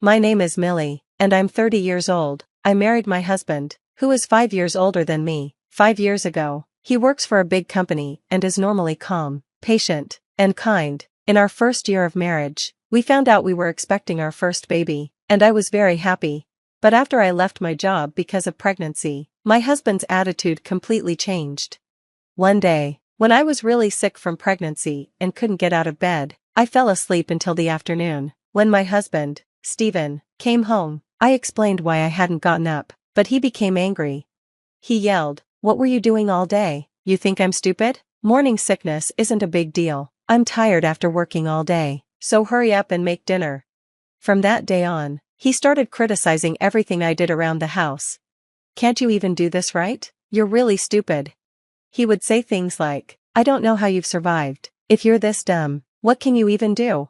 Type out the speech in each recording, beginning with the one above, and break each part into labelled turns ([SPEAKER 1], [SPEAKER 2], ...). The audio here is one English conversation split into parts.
[SPEAKER 1] My name is Millie, and I'm 30 years old. I married my husband, who is 5 years older than me, 5 years ago. He works for a big company and is normally calm, patient, and kind. In our first year of marriage, we found out we were expecting our first baby, and I was very happy. But after I left my job because of pregnancy, my husband's attitude completely changed. One day, when I was really sick from pregnancy and couldn't get out of bed, I fell asleep until the afternoon. When my husband, Stephen, came home, I explained why I hadn't gotten up, but he became angry. He yelled, "What were you doing all day? You think I'm stupid? Morning sickness isn't a big deal. I'm tired after working all day, so hurry up and make dinner." From that day on, he started criticizing everything I did around the house. "Can't you even do this right? You're really stupid." He would say things like, "I don't know how you've survived. If you're this dumb, what can you even do?"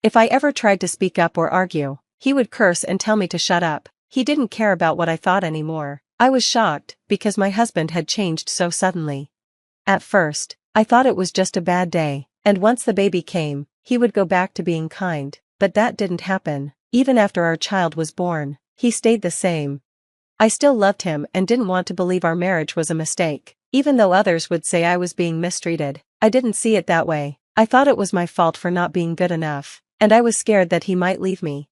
[SPEAKER 1] If I ever tried to speak up or argue, he would curse and tell me to shut up. He didn't care about what I thought anymore. I was shocked, because my husband had changed so suddenly. At first, I thought it was just a bad day, and once the baby came, he would go back to being kind, but that didn't happen. Even after our child was born, he stayed the same. I still loved him and didn't want to believe our marriage was a mistake. Even though others would say I was being mistreated, I didn't see it that way. I thought it was my fault for not being good enough, and I was scared that he might leave me.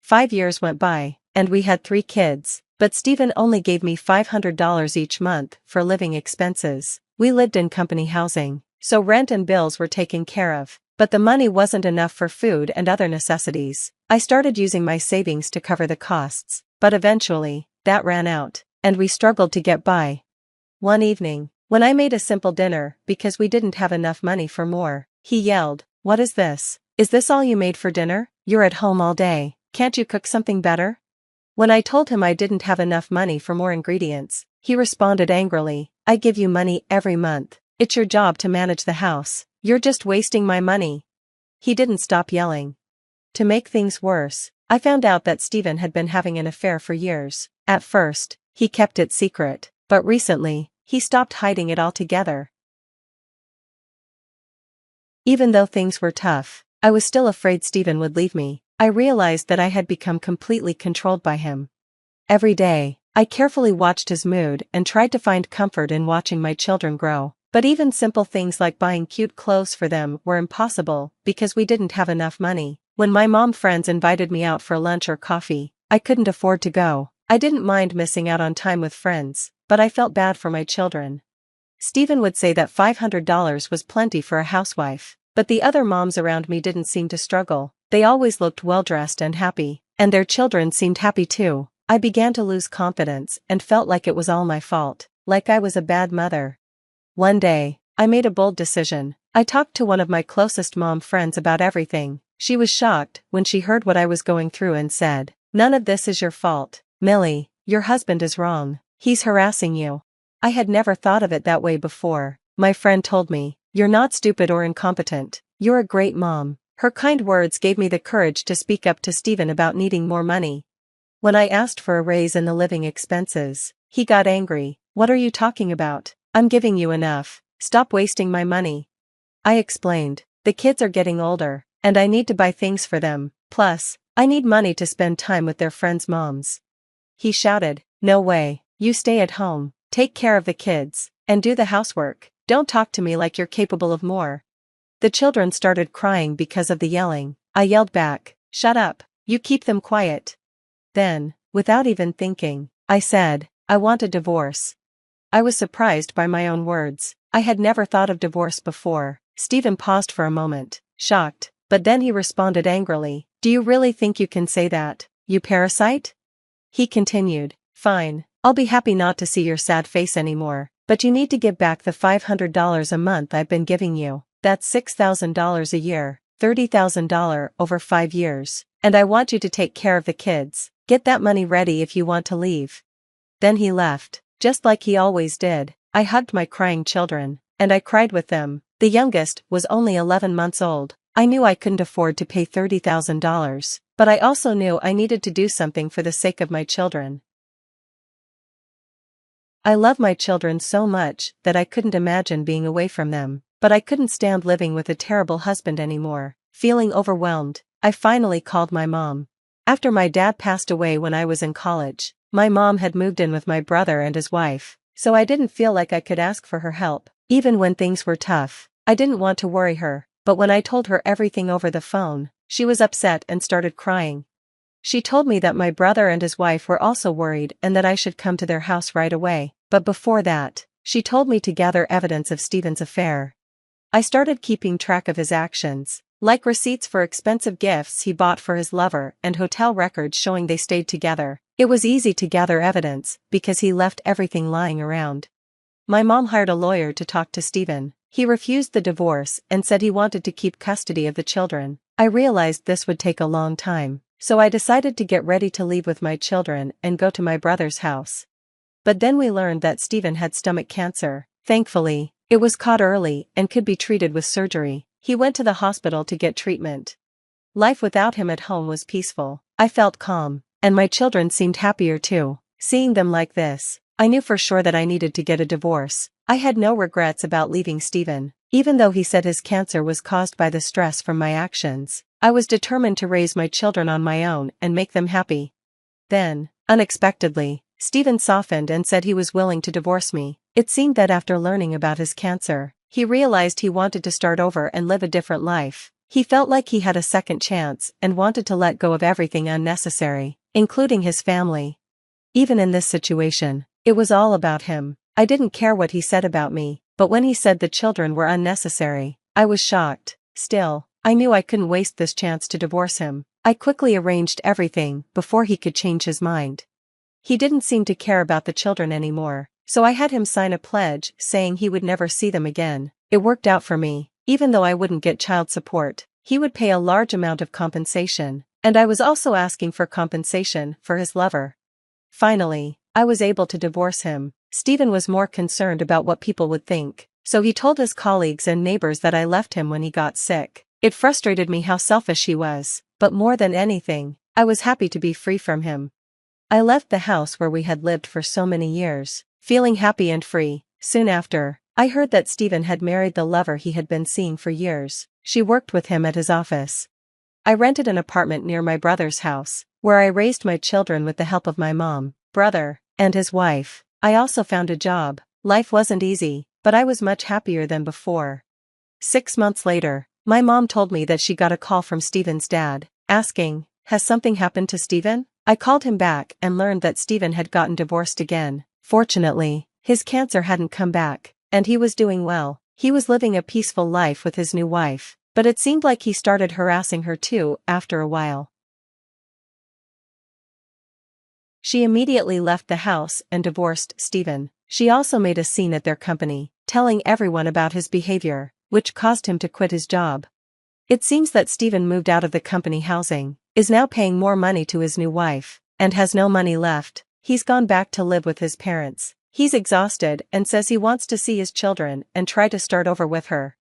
[SPEAKER 1] 5 years went by, and we had 3 kids, but Stephen only gave me $500 each month for living expenses. We lived in company housing, so rent and bills were taken care of, but the money wasn't enough for food and other necessities. I started using my savings to cover the costs, but eventually, that ran out, and we struggled to get by. One evening, when I made a simple dinner because we didn't have enough money for more, he yelled, "What is this? Is this all you made for dinner? You're at home all day. Can't you cook something better?" When I told him I didn't have enough money for more ingredients, he responded angrily, "I give you money every month. It's your job to manage the house. You're just wasting my money." He didn't stop yelling. To make things worse, I found out that Stephen had been having an affair for years. At first, he kept it secret, but recently, he stopped hiding it altogether. Even though things were tough, I was still afraid Stephen would leave me. I realized that I had become completely controlled by him. Every day, I carefully watched his mood and tried to find comfort in watching my children grow. But even simple things like buying cute clothes for them were impossible because we didn't have enough money. When my mom friends invited me out for lunch or coffee, I couldn't afford to go. I didn't mind missing out on time with friends, but I felt bad for my children. Stephen would say that $500 was plenty for a housewife, but the other moms around me didn't seem to struggle. They always looked well-dressed and happy, and their children seemed happy too. I began to lose confidence and felt like it was all my fault, like I was a bad mother. One day, I made a bold decision. I talked to one of my closest mom friends about everything. She was shocked when she heard what I was going through and said, "None of this is your fault, Millie. Your husband is wrong. He's harassing you." I had never thought of it that way before. My friend told me, "You're not stupid or incompetent. You're a great mom." Her kind words gave me the courage to speak up to Stephen about needing more money. When I asked for a raise in the living expenses, he got angry. "What are you talking about? I'm giving you enough. Stop wasting my money." I explained, "The kids are getting older, and I need to buy things for them. Plus, I need money to spend time with their friends' moms." He shouted, "No way. You stay at home, take care of the kids, and do the housework. Don't talk to me like you're capable of more." The children started crying because of the yelling. I yelled back, "Shut up, you keep them quiet." Then, without even thinking, I said, "I want a divorce." I was surprised by my own words. I had never thought of divorce before. Stephen paused for a moment, shocked, but then he responded angrily, "Do you really think you can say that, you parasite?" He continued, "Fine, I'll be happy not to see your sad face anymore, but you need to give back the $500 a month I've been giving you. That's $6,000 a year, $30,000 over 5 years, and I want you to take care of the kids. Get that money ready if you want to leave." Then he left, just like he always did. I hugged my crying children, and I cried with them. The youngest was only 11 months old. I knew I couldn't afford to pay $30,000, but I also knew I needed to do something for the sake of my children. I love my children so much that I couldn't imagine being away from them, but I couldn't stand living with a terrible husband anymore. Feeling overwhelmed, I finally called my mom. After my dad passed away when I was in college, my mom had moved in with my brother and his wife, so I didn't feel like I could ask for her help. Even when things were tough, I didn't want to worry her, but when I told her everything over the phone, she was upset and started crying. She told me that my brother and his wife were also worried and that I should come to their house right away, but before that, she told me to gather evidence of Steven's affair. I started keeping track of his actions, like receipts for expensive gifts he bought for his lover and hotel records showing they stayed together. It was easy to gather evidence because he left everything lying around. My mom hired a lawyer to talk to Steven. He refused the divorce and said he wanted to keep custody of the children. I realized this would take a long time, so I decided to get ready to leave with my children and go to my brother's house. But then we learned that Steven had stomach cancer. Thankfully, it was caught early and could be treated with surgery. He went to the hospital to get treatment. Life without him at home was peaceful. I felt calm, and my children seemed happier too. Seeing them like this, I knew for sure that I needed to get a divorce. I had no regrets about leaving Steven. Even though he said his cancer was caused by the stress from my actions, I was determined to raise my children on my own and make them happy. Then, unexpectedly, Steven softened and said he was willing to divorce me. It seemed that after learning about his cancer, he realized he wanted to start over and live a different life. He felt like he had a second chance and wanted to let go of everything unnecessary, including his family. Even in this situation, it was all about him. I didn't care what he said about me, but when he said the children were unnecessary, I was shocked. Still, I knew I couldn't waste this chance to divorce him. I quickly arranged everything before he could change his mind. He didn't seem to care about the children anymore, so I had him sign a pledge saying he would never see them again. It worked out for me. Even though I wouldn't get child support, he would pay a large amount of compensation, and I was also asking for compensation for his lover. Finally, I was able to divorce him. Steven was more concerned about what people would think, so he told his colleagues and neighbors that I left him when he got sick. It frustrated me how selfish he was, but more than anything, I was happy to be free from him. I left the house where we had lived for so many years, feeling happy and free. Soon after, I heard that Steven had married the lover he had been seeing for years. She worked with him at his office. I rented an apartment near my brother's house, where I raised my children with the help of my mom, brother, and his wife. I also found a job. Life wasn't easy, but I was much happier than before. 6 months later, my mom told me that she got a call from Steven's dad, asking, "Has something happened to Steven?" I called him back and learned that Steven had gotten divorced again. Fortunately, his cancer hadn't come back, and he was doing well. He was living a peaceful life with his new wife, but it seemed like he started harassing her too after a while. She immediately left the house and divorced Steven. She also made a scene at their company, telling everyone about his behavior, which caused him to quit his job. It seems that Steven moved out of the company housing, is now paying more money to his new wife, and has no money left. He's gone back to live with his parents. He's exhausted and says he wants to see his children and try to start over with her.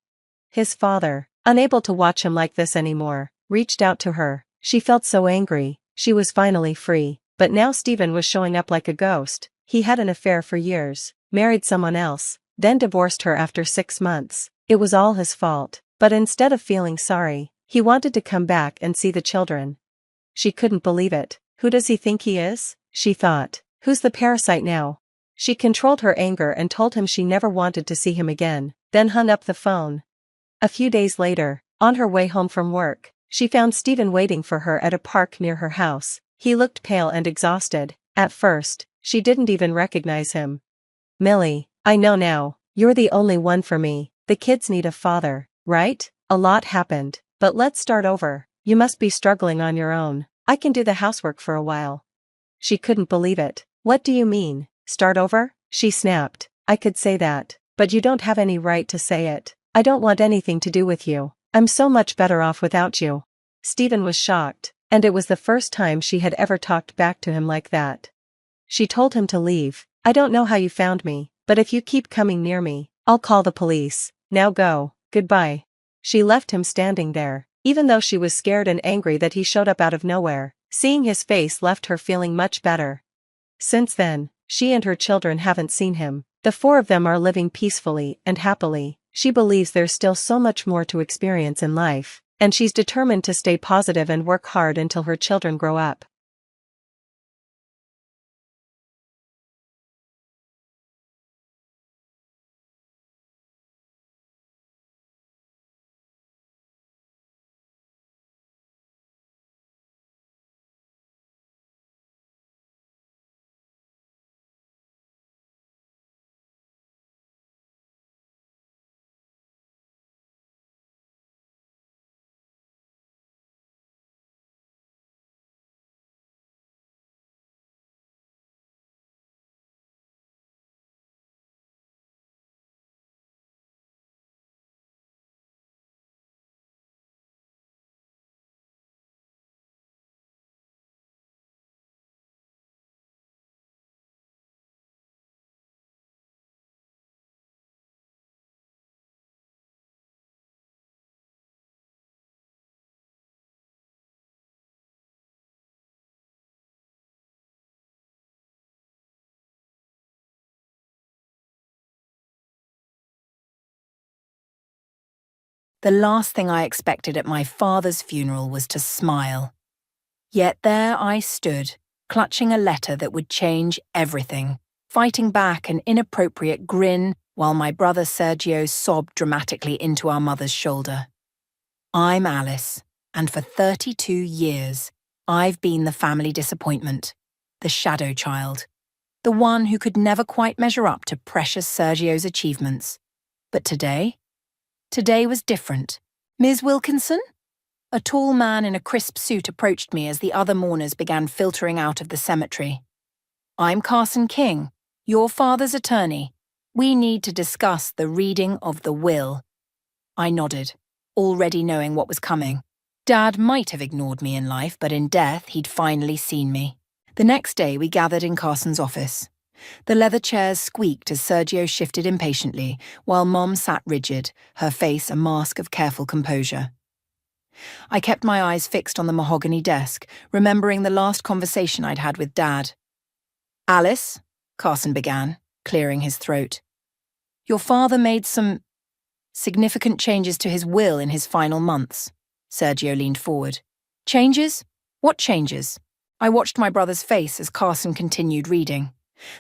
[SPEAKER 1] His father, unable to watch him like this anymore, reached out to her. She felt so angry. She was finally free, but now Steven was showing up like a ghost. He had an affair for years, married someone else, then divorced her after 6 months. It was all his fault, but instead of feeling sorry, he wanted to come back and see the children. She couldn't believe it. Who does he think he is? She thought. Who's the parasite now? She controlled her anger and told him she never wanted to see him again, then hung up the phone. A few days later, on her way home from work, she found Steven waiting for her at a park near her house. He looked pale and exhausted. At first, she didn't even recognize him. "Millie, I know now, you're the only one for me. The kids need a father, right? A lot happened, but let's start over. You must be struggling on your own. I can do the housework for a while." She couldn't believe it. "What do you mean, start over?" she snapped. "I could say that, but you don't have any right to say it. I don't want anything to do with you. I'm so much better off without you." Steven was shocked, and it was the first time she had ever talked back to him like that. She told him to leave. "I don't know how you found me, but if you keep coming near me, I'll call the police. Now go, goodbye." She left him standing there, even though she was scared and angry that he showed up out of nowhere. Seeing his face left her feeling much better. Since then, she and her children haven't seen him. The 4 of them are living peacefully and happily. She believes there's still so much more to experience in life. And she's determined to stay positive and work hard until her children grow up.
[SPEAKER 2] The last thing I expected at my father's funeral was to smile. Yet there I stood, clutching a letter that would change everything, fighting back an inappropriate grin while my brother Sergio sobbed dramatically into our mother's shoulder. I'm Alice, and for 32 years, I've been the family disappointment, the shadow child, the one who could never quite measure up to precious Sergio's achievements. But today was different. Ms. Wilkinson? A tall man in a crisp suit approached me as the other mourners began filtering out of the cemetery. I'm Carson King, your father's attorney. We need to discuss the reading of the will. I nodded, already knowing what was coming. Dad might have ignored me in life, but in death he'd finally seen me. The next day we gathered in Carson's office. The leather chairs squeaked as Sergio shifted impatiently, while Mom sat rigid, her face a mask of careful composure. I kept my eyes fixed on the mahogany desk, remembering the last conversation I'd had with Dad. Alice, Carson began, clearing his throat. Your father made some significant changes to his will in his final months. Sergio leaned forward. Changes? What changes? I watched my brother's face as Carson continued reading.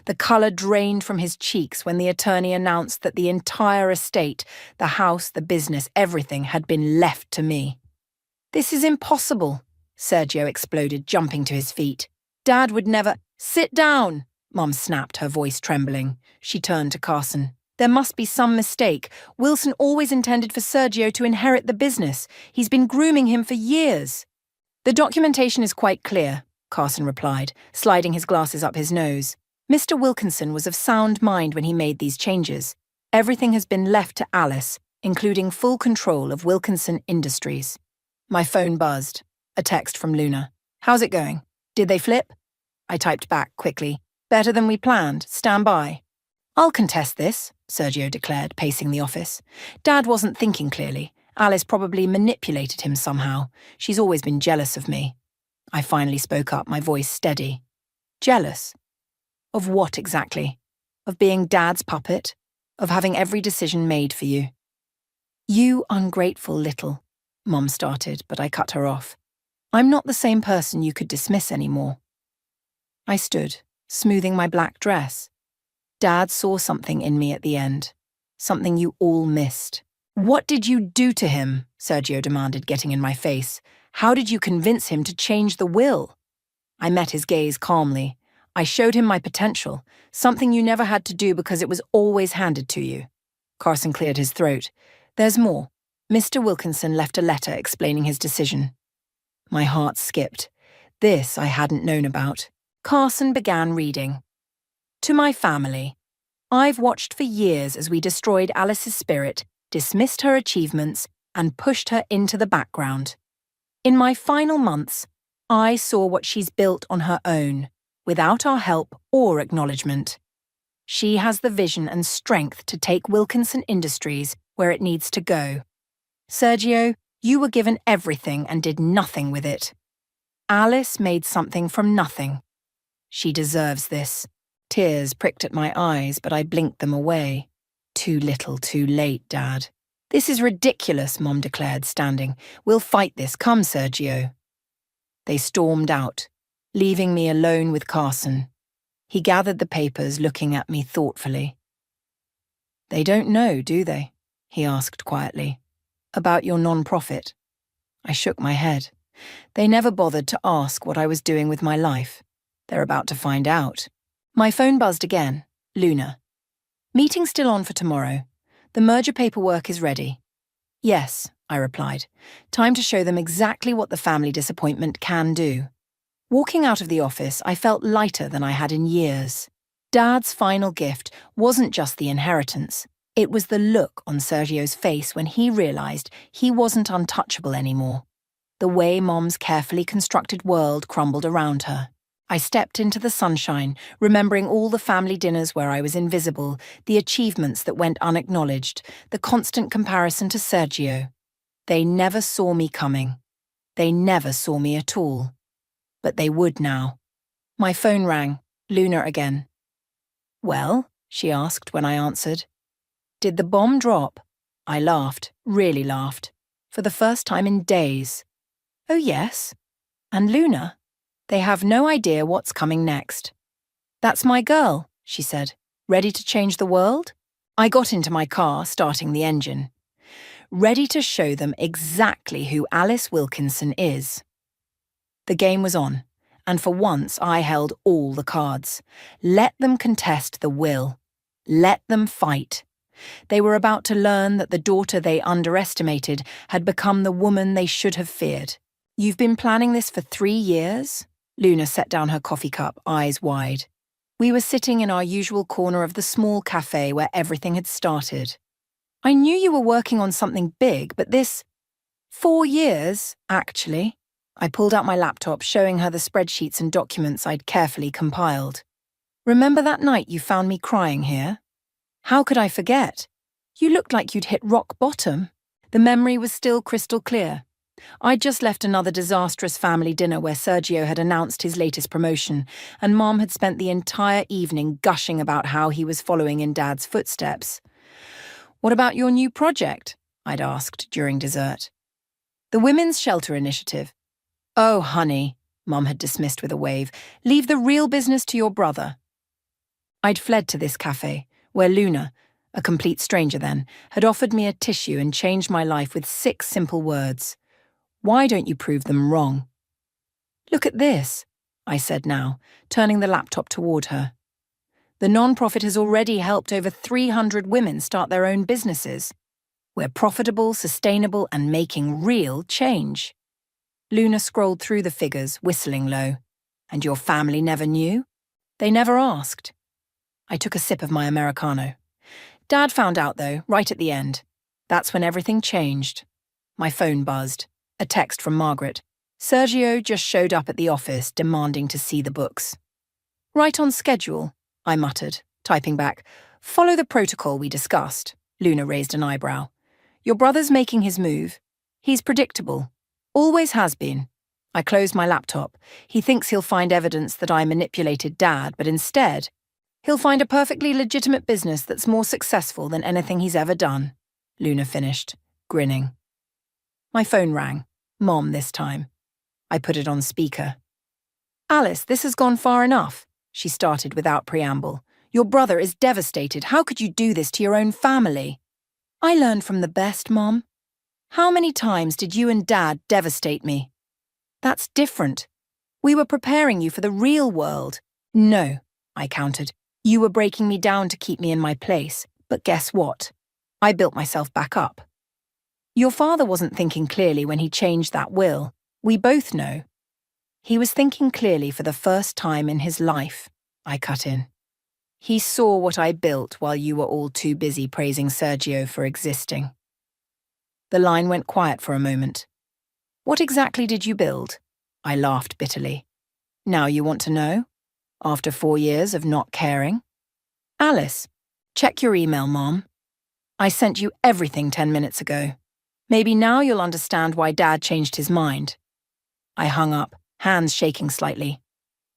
[SPEAKER 2] The colour drained from his cheeks when the attorney announced that the entire estate, the house, the business, everything had been left to me. This is impossible, Sergio exploded, jumping to his feet. Dad would never— Sit down, Mom snapped, her voice trembling. She turned to Carson. There must be some mistake. Wilson always intended for Sergio to inherit the business. He's been grooming him for years. The documentation is quite clear, Carson replied, sliding his glasses up his nose. Mr. Wilkinson was of sound mind when he made these changes. Everything has been left to Alice, including full control of Wilkinson Industries. My phone buzzed. A text from Luna. How's it going? Did they flip? I typed back quickly. Better than we planned. Stand by. I'll contest this, Sergio declared, pacing the office. Dad wasn't thinking clearly. Alice probably manipulated him somehow. She's always been jealous of me. I finally spoke up, my voice steady. Jealous? Of what exactly? Of being Dad's puppet? Of having every decision made for you? You ungrateful little, Mom started, but I cut her off. I'm not the same person you could dismiss anymore. I stood, smoothing my black dress. Dad saw something in me at the end. Something you all missed. What did you do to him? Sergio demanded, getting in my face. How did you convince him to change the will? I met his gaze calmly. I showed him my potential, something you never had to do because it was always handed to you. Carson cleared his throat. There's more. Mr. Wilkinson left a letter explaining his decision. My heart skipped. This I hadn't known about. Carson began reading. To my family, I've watched for years as we destroyed Alice's spirit, dismissed her achievements, and pushed her into the background. In my final months, I saw what she's built on her own, without our help or acknowledgement. She has the vision and strength to take Wilkinson Industries where it needs to go. Sergio, you were given everything and did nothing with it. Alice made something from nothing. She deserves this. Tears pricked at my eyes, but I blinked them away. Too little, too late, Dad. "This is ridiculous," Mom declared, standing. "We'll fight this. Come, Sergio." They stormed out, leaving me alone with Carson. He gathered the papers, looking at me thoughtfully. "They don't know, do they?" he asked quietly. "About your non-profit?" I shook my head. They never bothered to ask what I was doing with my life. They're about to find out. My phone buzzed again. Luna. "Meeting still on for tomorrow. The merger paperwork is ready." "Yes," I replied. Time to show them exactly what the family disappointment can do. Walking out of the office, I felt lighter than I had in years. Dad's final gift wasn't just the inheritance. It was the look on Sergio's face when he realized he wasn't untouchable anymore. The way Mom's carefully constructed world crumbled around her. I stepped into the sunshine, remembering all the family dinners where I was invisible, the achievements that went unacknowledged, the constant comparison to Sergio. They never saw me coming. They never saw me at all. But they would now. My phone rang. Luna again. "Well?" she asked when I answered. "Did the bomb drop?" I laughed, really laughed, for the first time in days. "Oh yes. And Luna? They have no idea what's coming next." "That's my girl," she said. "Ready to change the world?" I got into my car, starting the engine. Ready to show them exactly who Alice Wilkinson is. The game was on, and for once I held all the cards. Let them contest the will. Let them fight. They were about to learn that the daughter they underestimated had become the woman they should have feared. "You've been planning this for 3 years?" Luna set down her coffee cup, eyes wide. We were sitting in our usual corner of the small cafe where everything had started. "I knew you were working on something big, but this... 4 years, actually." I pulled out my laptop, showing her the spreadsheets and documents I'd carefully compiled. "Remember that night you found me crying here? How could I forget? You looked like you'd hit rock bottom." The memory was still crystal clear. I'd just left another disastrous family dinner where Sergio had announced his latest promotion, and Mom had spent the entire evening gushing about how he was following in Dad's footsteps. "What about your new project?" I'd asked during dessert. "The Women's Shelter Initiative." "Oh, honey," Mom had dismissed with a wave. "Leave the real business to your brother." I'd fled to this cafe, where Luna, a complete stranger then, had offered me a tissue and changed my life with 6 simple words. "Why don't you prove them wrong?" "Look at this," I said now, turning the laptop toward her. "The non-profit has already helped over 300 women start their own businesses. We're profitable, sustainable, and making real change." Luna scrolled through the figures, whistling low. "And your family never knew?" "They never asked." I took a sip of my Americano. "Dad found out, though, right at the end. That's when everything changed." My phone buzzed. A text from Margaret. "Sergio just showed up at the office, demanding to see the books." "Right on schedule," I muttered, typing back. "Follow the protocol we discussed." Luna raised an eyebrow. "Your brother's making his move. He's predictable. Always has been." I closed my laptop. "He thinks he'll find evidence that I manipulated Dad, but instead, he'll find a perfectly legitimate business that's more successful than anything he's ever done." Luna finished, grinning. My phone rang. Mom this time. I put it on speaker. "Alice, this has gone far enough," she started without preamble. "Your brother is devastated. How could you do this to your own family?" "I learned from the best, Mom. How many times did you and Dad devastate me?" "That's different. We were preparing you for the real world." "No," I countered. "You were breaking me down to keep me in my place. But guess what? I built myself back up." "Your father wasn't thinking clearly when he changed that will. We both know." "He was thinking clearly for the first time in his life," I cut in. "He saw what I built while you were all too busy praising Sergio for existing." The line went quiet for a moment. "What exactly did you build?" I laughed bitterly. "Now you want to know? After 4 years of not caring?" "Alice, check your email, Mom. I sent you everything 10 minutes ago. Maybe now you'll understand why Dad changed his mind." I hung up, hands shaking slightly.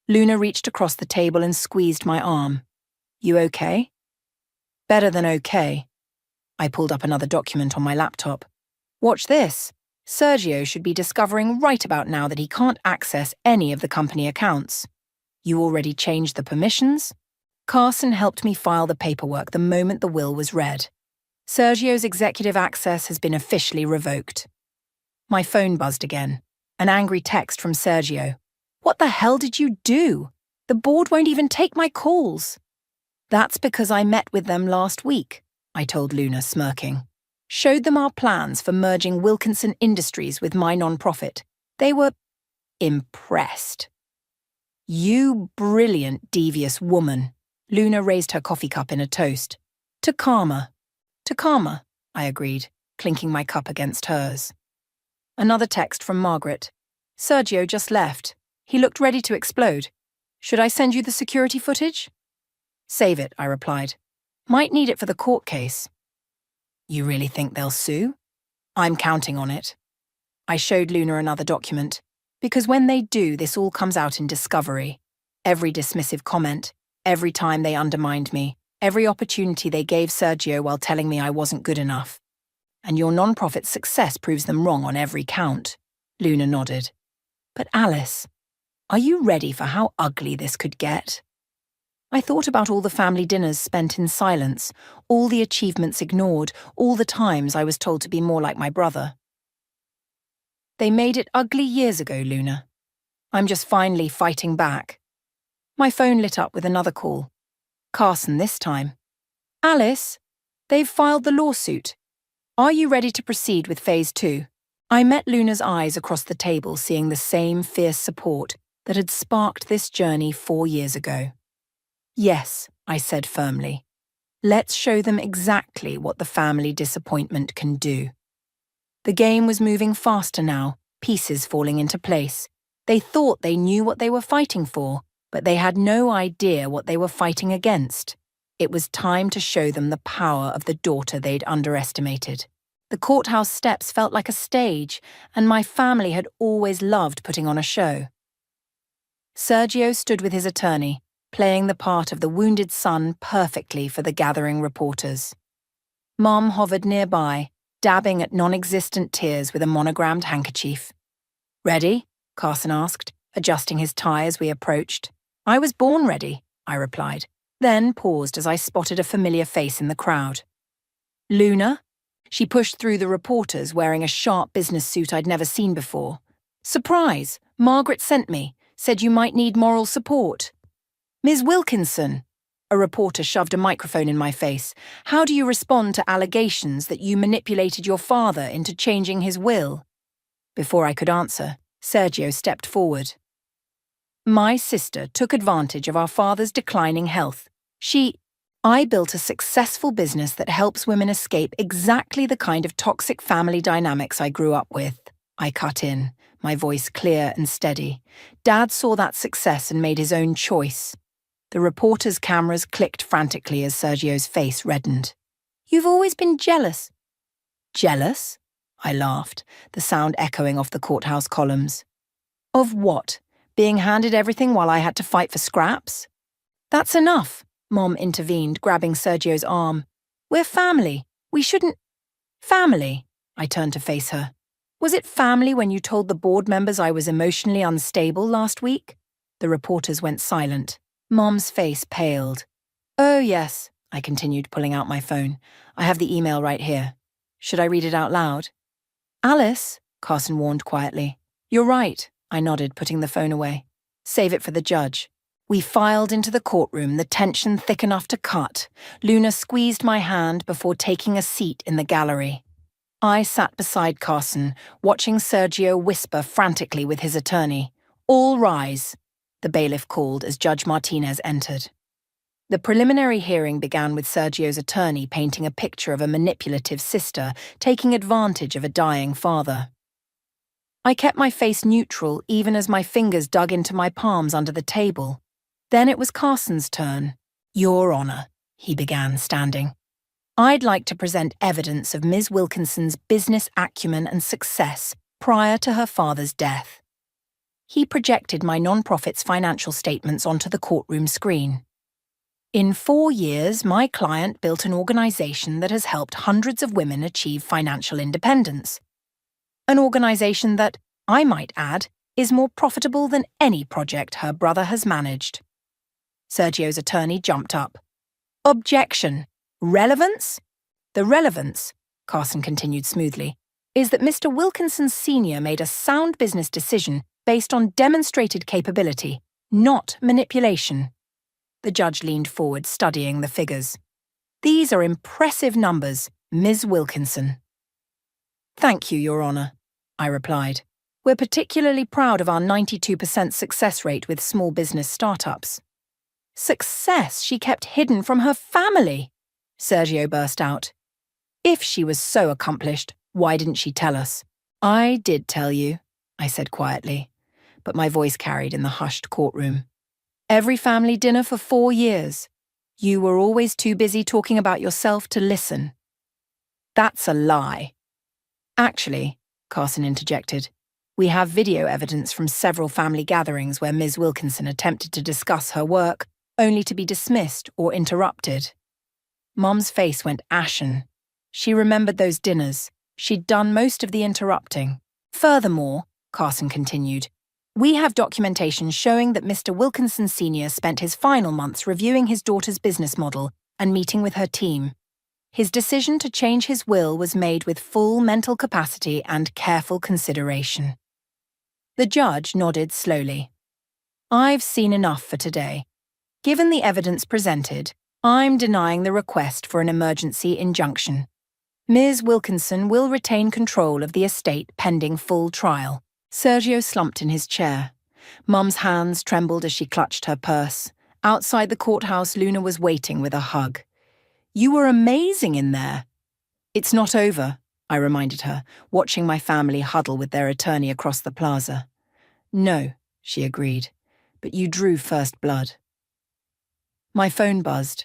[SPEAKER 2] Luna reached across the table and squeezed my arm. "You okay?" "Better than okay." I pulled up another document on my laptop. Watch this. Sergio should be discovering right about now that he can't access any of the company accounts. You already changed the permissions? Carson helped me file the paperwork the moment the will was read. Sergio's executive access has been officially revoked. My phone buzzed again. An angry text from Sergio. What the hell did you do? The board won't even take my calls. That's because I met with them last week, I told Luna, smirking. Showed them our plans for merging Wilkinson Industries with my non-profit. They were impressed. You brilliant, devious woman. Luna raised her coffee cup in a toast. To karma. To karma, I agreed, clinking my cup against hers. Another text from Margaret. Sergio just left. He looked ready to explode. Should I send you the security footage? Save it, I replied. Might need it for the court case. You really think they'll sue? I'm counting on it. I showed Luna another document, because when they do, this all comes out in discovery. Every dismissive comment, every time they undermined me, every opportunity they gave Sergio while telling me I wasn't good enough. And your non-profit's success proves them wrong on every count. Luna nodded. But Alice, are you ready for how ugly this could get? I thought about all the family dinners spent in silence, all the achievements ignored, all the times I was told to be more like my brother. They made it ugly years ago, Luna. I'm just finally fighting back. My phone lit up with another call. Carson this time. Alice, they've filed the lawsuit. Are you ready to proceed with Phase 2? I met Luna's eyes across the table, seeing the same fierce support that had sparked this journey 4 years ago. Yes, I said firmly. Let's show them exactly what the family disappointment can do. The game was moving faster now, pieces falling into place. They thought they knew what they were fighting for, but they had no idea what they were fighting against. It was time to show them the power of the daughter they'd underestimated. The courthouse steps felt like a stage, and my family had always loved putting on a show. Sergio stood with his attorney, playing the part of the wounded son perfectly for the gathering reporters. Mom hovered nearby, dabbing at non-existent tears with a monogrammed handkerchief. Ready? Carson asked, adjusting his tie as we approached. I was born ready, I replied, then paused as I spotted a familiar face in the crowd. Luna? She pushed through the reporters wearing a sharp business suit I'd never seen before. Surprise! Margaret sent me, said you might need moral support. Ms. Wilkinson, a reporter shoved a microphone in my face. How do you respond to allegations that you manipulated your father into changing his will? Before I could answer, Sergio stepped forward. My sister took advantage of our father's declining health. I built a successful business that helps women escape exactly the kind of toxic family dynamics I grew up with. I cut in, my voice clear and steady. Dad saw that success and made his own choice. The reporters' cameras clicked frantically as Sergio's face reddened. You've always been jealous. Jealous? I laughed, the sound echoing off the courthouse columns. Of what? Being handed everything while I had to fight for scraps? That's enough, Mom intervened, grabbing Sergio's arm. We're family. We shouldn't... Family? I turned to face her. Was it family when you told the board members I was emotionally unstable last week? The reporters went silent. Mom's face paled. Oh, yes, I continued, pulling out my phone. I have the email right here. Should I read it out loud? Alice, Carson warned quietly. You're right, I nodded, putting the phone away. Save it for the judge. We filed into the courtroom, the tension thick enough to cut. Luna squeezed my hand before taking a seat in the gallery. I sat beside Carson, watching Sergio whisper frantically with his attorney. All rise, the bailiff called as Judge Martinez entered. The preliminary hearing began with Sergio's attorney painting a picture of a manipulative sister taking advantage of a dying father. I kept my face neutral even as my fingers dug into my palms under the table. Then it was Carson's turn. Your Honor, he began, standing. I'd like to present evidence of Ms. Wilkinson's business acumen and success prior to her father's death. He projected my non-profit's financial statements onto the courtroom screen. In 4 years, my client built an organization that has helped hundreds of women achieve financial independence. An organization that, I might add, is more profitable than any project her brother has managed. Sergio's attorney jumped up. Objection. Relevance? The relevance, Carson continued smoothly, is that Mr. Wilkinson Sr. made a sound business decision based on demonstrated capability, not manipulation. The judge leaned forward, studying the figures. These are impressive numbers, Ms. Wilkinson. Thank you, Your Honor, I replied. We're particularly proud of our 92% success rate with small business startups. Success she kept hidden from her family, Sergio burst out. If she was so accomplished, why didn't she tell us? I did tell you, I said quietly, but my voice carried in the hushed courtroom. Every family dinner for 4 years. You were always too busy talking about yourself to listen. That's a lie. Actually, Carson interjected, we have video evidence from several family gatherings where Ms. Wilkinson attempted to discuss her work, only to be dismissed or interrupted. Mom's face went ashen. She remembered those dinners. She'd done most of the interrupting. Furthermore, Carson continued, we have documentation showing that Mr. Wilkinson Sr. spent his final months reviewing his daughter's business model and meeting with her team. His decision to change his will was made with full mental capacity and careful consideration. The judge nodded slowly. I've seen enough for today. Given the evidence presented, I'm denying the request for an emergency injunction. Ms. Wilkinson will retain control of the estate pending full trial. Sergio slumped in his chair. Mum's hands trembled as she clutched her purse. Outside the courthouse, Luna was waiting with a hug. You were amazing in there. It's not over, I reminded her, watching my family huddle with their attorney across the plaza. No, she agreed, but you drew first blood. My phone buzzed.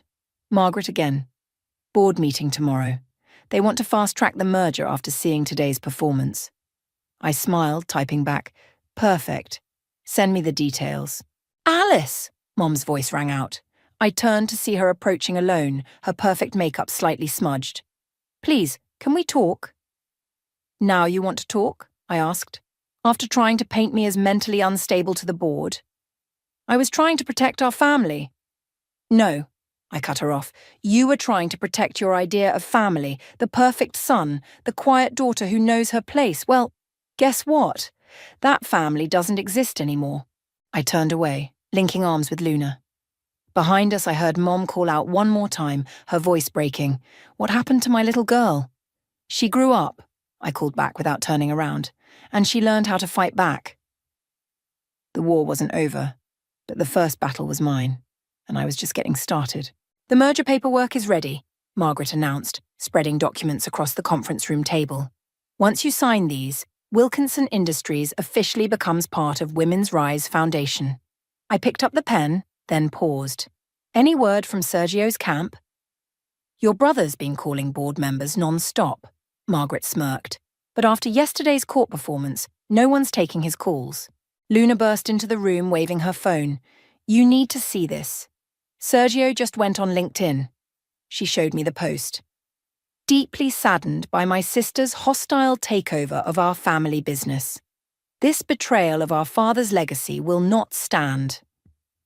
[SPEAKER 2] Margaret again. Board meeting tomorrow. They want to fast-track the merger after seeing today's performance. I smiled, typing back, perfect. Send me the details. Alice! Mom's voice rang out. I turned to see her approaching alone, her perfect makeup slightly smudged. Please, can we talk? Now you want to talk? I asked, after trying to paint me as mentally unstable to the board. I was trying to protect our family. No, I cut her off. You were trying to protect your idea of family, the perfect son, the quiet daughter who knows her place. Well, guess what? That family doesn't exist anymore. I turned away, linking arms with Luna. Behind us, I heard Mom call out one more time, her voice breaking. What happened to my little girl? She grew up, I called back without turning around, and she learned how to fight back. The war wasn't over, but the first battle was mine, and I was just getting started. The merger paperwork is ready, Margaret announced, spreading documents across the conference room table. Once you sign these, Wilkinson Industries officially becomes part of Women's Rise Foundation. I picked up the pen, then paused. Any word from Sergio's camp? Your brother's been calling board members non-stop, Margaret smirked. But after yesterday's court performance, no one's taking his calls. Luna burst into the room waving her phone. You need to see this. Sergio just went on LinkedIn. She showed me the post. Deeply saddened by my sister's hostile takeover of our family business. This betrayal of our father's legacy will not stand.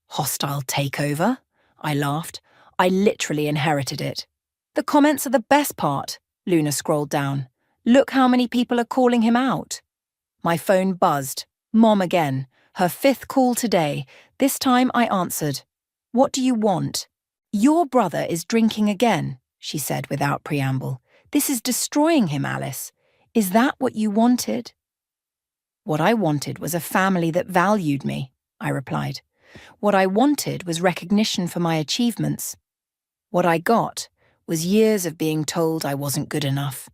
[SPEAKER 2] Hostile takeover? I laughed. I literally inherited it. The comments are the best part, Luna scrolled down. Look how many people are calling him out. My phone buzzed. Mom again. Her 5th call today. This time I answered. What do you want? Your brother is drinking again, she said without preamble. This is destroying him, Alice. Is that what you wanted? What I wanted was a family that valued me, I replied. What I wanted was recognition for my achievements. What I got was years of being told I wasn't good enough.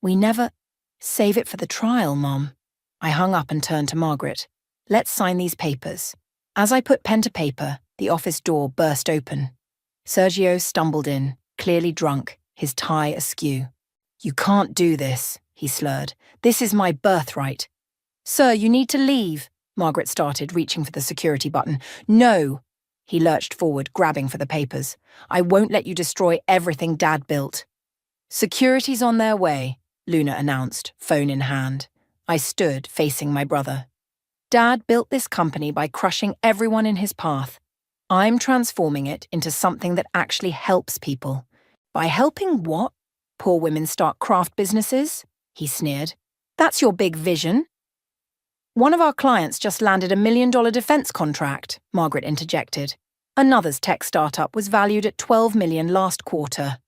[SPEAKER 2] We never... Save it for the trial, Mom. I hung up and turned to Margaret. Let's sign these papers. As I put pen to paper, the office door burst open. Sergio stumbled in, clearly drunk, his tie askew. You can't do this, he slurred. This is my birthright. Sir, you need to leave, Margaret started, reaching for the security button. No, He lurched forward, grabbing for the papers. I won't let you destroy everything Dad built. Security's on their way, Luna announced, phone in hand. I stood, facing my brother. Dad built this company by crushing everyone in his path. I'm transforming it into something that actually helps people. By helping what? Poor women start craft businesses? He sneered. That's your big vision? One of our clients just landed $1 million defense contract, Margaret interjected. Another's tech startup was valued at $12 million last quarter.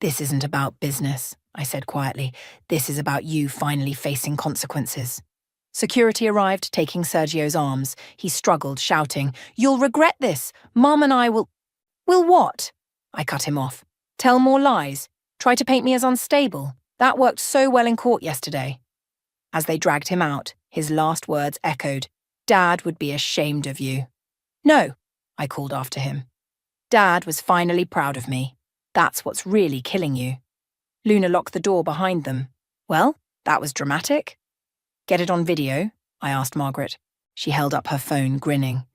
[SPEAKER 2] This isn't about business, I said quietly. This is about you finally facing consequences. Security arrived, taking Sergio's arms. He struggled, shouting, "You'll regret this. Mum and I will—" "Will what?" I cut him off. "Tell more lies. Try to paint me as unstable. That worked so well in court yesterday." As they dragged him out, his last words echoed, "Dad would be ashamed of you." "No," I called after him. "Dad was finally proud of me. That's what's really killing you." Luna locked the door behind them. "Well, that was dramatic." "Get it on video?" I asked Margaret. She held up her phone, grinning.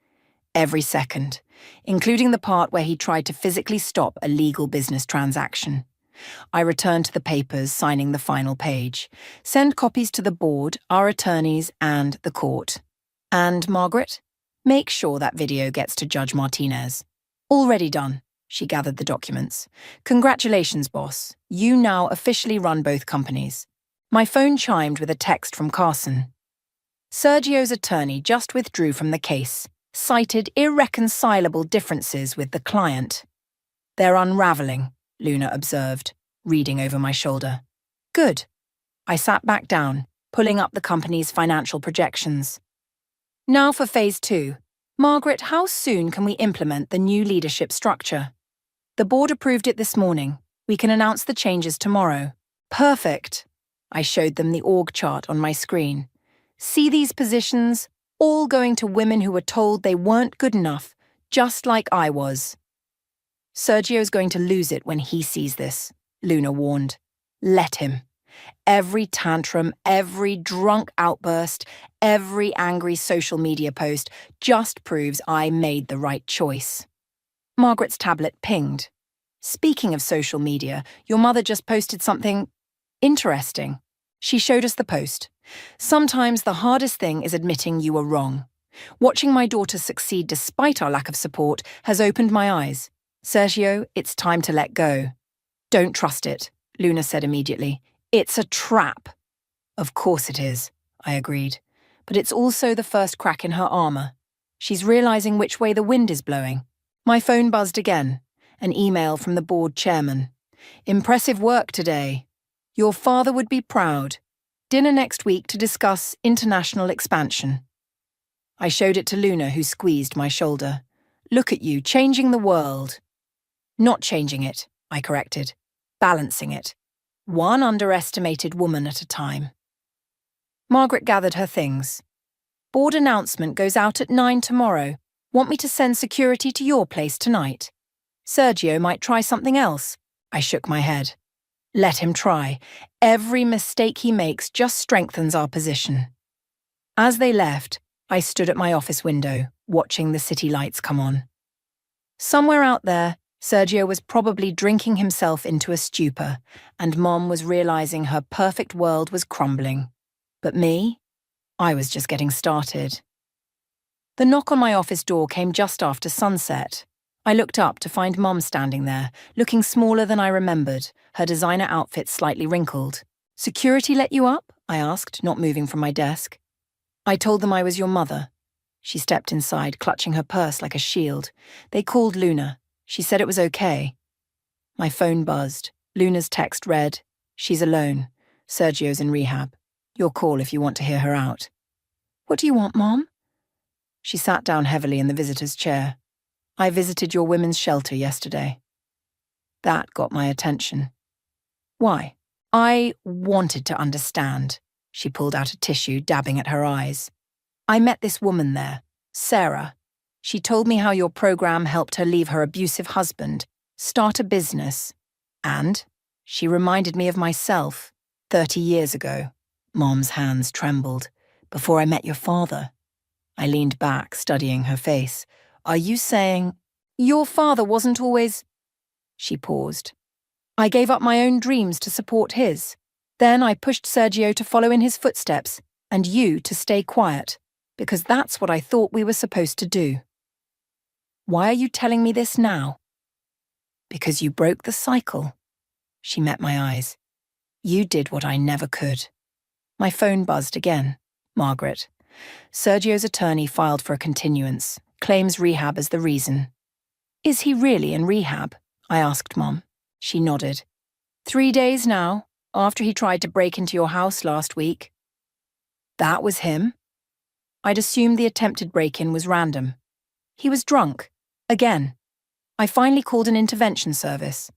[SPEAKER 2] Every second, including the part where he tried to physically stop a legal business transaction. I returned to the papers, signing the final page. Send copies to the board, our attorneys, and the court. And, Margaret, make sure that video gets to Judge Martinez. Already done. She gathered the documents. Congratulations, boss. You now officially run both companies. My phone chimed with a text from Carson. Sergio's attorney just withdrew from the case, cited irreconcilable differences with the client. They're unraveling, Luna observed, reading over my shoulder. Good. I sat back down, pulling up the company's financial projections. Now for phase 2. Margaret, how soon can we implement the new leadership structure? The board approved it this morning. We can announce the changes tomorrow. Perfect. I showed them the org chart on my screen. See these positions? All going to women who were told they weren't good enough, just like I was. Sergio's going to lose it when he sees this, Luna warned. Let him. Every tantrum, every drunk outburst, every angry social media post just proves I made the right choice. Margaret's tablet pinged. Speaking of social media, your mother just posted something interesting. She showed us the post. Sometimes the hardest thing is admitting you were wrong. Watching my daughter succeed despite our lack of support has opened my eyes. Sergio, it's time to let go. Don't trust it, Luna said immediately. It's a trap. Of course it is, I agreed. But it's also the first crack in her armor. She's realizing which way the wind is blowing. My phone buzzed again. An email from the board chairman. Impressive work today. Your father would be proud. Dinner next week to discuss international expansion. I showed it to Luna, who squeezed my shoulder. Look at you, changing the world. Not changing it, I corrected. Balancing it. One underestimated woman at a time. Margaret gathered her things. Board announcement goes out at 9 tomorrow. Want me to send security to your place tonight? Sergio might try something else. I shook my head. Let him try. Every mistake he makes just strengthens our position. As they left, I stood at my office window, watching the city lights come on. Somewhere out there, Sergio was probably drinking himself into a stupor, and Mom was realizing her perfect world was crumbling. But me? I was just getting started. The knock on my office door came just after sunset. I looked up to find Mom standing there, looking smaller than I remembered, her designer outfit slightly wrinkled. Security let you up? I asked, not moving from my desk. I told them I was your mother. She stepped inside, clutching her purse like a shield. They called Luna. She said it was okay. My phone buzzed. Luna's text read, She's alone. Sergio's in rehab. Your call if you want to hear her out. What do you want, Mom? She sat down heavily in the visitor's chair. I visited your women's shelter yesterday. That got my attention. Why? I wanted to understand. She pulled out a tissue, dabbing at her eyes. I met this woman there, Sarah. She told me how your program helped her leave her abusive husband, start a business. And she reminded me of myself, 30 years ago. Mom's hands trembled. Before I met your father. I leaned back, studying her face. Are you saying, your father wasn't always... She paused. I gave up my own dreams to support his. Then I pushed Sergio to follow in his footsteps, and you to stay quiet, because that's what I thought we were supposed to do. Why are you telling me this now? Because you broke the cycle. She met my eyes. You did what I never could. My phone buzzed again. Margaret. Sergio's attorney filed for a continuance, claims rehab as the reason. Is he really in rehab? I asked Mom. She nodded. 3 days now, after he tried to break into your house last week. That was him? I'd assumed the attempted break-in was random. He was drunk. Again. I finally called an intervention service.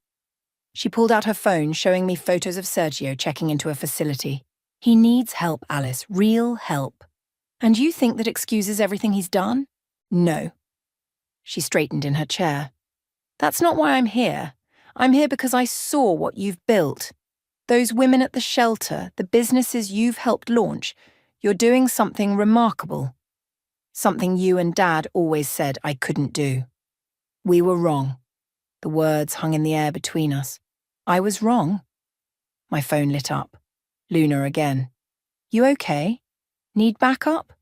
[SPEAKER 2] She pulled out her phone, showing me photos of Sergio checking into a facility. He needs help, Alice, real help. And you think that excuses everything he's done? No. She straightened in her chair. That's not why I'm here. I'm here because I saw what you've built. Those women at the shelter, the businesses you've helped launch, you're doing something remarkable. Something you and Dad always said I couldn't do. We were wrong. The words hung in the air between us. I was wrong. My phone lit up. Luna again. You okay? Need backup?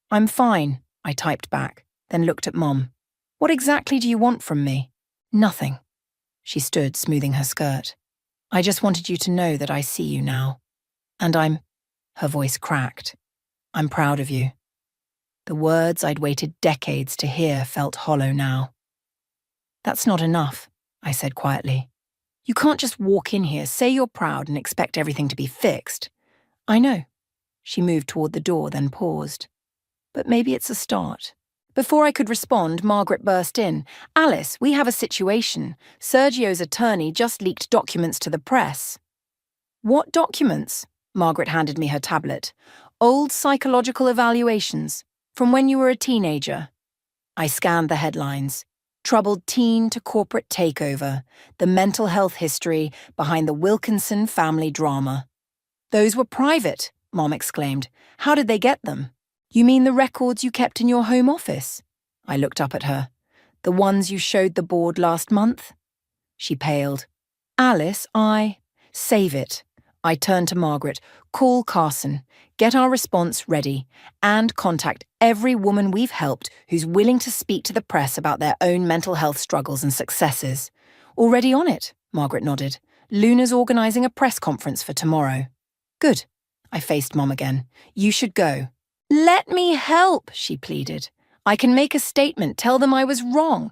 [SPEAKER 2] I'm fine, I typed back, then looked at Mom. What exactly do you want from me? Nothing. She stood, smoothing her skirt. I just wanted you to know that I see you now. And her voice cracked. I'm proud of you. The words I'd waited decades to hear felt hollow now. That's not enough, I said quietly. You can't just walk in here, say you're proud, and expect everything to be fixed. I know. She moved toward the door, then paused. But maybe it's a start. Before I could respond, Margaret burst in. Alice, we have a situation. Sergio's attorney just leaked documents to the press. What documents? Margaret handed me her tablet. Old psychological evaluations, from when you were a teenager. I scanned the headlines. Troubled teen to corporate takeover, the mental health history behind the Wilkinson family drama. Those were private, Mom exclaimed. How did they get them? You mean the records you kept in your home office? I looked up at her. The ones you showed the board last month? She paled. Alice, Save it. I turned to Margaret. Call Carson. Get our response ready. And contact every woman we've helped who's willing to speak to the press about their own mental health struggles and successes. Already on it, Margaret nodded. Luna's organising a press conference for tomorrow. Good. I faced Mom again. You should go. Let me help, she pleaded. I can make a statement, tell them I was wrong.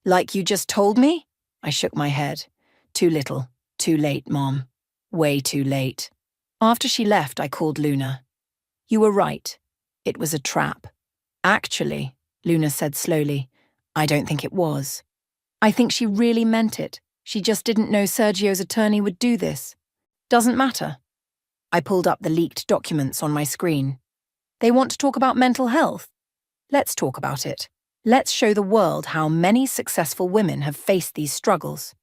[SPEAKER 2] Like you just told me? I shook my head. Too little. Too late, Mom. Way too late. After she left, I called Luna. You were right. It was a trap. Actually, Luna said slowly, I don't think it was. I think she really meant it. She just didn't know Sergio's attorney would do this. Doesn't matter. I pulled up the leaked documents on my screen. They want to talk about mental health. Let's talk about it. Let's show the world how many successful women have faced these struggles.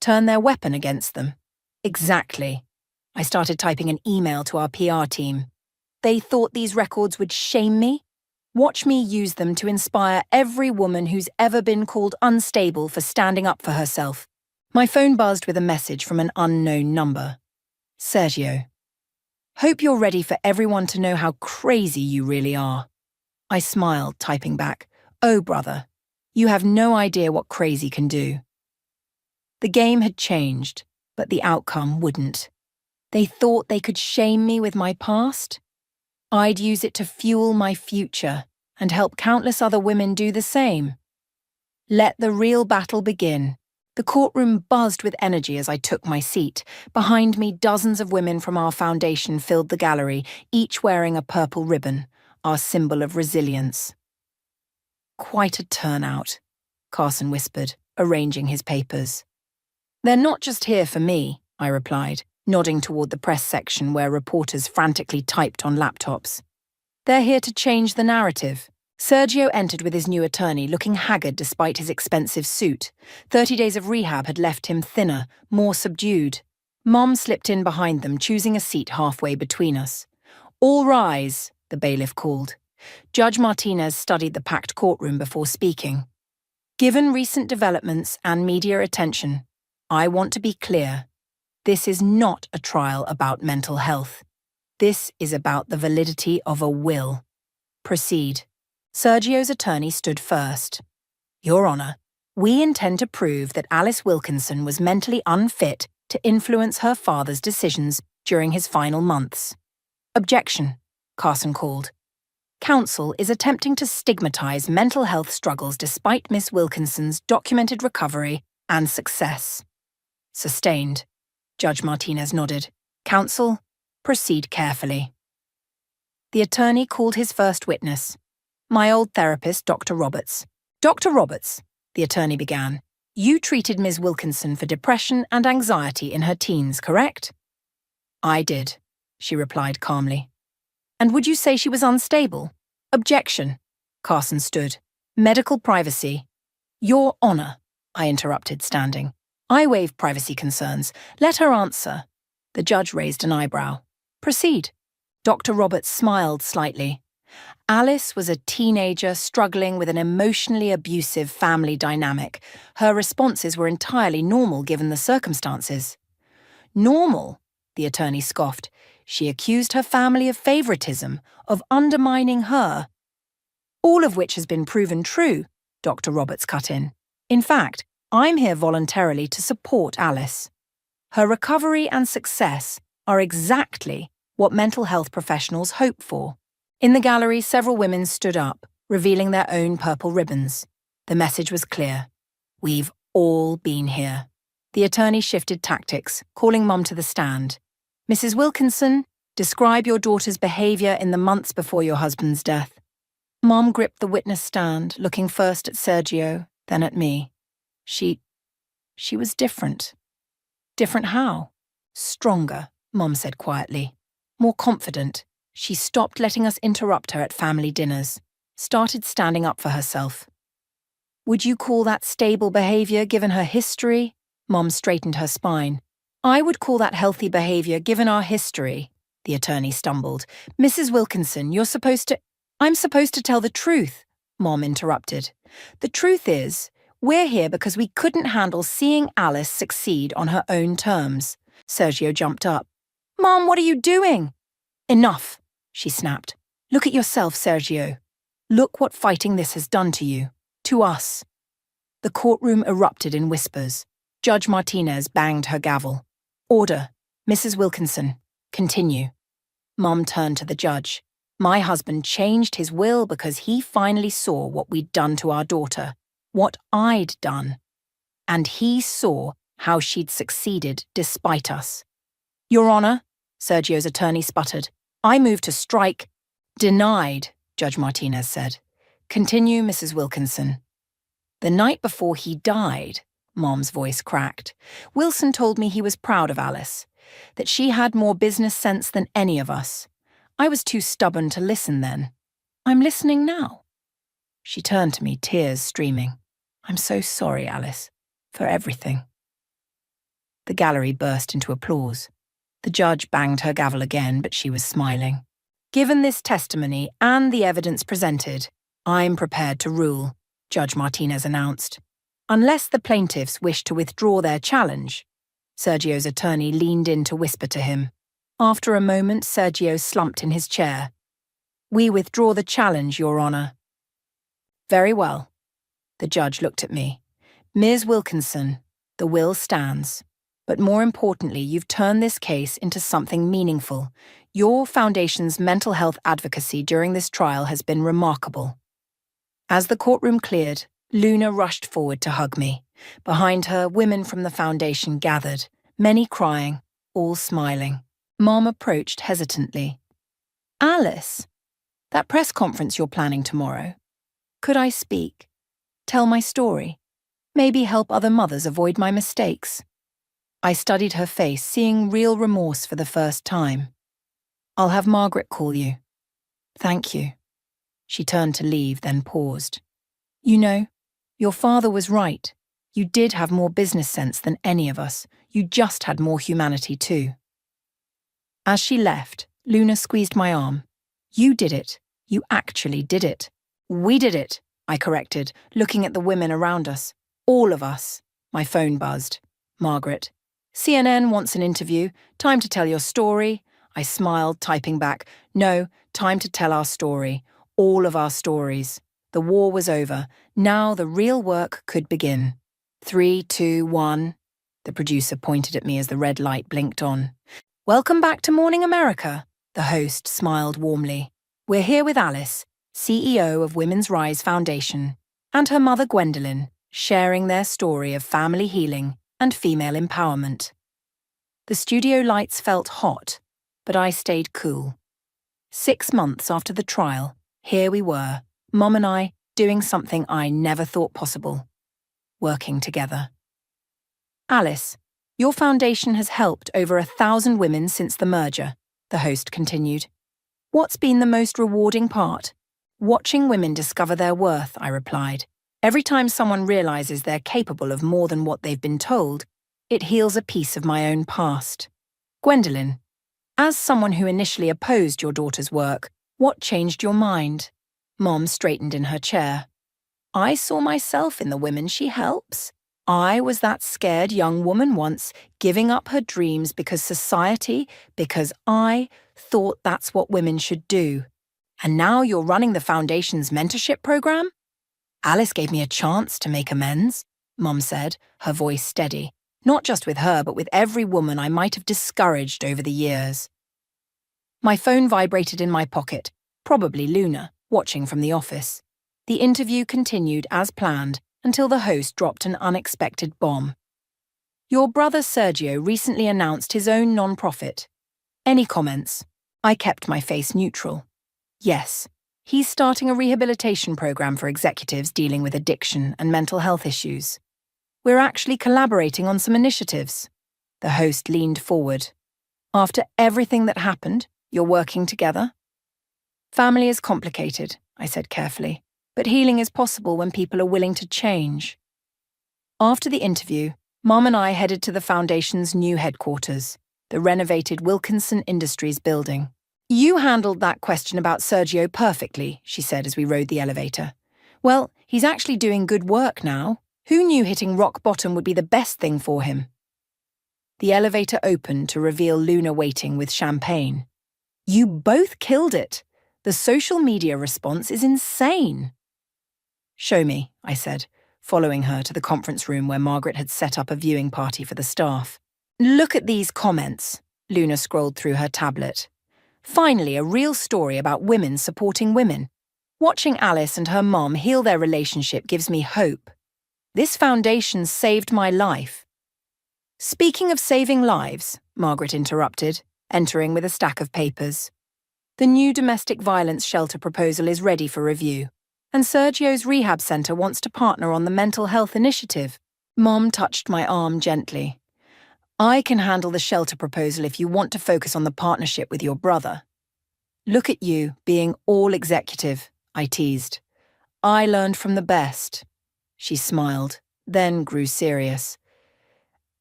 [SPEAKER 2] Turn their weapon against them. Exactly. I started typing an email to our PR team. They thought these records would shame me? Watch me use them to inspire every woman who's ever been called unstable for standing up for herself. My phone buzzed with a message from an unknown number. Sergio. Hope you're ready for everyone to know how crazy you really are. I smiled, typing back, Oh, brother, you have no idea what crazy can do. The game had changed, but the outcome wouldn't. They thought they could shame me with my past. I'd use it to fuel my future and help countless other women do the same. Let the real battle begin. The courtroom buzzed with energy as I took my seat. Behind me, dozens of women from our foundation filled the gallery, each wearing a purple ribbon, our symbol of resilience. Quite a turnout, Carson whispered, arranging his papers. They're not just here for me, I replied, nodding toward the press section where reporters frantically typed on laptops. They're here to change the narrative. Sergio entered with his new attorney, looking haggard despite his expensive suit. 30 days of rehab had left him thinner, more subdued. Mom slipped in behind them, choosing a seat halfway between us. All rise, the bailiff called. Judge Martinez studied the packed courtroom before speaking. Given recent developments and media attention, I want to be clear. This is not a trial about mental health. This is about the validity of a will. Proceed. Sergio's attorney stood first. Your Honor, we intend to prove that Alice Wilkinson was mentally unfit to influence her father's decisions during his final months. Objection, Carson called. Counsel is attempting to stigmatize mental health struggles despite Miss Wilkinson's documented recovery and success. Sustained. Judge Martinez nodded. Counsel, proceed carefully. The attorney called his first witness. My old therapist, Dr. Roberts. Dr. Roberts, the attorney began, you treated Ms. Wilkinson for depression and anxiety in her teens, correct? I did, she replied calmly. And would you say she was unstable? Objection. Carson stood. Medical privacy. Your Honor, I interrupted, standing. I waive privacy concerns. Let her answer. The judge raised an eyebrow. Proceed. Dr. Roberts smiled slightly. Alice was a teenager struggling with an emotionally abusive family dynamic. Her responses were entirely normal given the circumstances. Normal? The attorney scoffed. She accused her family of favoritism, of undermining her. All of which has been proven true, Dr. Roberts cut in. In fact, I'm here voluntarily to support Alice. Her recovery and success are exactly what mental health professionals hope for. In the gallery, several women stood up, revealing their own purple ribbons. The message was clear. We've all been here. The attorney shifted tactics, calling Mum to the stand. Mrs. Wilkinson, describe your daughter's behaviour in the months before your husband's death. Mum gripped the witness stand, looking first at Sergio, then at me. She was different. Different how? Stronger, Mum said quietly. More confident. She stopped letting us interrupt her at family dinners, started standing up for herself. Would you call that stable behaviour given her history? Mom straightened her spine. I would call that healthy behaviour given our history, the attorney stumbled. Mrs. Wilkinson, I'm supposed to tell the truth, Mom interrupted. The truth is, we're here because we couldn't handle seeing Alice succeed on her own terms. Sergio jumped up. Mom, what are you doing? Enough, she snapped. Look at yourself, Sergio. Look what fighting this has done to you, to us. The courtroom erupted in whispers. Judge Martinez banged her gavel. Order, Mrs. Wilkinson, continue. Mom turned to the judge. My husband changed his will because he finally saw what we'd done to our daughter, what I'd done. And he saw how she'd succeeded despite us. Your Honor, Sergio's attorney sputtered. I move to strike. Denied, Judge Martinez said. Continue, Mrs. Wilkinson. The night before he died, Mom's voice cracked, Wilson told me he was proud of Alice, that she had more business sense than any of us. I was too stubborn to listen then. I'm listening now. She turned to me, tears streaming. I'm so sorry, Alice, for everything. The gallery burst into applause. The judge banged her gavel again, but she was smiling. Given this testimony and the evidence presented, I'm prepared to rule, Judge Martinez announced. Unless the plaintiffs wish to withdraw their challenge. Sergio's attorney leaned in to whisper to him. After a moment, Sergio slumped in his chair. We withdraw the challenge, Your Honor. Very well. The judge looked at me. Ms. Wilkinson, the will stands. But more importantly, you've turned this case into something meaningful. Your foundation's mental health advocacy during this trial has been remarkable. As the courtroom cleared, Luna rushed forward to hug me. Behind her, women from the foundation gathered, many crying, all smiling. Mom approached hesitantly. Alice, that press conference you're planning tomorrow. Could I speak? Tell my story? Maybe help other mothers avoid my mistakes? I studied her face, seeing real remorse for the first time. I'll have Margaret call you. Thank you. She turned to leave, then paused. You know, your father was right. You did have more business sense than any of us. You just had more humanity too. As she left, Luna squeezed my arm. You did it. You actually did it. We did it, I corrected, looking at the women around us. All of us. My phone buzzed. Margaret. CNN wants an interview. Time to tell your story. I smiled, typing back. No, time to tell our story. All of our stories. The war was over. Now the real work could begin. 3, 2, 1. The producer pointed at me as the red light blinked on. Welcome back to Morning America, the host smiled warmly. We're here with Alice, CEO of Women's Rise Foundation, and her mother Gwendolyn, sharing their story of family healing and female empowerment. The studio lights felt hot, but I stayed cool. 6 months after the trial, here we were, Mum and I, doing something I never thought possible. Working together. Alice, your foundation has helped over 1,000 women since the merger, the host continued. What's been the most rewarding part? Watching women discover their worth, I replied. Every time someone realizes they're capable of more than what they've been told, it heals a piece of my own past. Gwendolyn, as someone who initially opposed your daughter's work, what changed your mind? Mom straightened in her chair. I saw myself in the women she helps. I was that scared young woman once, giving up her dreams because I thought that's what women should do. And now you're running the foundation's mentorship program? Alice gave me a chance to make amends, Mom said, her voice steady. Not just with her, but with every woman I might have discouraged over the years. My phone vibrated in my pocket, probably Luna, watching from the office. The interview continued as planned until the host dropped an unexpected bomb. Your brother Sergio recently announced his own non-profit. Any comments? I kept my face neutral. Yes, he's starting a rehabilitation program for executives dealing with addiction and mental health issues. We're actually collaborating on some initiatives. The host leaned forward. After everything that happened, you're working together? Family is complicated, I said carefully, but healing is possible when people are willing to change. After the interview, Mom and I headed to the foundation's new headquarters, the renovated Wilkinson Industries building. You handled that question about Sergio perfectly, she said as we rode the elevator. Well, he's actually doing good work now. Who knew hitting rock bottom would be the best thing for him? The elevator opened to reveal Luna waiting with champagne. You both killed it. The social media response is insane. Show me, I said, following her to the conference room where Margaret had set up a viewing party for the staff. Look at these comments, Luna scrolled through her tablet. Finally, a real story about women supporting women. Watching Alice and her mom heal their relationship gives me hope. This foundation saved my life. Speaking of saving lives, Margaret interrupted, entering with a stack of papers. The new domestic violence shelter proposal is ready for review, and Sergio's rehab center wants to partner on the mental health initiative. Mom touched my arm gently. I can handle the shelter proposal if you want to focus on the partnership with your brother. Look at you, being all executive, I teased. I learned from the best. She smiled, then grew serious.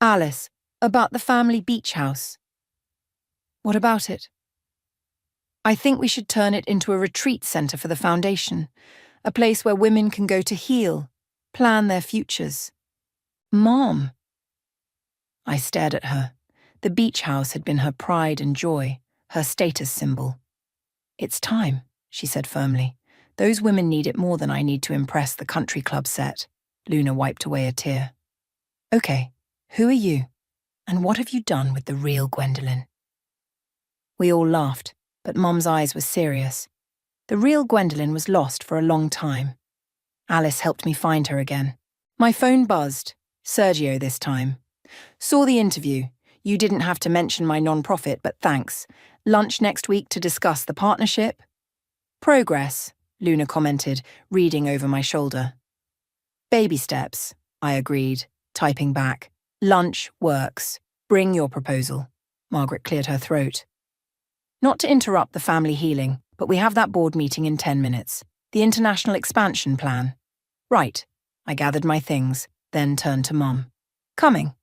[SPEAKER 2] Alice, about the family beach house. What about it? I think we should turn it into a retreat center for the foundation, a place where women can go to heal, plan their futures. Mom. I stared at her. The beach house had been her pride and joy, her status symbol. It's time, she said firmly. Those women need it more than I need to impress the country club set. Luna wiped away a tear. Okay, who are you? And what have you done with the real Gwendolyn? We all laughed, but Mom's eyes were serious. The real Gwendolyn was lost for a long time. Alice helped me find her again. My phone buzzed. Sergio this time. Saw the interview. You didn't have to mention my non-profit, but thanks. Lunch next week to discuss the partnership? Progress, Luna commented, reading over my shoulder. Baby steps, I agreed, typing back. Lunch works. Bring your proposal. Margaret cleared her throat. Not to interrupt the family healing, but we have that board meeting in 10 minutes. The international expansion plan. Right. I gathered my things, then turned to Mom. Coming.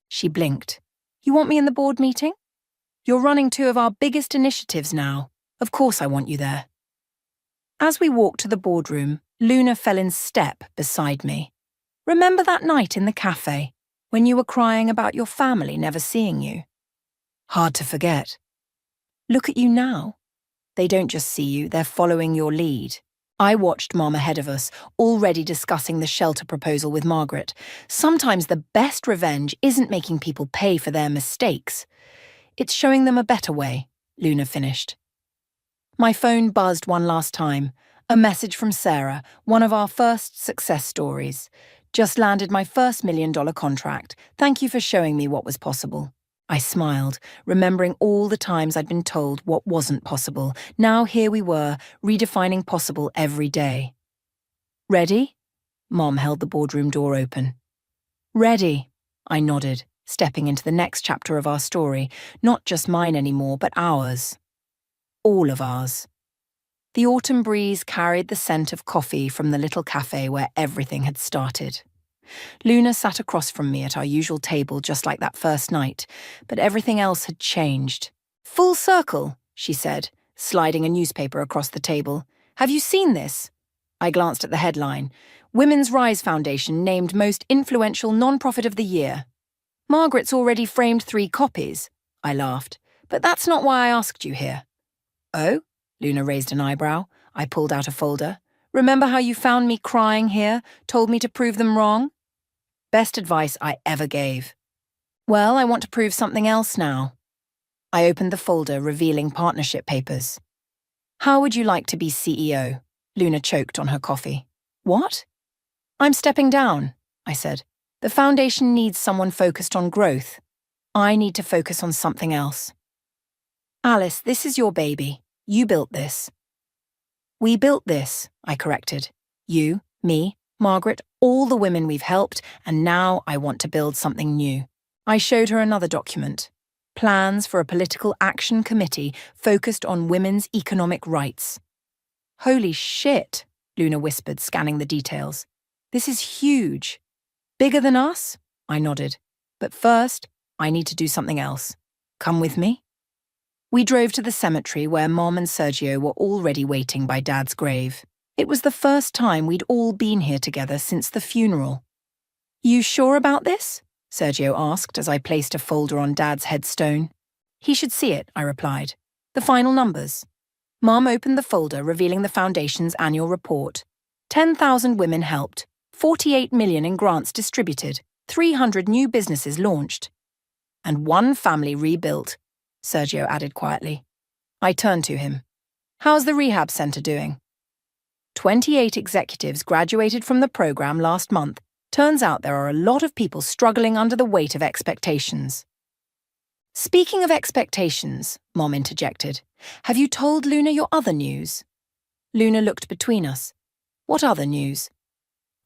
[SPEAKER 2] She blinked. You want me in the board meeting? You're running 2 of our biggest initiatives now. Of course I want you there. As we walked to the boardroom, Luna fell in step beside me. Remember that night in the cafe, when you were crying about your family never seeing you? Hard to forget. Look at you now. They don't just see you, they're following your lead. I watched Mom ahead of us, already discussing the shelter proposal with Margaret. Sometimes the best revenge isn't making people pay for their mistakes. It's showing them a better way, Luna finished. My phone buzzed one last time. A message from Sarah, one of our first success stories. Just landed my first $1 million contract. Thank you for showing me what was possible. I smiled, remembering all the times I'd been told what wasn't possible. Now here we were, redefining possible every day. Ready? Mom held the boardroom door open. Ready, I nodded, stepping into the next chapter of our story, not just mine anymore, but ours. All of ours. The autumn breeze carried the scent of coffee from the little cafe where everything had started. Luna sat across from me at our usual table just like that first night, but everything else had changed. Full circle, she said, sliding a newspaper across the table. Have you seen this? I glanced at the headline. Women's Rise Foundation named most influential non-profit of the year. Margaret's already framed 3 copies. I laughed. But that's not why I asked you here. Oh? Luna raised an eyebrow. I pulled out a folder. Remember how you found me crying here, told me to prove them wrong? Best advice I ever gave. Well, I want to prove something else now. I opened the folder, revealing partnership papers. How would you like to be CEO? Luna choked on her coffee. What? I'm stepping down, I said. The foundation needs someone focused on growth. I need to focus on something else. Alice, this is your baby. You built this. We built this, I corrected. You, me, Margaret, all the women we've helped, and now I want to build something new. I showed her another document. Plans for a political action committee focused on women's economic rights. Holy shit, Luna whispered, scanning the details. This is huge. Bigger than us? I nodded. But first, I need to do something else. Come with me? We drove to the cemetery where Mom and Sergio were already waiting by Dad's grave. It was the first time we'd all been here together since the funeral. You sure about this? Sergio asked as I placed a folder on Dad's headstone. He should see it, I replied. The final numbers. Mom opened the folder, revealing the foundation's annual report. 10,000 women helped, 48 million in grants distributed, 300 new businesses launched. And 1 family rebuilt, Sergio added quietly. I turned to him. How's the rehab center doing? 28 executives graduated from the program last month. Turns out there are a lot of people struggling under the weight of expectations. Speaking of expectations, Mom interjected, have you told Luna your other news? Luna looked between us. What other news?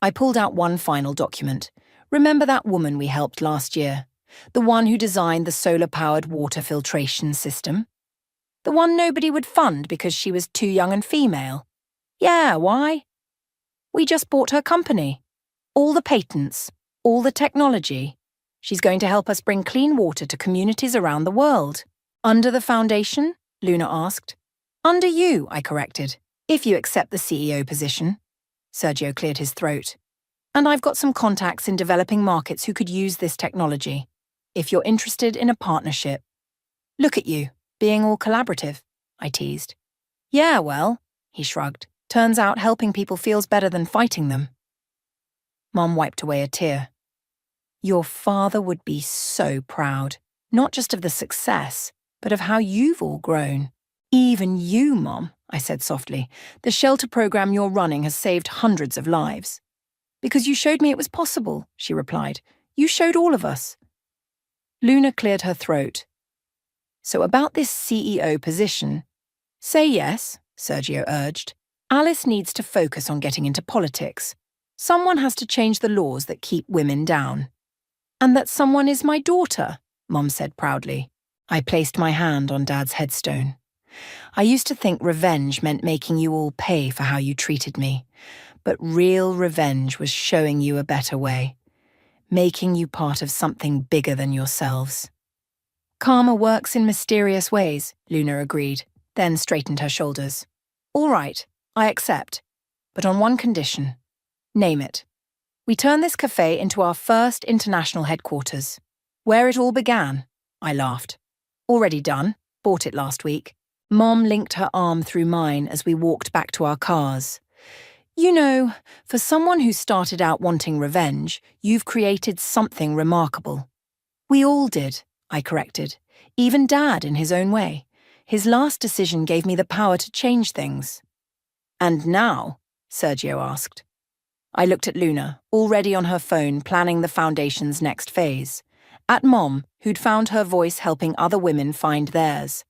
[SPEAKER 2] I pulled out one final document. Remember that woman we helped last year? The one who designed the solar-powered water filtration system? The one nobody would fund because she was too young and female? Yeah, why? We just bought her company. All the patents, all the technology. She's going to help us bring clean water to communities around the world. Under the foundation? Luna asked. Under you, I corrected, if you accept the CEO position. Sergio cleared his throat. And I've got some contacts in developing markets who could use this technology. If you're interested in a partnership. Look at you, being all collaborative, I teased. Yeah, well, he shrugged. Turns out helping people feels better than fighting them. Mom wiped away a tear. Your father would be so proud, not just of the success, but of how you've all grown. Even you, Mom, I said softly. The shelter program you're running has saved hundreds of lives. Because you showed me it was possible, she replied. You showed all of us. Luna cleared her throat. So about this CEO position, say yes, Sergio urged. Alice needs to focus on getting into politics. Someone has to change the laws that keep women down. And that someone is my daughter, Mom said proudly. I placed my hand on Dad's headstone. I used to think revenge meant making you all pay for how you treated me. But real revenge was showing you a better way. Making you part of something bigger than yourselves. Karma works in mysterious ways, Luna agreed, then straightened her shoulders. All right, I accept, but on one condition. Name it. We turn this cafe into our first international headquarters. Where it all began, I laughed. Already done. Bought it last week. Mom linked her arm through mine as we walked back to our cars. You know, for someone who started out wanting revenge, you've created something remarkable. We all did, I corrected. Even Dad in his own way. His last decision gave me the power to change things. And now? Sergio asked. I looked at Luna, already on her phone planning the foundation's next phase. At Mom, who'd found her voice helping other women find theirs.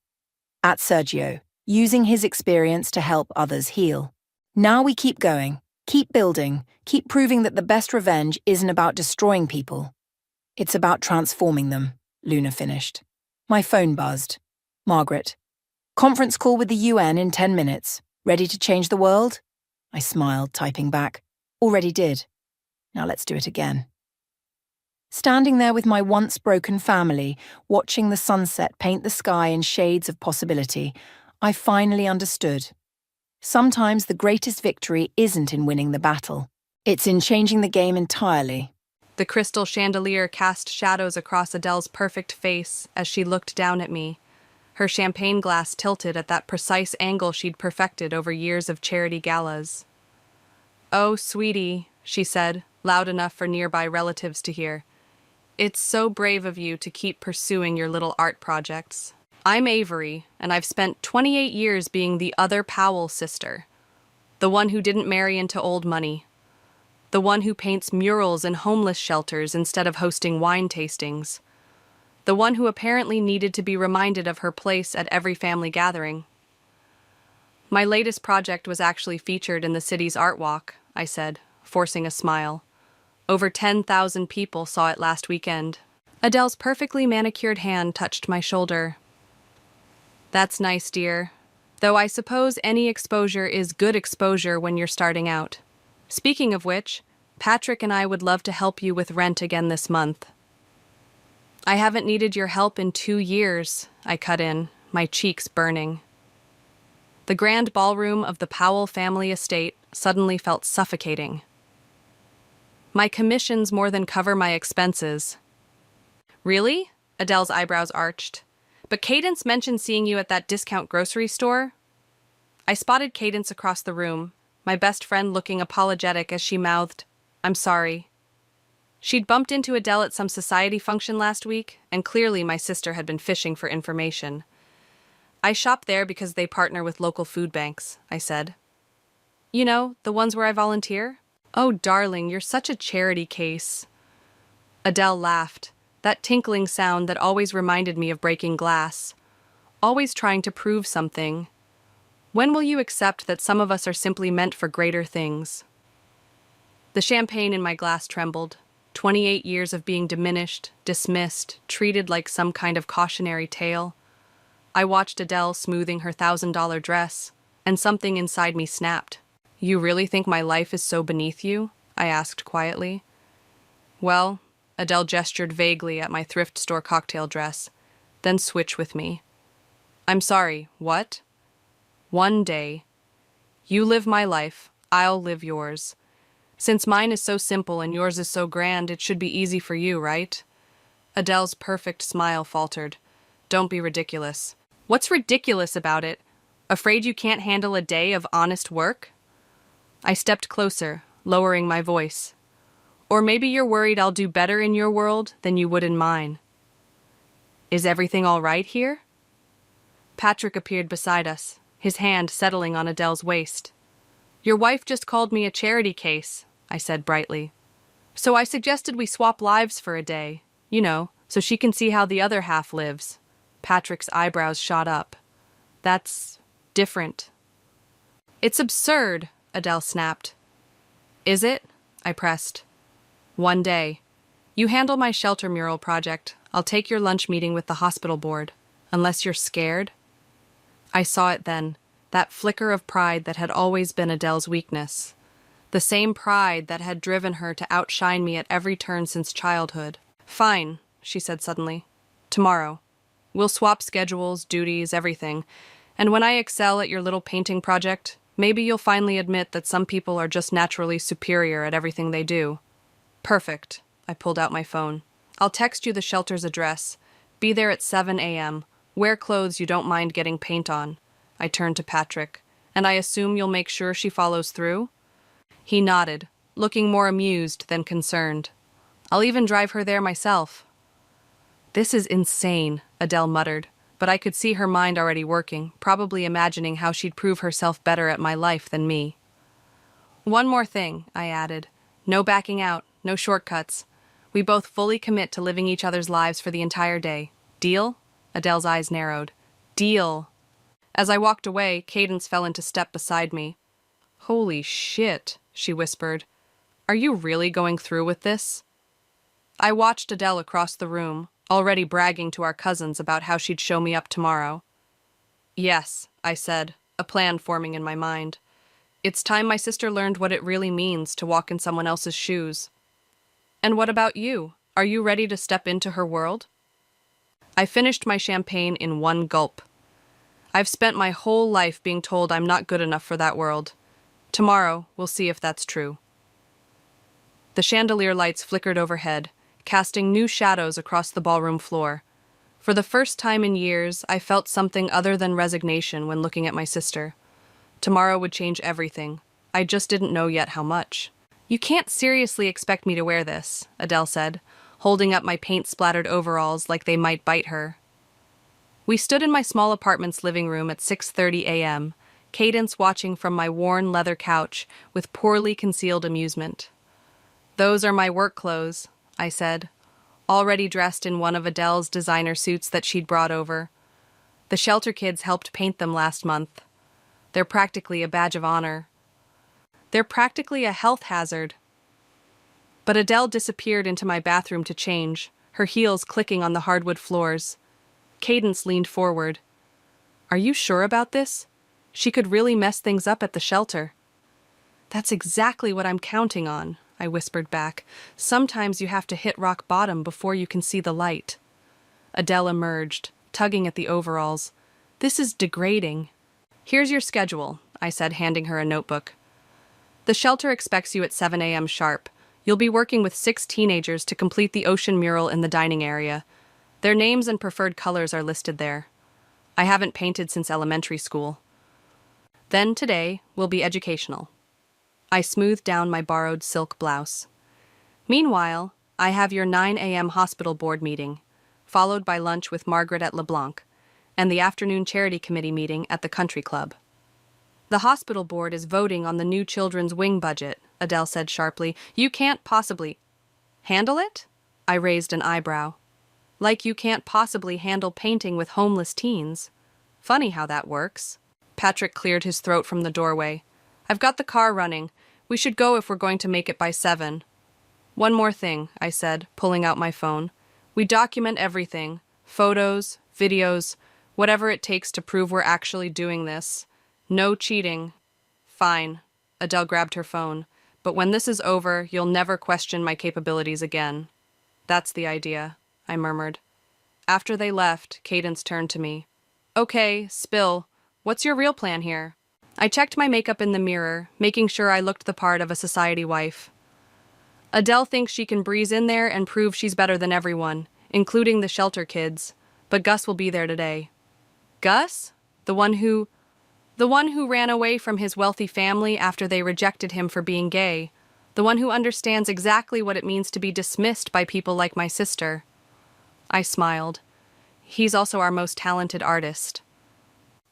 [SPEAKER 2] At Sergio, using his experience to help others heal. Now we keep going, keep building, keep proving that the best revenge isn't about destroying people. It's about transforming them, Luna finished. My phone buzzed. Margaret. Conference call with the UN in 10 minutes. Ready to change the world? I smiled, typing back. Already did. Now let's do it again. Standing there with my once broken family, watching the sunset paint the sky in shades of possibility, I finally understood. Sometimes the greatest victory isn't in winning the battle. It's in changing the game entirely.
[SPEAKER 3] The crystal chandelier cast shadows across Adele's perfect face as she looked down at me, her champagne glass tilted at that precise angle she'd perfected over years of charity galas. "Oh, sweetie," she said, loud enough for nearby relatives to hear. "It's so brave of you to keep pursuing your little art projects. I'm Avery, and I've spent 28 years being the other Powell sister, the one who didn't marry into old money, the one who paints murals in homeless shelters instead of hosting wine tastings, the one who apparently needed to be reminded of her place at every family gathering. My latest project was actually featured in the city's art walk," I said, forcing a smile. "Over 10,000 people saw it last weekend." Adele's perfectly manicured hand touched my shoulder. "That's nice, dear. Though I suppose any exposure is good exposure when you're starting out. Speaking of which, Patrick and I would love to help you with rent again this month." "I haven't needed your help in 2 years," I cut in, my cheeks burning. The grand ballroom of the Powell family estate suddenly felt suffocating. "My commissions more than cover my expenses." "Really?" Adele's eyebrows arched. "But Cadence mentioned seeing you at that discount grocery store." I spotted Cadence across the room, my best friend looking apologetic as she mouthed, "I'm sorry." She'd bumped into Adele at some society function last week, and clearly my sister had been fishing for information. "I shop there because they partner with local food banks," I said. "You know, the ones where I volunteer?" "Oh, darling, you're such a charity case." Adele laughed, that tinkling sound that always reminded me of breaking glass. Always trying to prove something. When will you accept that some of us are simply meant for greater things? The champagne in my glass trembled. 28 years of being diminished, dismissed, treated like some kind of cautionary tale. I watched Adele smoothing her $1,000 dress, and something inside me snapped. "You really think my life is so beneath you?" I asked quietly. "Well," Adele gestured vaguely at my thrift store cocktail dress, then switched with me. "I'm sorry, what?" "One day. You live my life, I'll live yours. Since mine is so simple and yours is so grand, it should be easy for you, right?" Adele's perfect smile faltered. "Don't be ridiculous." "What's ridiculous about it? Afraid you can't handle a day of honest work?" I stepped closer, lowering my voice. "Or maybe you're worried I'll do better in your world than you would in mine." "Is everything all right here?" Patrick appeared beside us, his hand settling on Adele's waist. "Your wife just called me a charity case," I said brightly. "So I suggested we swap lives for a day, you know, so she can see how the other half lives." Patrick's eyebrows shot up. "That's different." "It's absurd," Adele snapped. "Is it?" I pressed. "One day. You handle my shelter mural project. I'll take your lunch meeting with the hospital board. Unless you're scared." I saw it then, that flicker of pride that had always been Adele's weakness. The same pride that had driven her to outshine me at every turn since childhood. "Fine," she said suddenly. "Tomorrow. We'll swap schedules, duties, everything. And when I excel at your little painting project, Maybe you'll finally admit that some people are just naturally superior at everything they do. Perfect. I pulled out my phone. I'll text you the shelter's address. Be there at 7 a.m. Wear clothes you don't mind getting paint on. I turned to Patrick. And I assume you'll make sure she follows through? He nodded, looking more amused than concerned. I'll even drive her there myself. This is insane, Adele muttered, but I could see her mind already working, probably imagining how she'd prove herself better at my life than me. One more thing, I added. No backing out, no shortcuts. We both fully commit to living each other's lives for the entire day. Deal? Adele's eyes narrowed. Deal. As I walked away, Cadence fell into step beside me. Holy shit, she whispered. Are you really going through with this? I watched Adele across the room, already bragging to our cousins about how she'd show me up tomorrow. Yes, I said, a plan forming in my mind. It's time my sister learned what it really means to walk in someone else's shoes. And what about you? Are you ready to step into her world? I finished my champagne in one gulp. I've spent my whole life being told I'm not good enough for that world. Tomorrow, we'll see if that's true. The chandelier lights flickered overhead, casting new shadows across the ballroom floor. For the first time in years, I felt something other than resignation when looking at my sister. Tomorrow would change everything. I just didn't know yet how much. You can't seriously expect me to wear this, Adele said, holding up my paint-splattered overalls like they might bite her. We stood in my small apartment's living room at 6:30 a.m., Cadence watching from my worn leather couch with poorly concealed amusement. Those are my work clothes, I said, already dressed in one of Adele's designer suits that she'd brought over. The shelter kids helped paint them last month. They're practically a badge of honor. They're practically a health hazard. But Adele disappeared into my bathroom to change, her heels clicking on the hardwood floors. Cadence leaned forward. Are you sure about this? She could really mess things up at the shelter. That's exactly what I'm counting on, I whispered back. Sometimes you have to hit rock bottom before you can see the light. Adele emerged, tugging at the overalls. This is degrading. Here's your schedule, I said, handing her a notebook. The shelter expects you at 7 a.m. sharp. You'll be working with 6 teenagers to complete the ocean mural in the dining area. Their names and preferred colors are listed there. I haven't painted since elementary school. Then today will be educational. I smoothed down my borrowed silk blouse. Meanwhile, I have your 9 a.m. hospital board meeting, followed by lunch with Margaret at LeBlanc, and the afternoon charity committee meeting at the country club. The hospital board is voting on the new children's wing budget, Adele said sharply. You can't possibly handle it? I raised an eyebrow. Like you can't possibly handle painting with homeless teens. Funny how that works. Patrick cleared his throat from the doorway. I've got the car running. We should go if we're going to make it by 7. One more thing, I said, pulling out my phone. We document everything. Photos, videos, whatever it takes to prove we're actually doing this. No cheating. Fine. Adele grabbed her phone. But when this is over, you'll never question my capabilities again. That's the idea, I murmured. After they left, Cadence turned to me. Okay, spill. What's your real plan here? I checked my makeup in the mirror, making sure I looked the part of a society wife. Adele thinks she can breeze in there and prove she's better than everyone, including the shelter kids. But Gus will be there today. Gus? The one who ran away from his wealthy family after they rejected him for being gay. The one who understands exactly what it means to be dismissed by people like my sister. I smiled. He's also our most talented artist.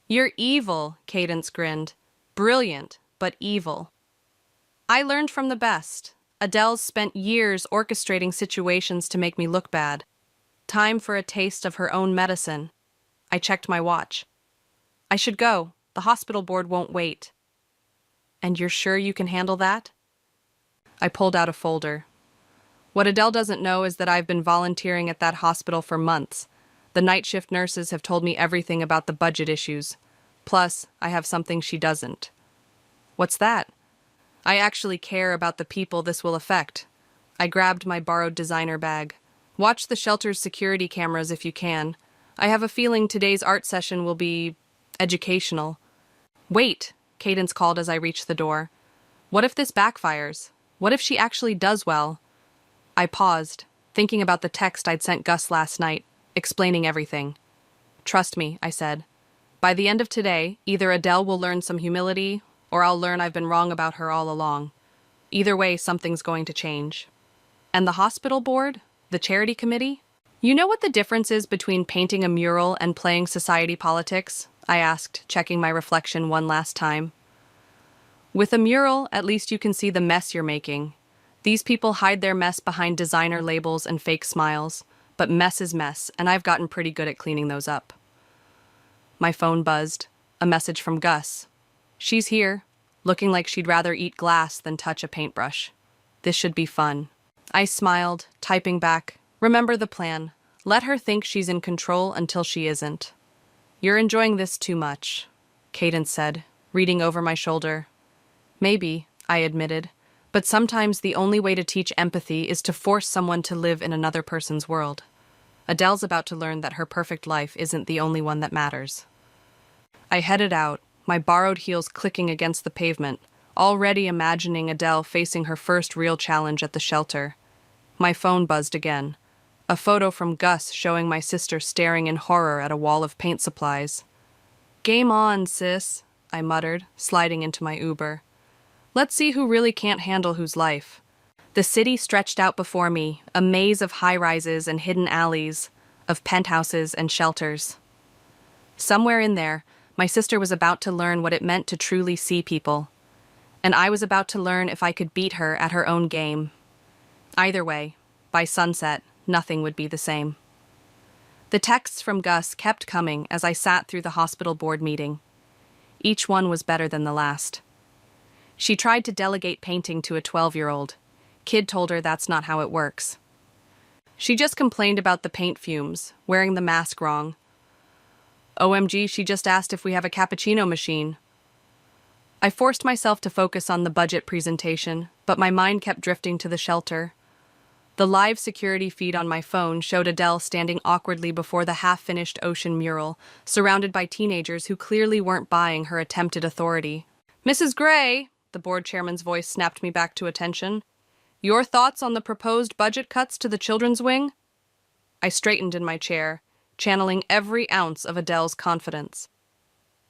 [SPEAKER 3] You're evil, Cadence grinned. Brilliant, but evil. I learned from the best. Adele's spent years orchestrating situations to make me look bad. Time for a taste of her own medicine. I checked my watch. I should go. The hospital board won't wait. And you're sure you can handle that? I pulled out a folder. What Adele doesn't know is that I've been volunteering at that hospital for months. The night shift nurses have told me everything about the budget issues. Plus, I have something she doesn't. What's that? I actually care about the people this will affect. I grabbed my borrowed designer bag. Watch the shelter's security cameras if you can. I have a feeling today's art session will be educational. Wait, Cadence called as I reached the door. What if this backfires? What if she actually does well? I paused, thinking about the text I'd sent Gus last night, explaining everything. Trust me, I said. By the end of today, either Adele will learn some humility, or I'll learn I've been wrong about her all along. Either way, something's going to change. And the hospital board? The charity committee? You know what the difference is between painting a mural and playing society politics? I asked, checking my reflection one last time. With a mural, at least you can see the mess you're making. These people hide their mess behind designer labels and fake smiles, but mess is mess, and I've gotten pretty good at cleaning those up. My phone buzzed. A message from Gus. She's here, looking like she'd rather eat glass than touch a paintbrush. This should be fun. I smiled, typing back, remember the plan. Let her think she's in control until she isn't. You're enjoying this too much, Cadence said, reading over my shoulder. Maybe, I admitted, but sometimes the only way to teach empathy is to force someone to live in another person's world. Adele's about to learn that her perfect life isn't the only one that matters. I headed out, my borrowed heels clicking against the pavement, already imagining Adele facing her first real challenge at the shelter. My phone buzzed again. A photo from Gus showing my sister staring in horror at a wall of paint supplies. Game on, sis, I muttered, sliding into my Uber. Let's see who really can't handle whose life. The city stretched out before me, a maze of high-rises and hidden alleys, of penthouses and shelters. Somewhere in there, my sister was about to learn what it meant to truly see people. And I was about to learn if I could beat her at her own game. Either way, by sunset, nothing would be the same. The texts from Gus kept coming as I sat through the hospital board meeting. Each one was better than the last. She tried to delegate painting to a 12-year-old. Kid told her that's not how it works. She just complained about the paint fumes, wearing the mask wrong. OMG, she just asked if we have a cappuccino machine. I forced myself to focus on the budget presentation, but my mind kept drifting to the shelter. The live security feed on my phone showed Adele standing awkwardly before the half-finished ocean mural, surrounded by teenagers who clearly weren't buying her attempted authority. Mrs. Gray, the board chairman's voice snapped me back to attention. Your thoughts on the proposed budget cuts to the children's wing? I straightened in my chair, channeling every ounce of Adele's confidence.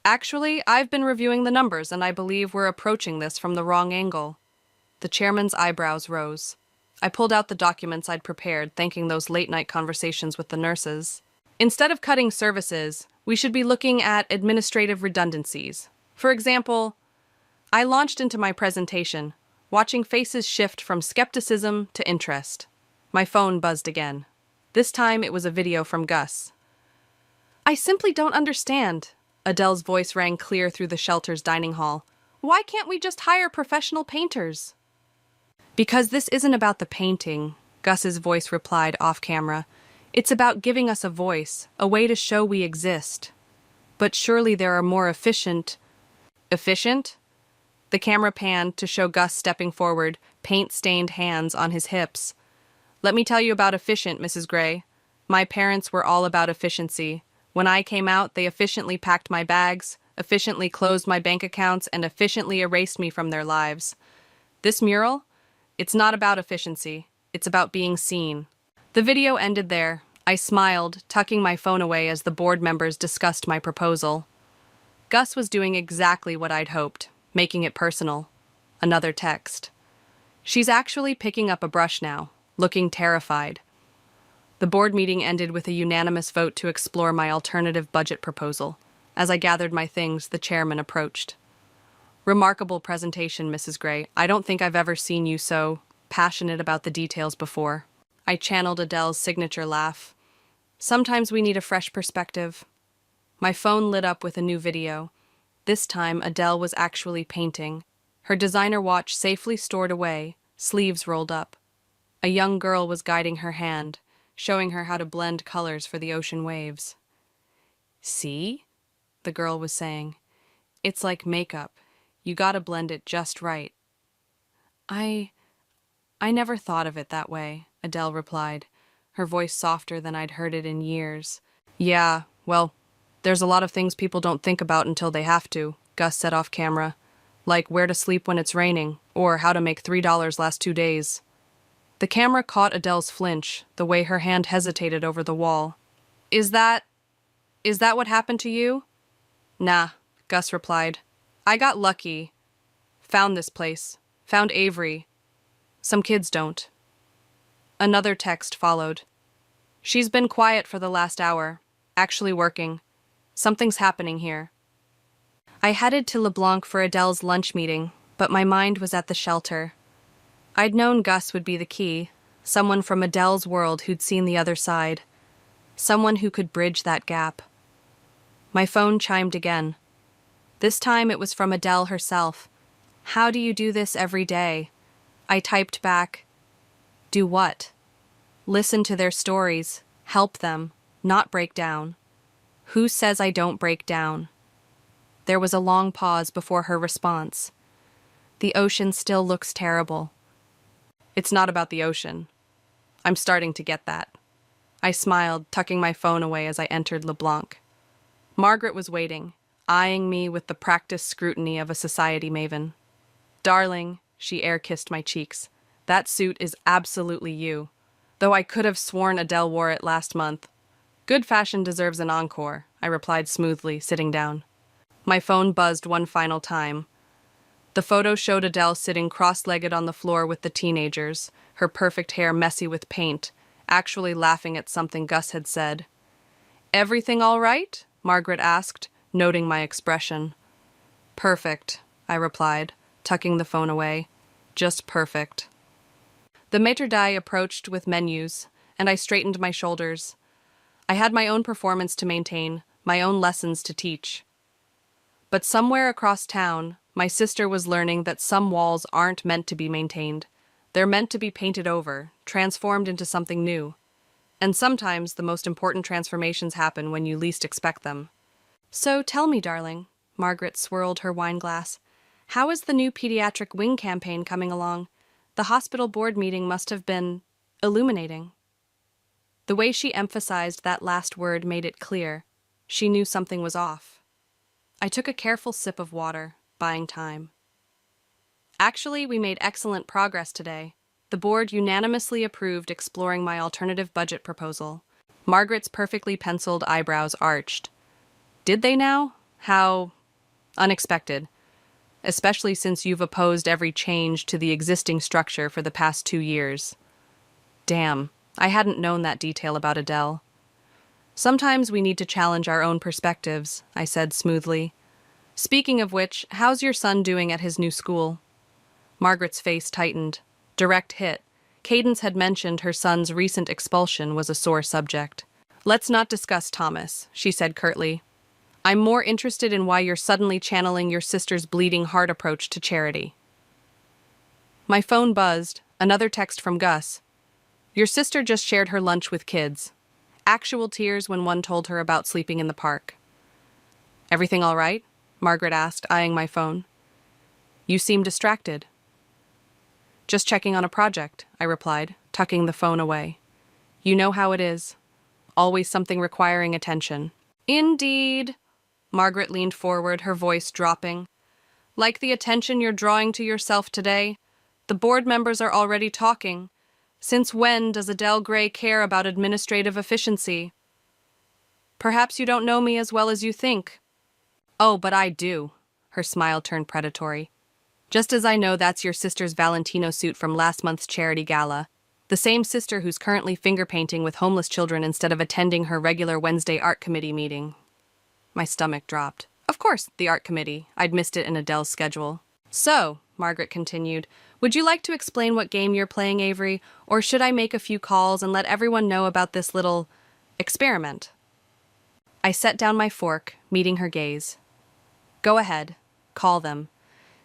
[SPEAKER 3] Actually, I've been reviewing the numbers, and I believe we're approaching this from the wrong angle. The chairman's eyebrows rose. I pulled out the documents I'd prepared, thanking those late-night conversations with the nurses. Instead of cutting services, we should be looking at administrative redundancies. For example, I launched into my presentation, watching faces shift from skepticism to interest. My phone buzzed again. This time it was a video from Gus. I simply don't understand. Adele's voice rang clear through the shelter's dining hall. Why can't we just hire professional painters? Because this isn't about the painting, Gus's voice replied off camera. It's about giving us a voice, a way to show we exist. But surely there are more efficient... Efficient? The camera panned to show Gus stepping forward, paint-stained hands on his hips. Let me tell you about efficient, Mrs. Gray. My parents were all about efficiency. When I came out, they efficiently packed my bags, efficiently closed my bank accounts, and efficiently erased me from their lives. This mural? It's not about efficiency. It's about being seen. The video ended there. I smiled, tucking my phone away as the board members discussed my proposal. Gus was doing exactly what I'd hoped, making it personal. Another text. She's actually picking up a brush now, looking terrified. The board meeting ended with a unanimous vote to explore my alternative budget proposal. As I gathered my things, the chairman approached. Remarkable presentation, Mrs. Gray. I don't think I've ever seen you so passionate about the details before. I channeled Adele's signature laugh. Sometimes we need a fresh perspective. My phone lit up with a new video. This time, Adele was actually painting. Her designer watch safely stored away, sleeves rolled up. A young girl was guiding her hand, showing her how to blend colors for the ocean waves. See? The girl was saying. It's like makeup. You gotta blend it just right. I never thought of it that way, Adele replied, her voice softer than I'd heard it in years. Yeah, well, there's a lot of things people don't think about until they have to, Gus said off camera. like where to sleep when it's raining, or how to make $3 last 2 days. The camera caught Adele's flinch, the way her hand hesitated over the wall. Is that what happened to you? Nah, Gus replied. I got lucky. Found this place. Found Avery. Some kids don't. Another text followed. She's been quiet for the last hour, actually working. Something's happening here. I headed to LeBlanc for Adele's lunch meeting, but my mind was at the shelter. I'd known Gus would be the key, someone from Adele's world who'd seen the other side, someone who could bridge that gap. My phone chimed again. This time it was from Adele herself. How do you do this every day? I typed back, do what? Listen to their stories, help them, not break down. Who says I don't break down? There was a long pause before her response. The ocean still looks terrible. It's not about the ocean. I'm starting to get that. I smiled, tucking my phone away as I entered LeBlanc. Margaret was waiting, eyeing me with the practiced scrutiny of a society maven. Darling, she air-kissed my cheeks. That suit is absolutely you. Though I could have sworn Adele wore it last month. Good fashion deserves an encore, I replied smoothly, sitting down. My phone buzzed one final time. The photo showed Adele sitting cross-legged on the floor with the teenagers, her perfect hair messy with paint, actually laughing at something Gus had said. Everything all right? Margaret asked, noting my expression. Perfect, I replied, tucking the phone away. Just perfect. The maître d' approached with menus, and I straightened my shoulders. I had my own performance to maintain, my own lessons to teach. But somewhere across town, my sister was learning that some walls aren't meant to be maintained. They're meant to be painted over, transformed into something new. And sometimes the most important transformations happen when you least expect them. So tell me, darling, Margaret swirled her wine glass, how is the new pediatric wing campaign coming along? The hospital board meeting must have been illuminating. The way she emphasized that last word made it clear. She knew something was off. I took a careful sip of water, buying time. Actually, we made excellent progress today. The board unanimously approved exploring my alternative budget proposal. Margaret's perfectly penciled eyebrows arched. Did they now? How unexpected. Especially since you've opposed every change to the existing structure for the past 2 years. Damn, I hadn't known that detail about Adele. Sometimes we need to challenge our own perspectives, I said smoothly. Speaking of which, how's your son doing at his new school? Margaret's face tightened. Direct hit. Cadence had mentioned her son's recent expulsion was a sore subject. Let's not discuss Thomas, she said curtly. I'm more interested in why you're suddenly channeling your sister's bleeding heart approach to charity. My phone buzzed, another text from Gus. Your sister just shared her lunch with kids. Actual tears when one told her about sleeping in the park. Everything all right? Margaret asked, eyeing my phone. You seem distracted. Just checking on a project, I replied, tucking the phone away. You know how it is. Always something requiring attention. Indeed. Margaret leaned forward, her voice dropping. Like the attention you're drawing to yourself today, the board members are already talking. Since when does Adele Gray care about administrative efficiency? Perhaps you don't know me as well as you think. Oh, but I do. Her smile turned predatory. Just as I know that's your sister's Valentino suit from last month's charity gala, the same sister who's currently finger painting with homeless children instead of attending her regular Wednesday art committee meeting. My stomach dropped. Of course, the art committee. I'd missed it in Adele's schedule. So, Margaret continued, would you like to explain what game you're playing, Avery, or should I make a few calls and let everyone know about this little experiment? I set down my fork, meeting her gaze. Go ahead. Call them.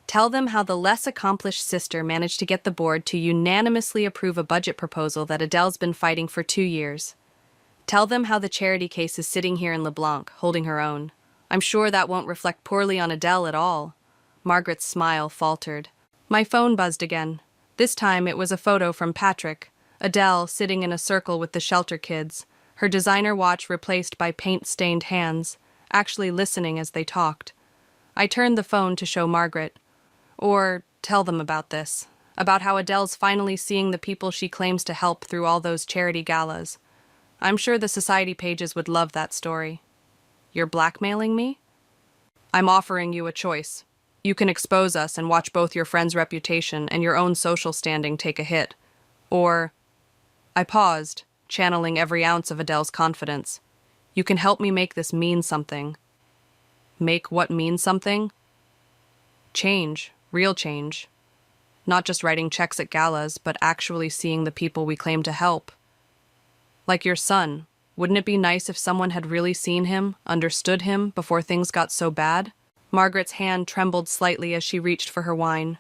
[SPEAKER 3] Tell them how the less accomplished sister managed to get the board to unanimously approve a budget proposal that Adele's been fighting for 2 years. Tell them how the charity case is sitting here in LeBlanc, holding her own. I'm sure that won't reflect poorly on Adele at all. Margaret's smile faltered. My phone buzzed again. This time it was a photo from Patrick, Adele sitting in a circle with the shelter kids, her designer watch replaced by paint-stained hands, actually listening as they talked. I turned the phone to show Margaret. Or tell them about this, about how Adele's finally seeing the people she claims to help through all those charity galas. I'm sure the society pages would love that story. You're blackmailing me? I'm offering you a choice. You can expose us and watch both your friend's reputation and your own social standing take a hit. Or, I paused, channeling every ounce of Adele's confidence. You can help me make this mean something. Make what mean something? Change, real change. Not just writing checks at galas, but actually seeing the people we claim to help. Like your son, wouldn't it be nice if someone had really seen him, understood him, before things got so bad? Margaret's hand trembled slightly as she reached for her wine.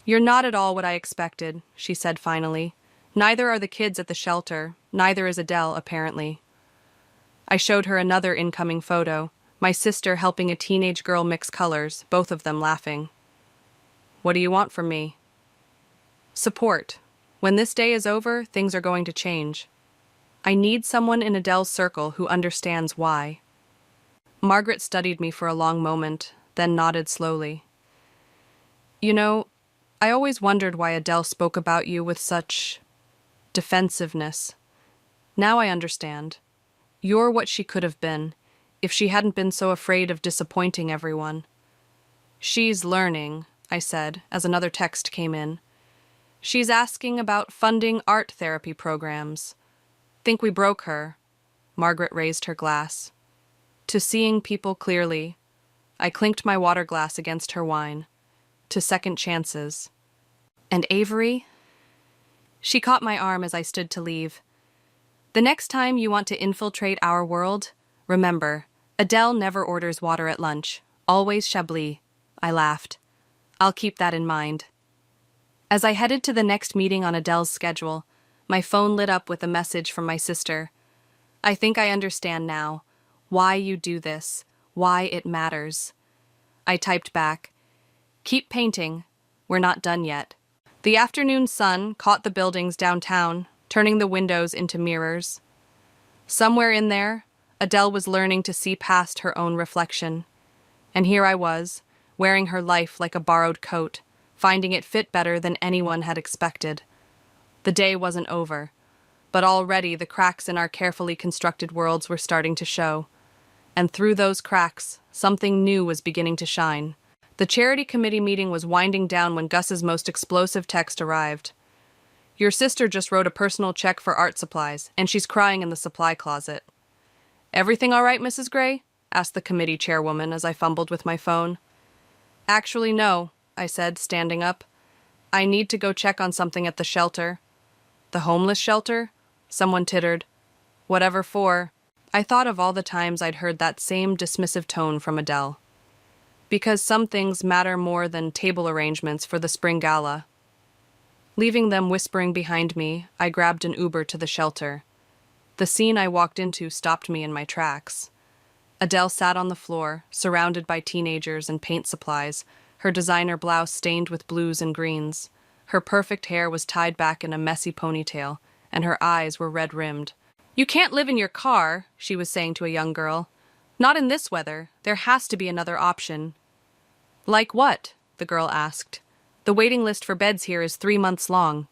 [SPEAKER 3] You're not at all what I expected, she said finally. Neither are the kids at the shelter, neither is Adele, apparently. I showed her another incoming photo, my sister helping a teenage girl mix colors, both of them laughing. What do you want from me? Support. When this day is over, things are going to change. I need someone in Adele's circle who understands why. Margaret studied me for a long moment, then nodded slowly. You know, I always wondered why Adele spoke about you with such defensiveness. Now I understand. You're what she could have been, if she hadn't been so afraid of disappointing everyone. She's learning, I said, as another text came in. She's asking about funding art therapy programs. Think we broke her. Margaret raised her glass. To seeing people clearly. I clinked my water glass against her wine. To second chances. And Avery? She caught my arm as I stood to leave. The next time you want to infiltrate our world, remember, Adele never orders water at lunch. Always Chablis. I laughed. I'll keep that in mind. As I headed to the next meeting on Adele's schedule, my phone lit up with a message from my sister. I think I understand now. Why you do this. Why it matters. I typed back, keep painting. We're not done yet. The afternoon sun caught the buildings downtown, turning the windows into mirrors. Somewhere in there, Adele was learning to see past her own reflection. And here I was, wearing her life like a borrowed coat, finding it fit better than anyone had expected. The day wasn't over, but already the cracks in our carefully constructed worlds were starting to show. And through those cracks, something new was beginning to shine. The charity committee meeting was winding down when Gus's most explosive text arrived. Your sister just wrote a personal check for art supplies, and she's crying in the supply closet. Everything all right, Mrs. Gray? Asked the committee chairwoman as I fumbled with my phone. Actually, no, I said, standing up. I need to go check on something at the shelter. The homeless shelter? Someone tittered. Whatever for. I thought of all the times I'd heard that same dismissive tone from Adele. Because some things matter more than table arrangements for the spring gala. Leaving them whispering behind me, I grabbed an Uber to the shelter. The scene I walked into stopped me in my tracks. Adele sat on the floor, surrounded by teenagers and paint supplies, her designer blouse stained with blues and greens. Her perfect hair was tied back in a messy ponytail, and her eyes were red-rimmed. You can't live in your car, she was saying to a young girl. Not in this weather. There has to be another option. Like what? The girl asked. The waiting list for beds here is 3 months long.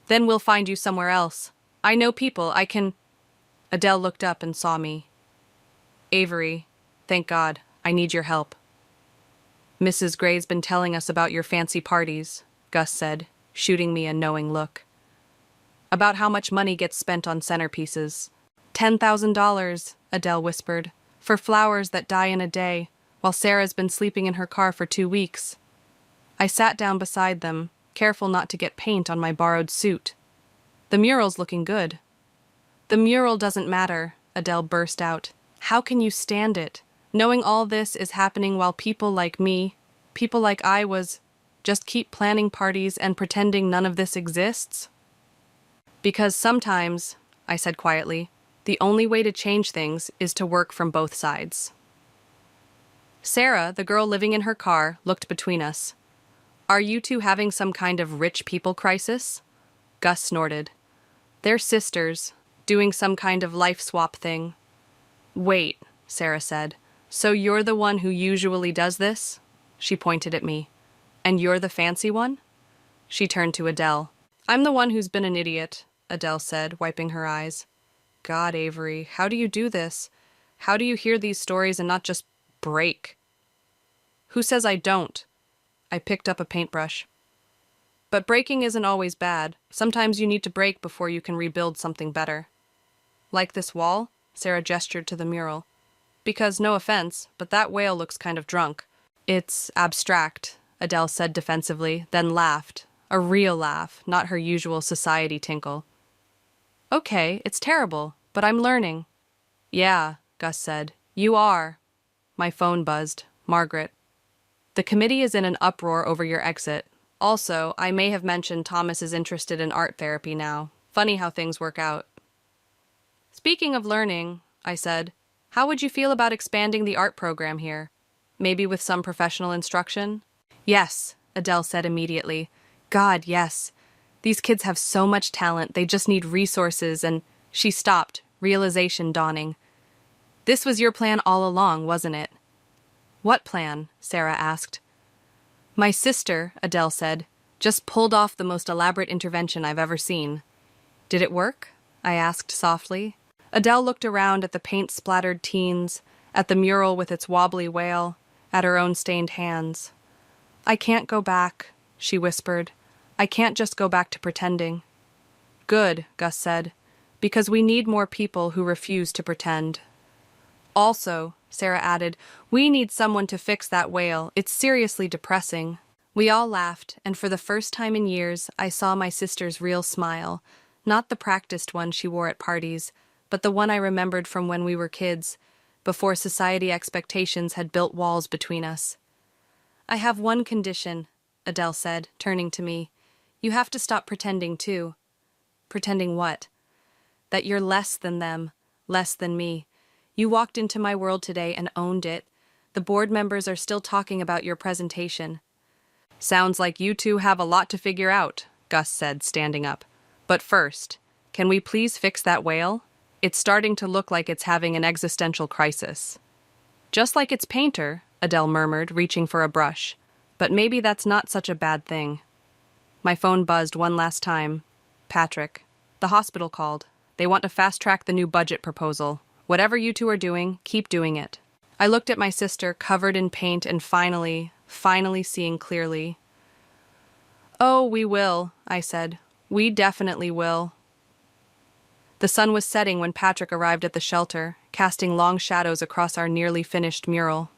[SPEAKER 3] Then we'll find you somewhere else. I know people, I can... Adele looked up and saw me. Avery, thank God, I need your help. Mrs. Gray's been telling us about your fancy parties, Gus said, shooting me a knowing look. About how much money gets spent on centerpieces. $10,000, Adele whispered, for flowers that die in a day, while Sarah's been sleeping in her car for 2 weeks. I sat down beside them, careful not to get paint on my borrowed suit. The mural's looking good. The mural doesn't matter, Adele burst out. How can you stand it, knowing all this is happening while people like me, people like I was, just keep planning parties and pretending none of this exists? Because sometimes, I said quietly, the only way to change things is to work from both sides. Sarah, the girl living in her car, looked between us. Are you two having some kind of rich people crisis? Gus snorted. They're sisters, doing some kind of life swap thing. Wait, Sarah said. So you're the one who usually does this? She pointed at me. And you're the fancy one? She turned to Adele. I'm the one who's been an idiot, Adele said, wiping her eyes. God, Avery, how do you do this? How do you hear these stories and not just break? Who says I don't? I picked up a paintbrush. But breaking isn't always bad. Sometimes you need to break before you can rebuild something better. Like this wall? Sarah gestured to the mural. Because, no offense, but that whale looks kind of drunk. It's abstract, Adele said defensively, then laughed. A real laugh, not her usual society tinkle. Okay, it's terrible, but I'm learning. Yeah, Gus said. You are. My phone buzzed. Margaret. The committee is in an uproar over your exit. Also, I may have mentioned Thomas is interested in art therapy now. Funny how things work out. Speaking of learning, I said, how would you feel about expanding the art program here? Maybe with some professional instruction? Yes, Adele said immediately. God, yes. These kids have so much talent, they just need resources and… She stopped, realization dawning. This was your plan all along, wasn't it? What plan? Sarah asked. My sister, Adele said, just pulled off the most elaborate intervention I've ever seen. Did it work? I asked softly. Adele looked around at the paint-splattered teens, at the mural with its wobbly whale, at her own stained hands. I can't go back, she whispered. I can't just go back to pretending. Good, Gus said, because we need more people who refuse to pretend. Also, Sarah added, we need someone to fix that whale. It's seriously depressing. We all laughed, and for the first time in years, I saw my sister's real smile, not the practiced one she wore at parties, but the one I remembered from when we were kids, before society expectations had built walls between us. I have one condition, Adele said, turning to me. You have to stop pretending, too. Pretending what? That you're less than them, less than me. You walked into my world today and owned it. The board members are still talking about your presentation. Sounds like you two have a lot to figure out, Gus said, standing up. But first, can we please fix that whale? It's starting to look like it's having an existential crisis. Just like its painter, Adele murmured, reaching for a brush. But maybe that's not such a bad thing. My phone buzzed one last time. Patrick. The hospital called. They want to fast-track the new budget proposal. Whatever you two are doing, keep doing it. I looked at my sister, covered in paint, and finally seeing clearly. Oh, we will, I said. We definitely will. The sun was setting when Patrick arrived at the shelter, casting long shadows across our nearly finished mural.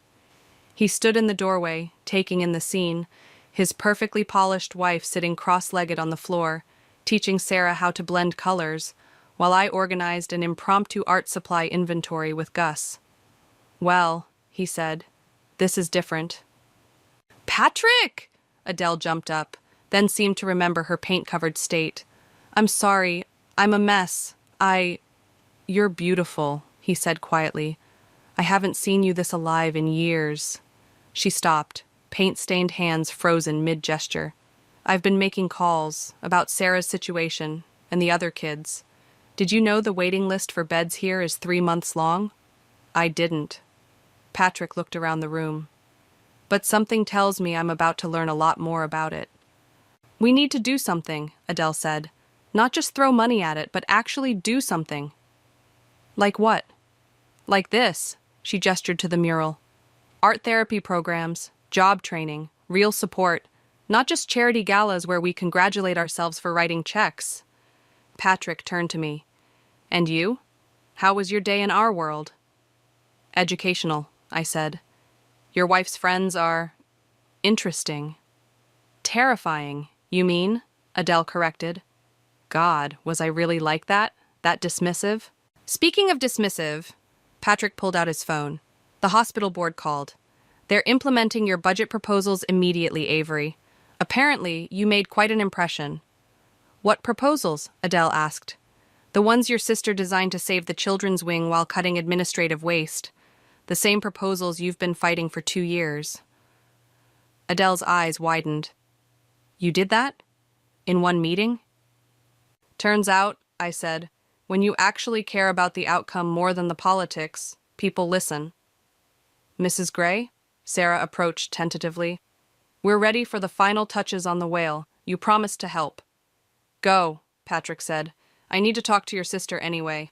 [SPEAKER 3] He stood in the doorway, taking in the scene, his perfectly polished wife sitting cross-legged on the floor, teaching Sarah how to blend colors, while I organized an impromptu art supply inventory with Gus. Well, he said, this is different. Patrick! Adele jumped up, then seemed to remember her paint-covered state. I'm sorry, I'm a mess. You're beautiful, he said quietly. I haven't seen you this alive in years. She stopped, paint-stained hands frozen mid-gesture. I've been making calls about Sarah's situation and the other kids. Did you know the waiting list for beds here is 3 months long? I didn't. Patrick looked around the room. But something tells me I'm about to learn a lot more about it. We need to do something, Adele said. Not just throw money at it, but actually do something. Like what? Like this, she gestured to the mural. Art therapy programs, job training, real support, not just charity galas where we congratulate ourselves for writing checks. Patrick turned to me. And you? How was your day in our world? Educational, I said. Your wife's friends are… interesting. Terrifying, you mean? Adele corrected. God, was I really like that? That dismissive? Speaking of dismissive, Patrick pulled out his phone. The hospital board called. They're implementing your budget proposals immediately, Avery. Apparently, you made quite an impression. What proposals? Adele asked. The ones your sister designed to save the children's wing while cutting administrative waste. The same proposals you've been fighting for 2 years. Adele's eyes widened. You did that? In one meeting? Turns out, I said, when you actually care about the outcome more than the politics, people listen. Mrs. Gray? Sarah approached tentatively. We're ready for the final touches on the whale. You promised to help. Go, Patrick said. I need to talk to your sister anyway.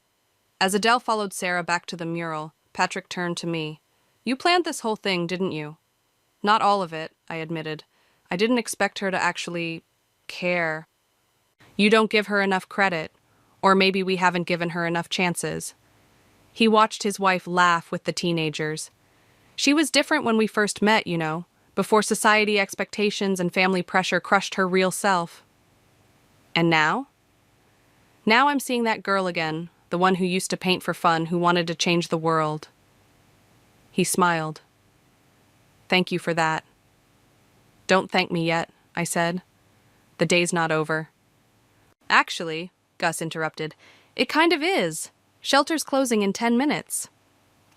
[SPEAKER 3] As Adele followed Sarah back to the mural, Patrick turned to me. You planned this whole thing, didn't you? Not all of it, I admitted. I didn't expect her to actually care. You don't give her enough credit, or maybe we haven't given her enough chances. He watched his wife laugh with the teenagers. She was different when we first met, you know, before society expectations and family pressure crushed her real self. And now? Now I'm seeing that girl again, the one who used to paint for fun, who wanted to change the world. He smiled. Thank you for that. Don't thank me yet, I said. The day's not over. Actually, Gus interrupted, it kind of is. Shelter's closing in 10 minutes.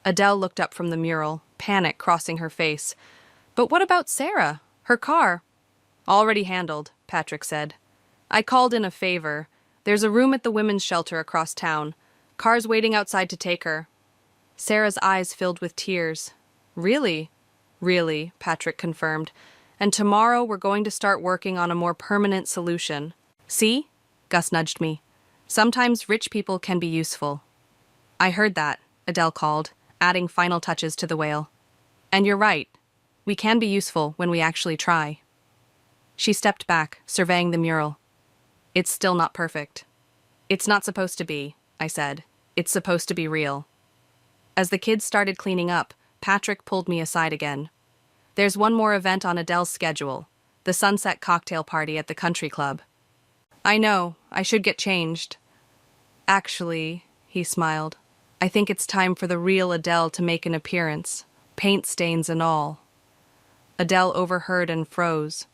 [SPEAKER 3] Adele looked up from the mural, panic crossing her face. But what about Sarah? Her car? Already handled, Patrick said. I called in a favor. There's a room at the women's shelter across town. Cars waiting outside to take her. Sarah's eyes filled with tears. Really? Really, Patrick confirmed. And tomorrow we're going to start working on a more permanent solution. See? Gus nudged me. Sometimes rich people can be useful. I heard that, Adele called, adding final touches to the whale. And you're right. We can be useful when we actually try. She stepped back, surveying the mural. It's still not perfect. It's not supposed to be, I said. It's supposed to be real. As the kids started cleaning up, Patrick pulled me aside again. There's one more event on Adele's schedule, the sunset cocktail party at the country club. I know, I should get changed. Actually, he smiled, I think it's time for the real Adele to make an appearance, paint stains and all. Adele overheard and froze.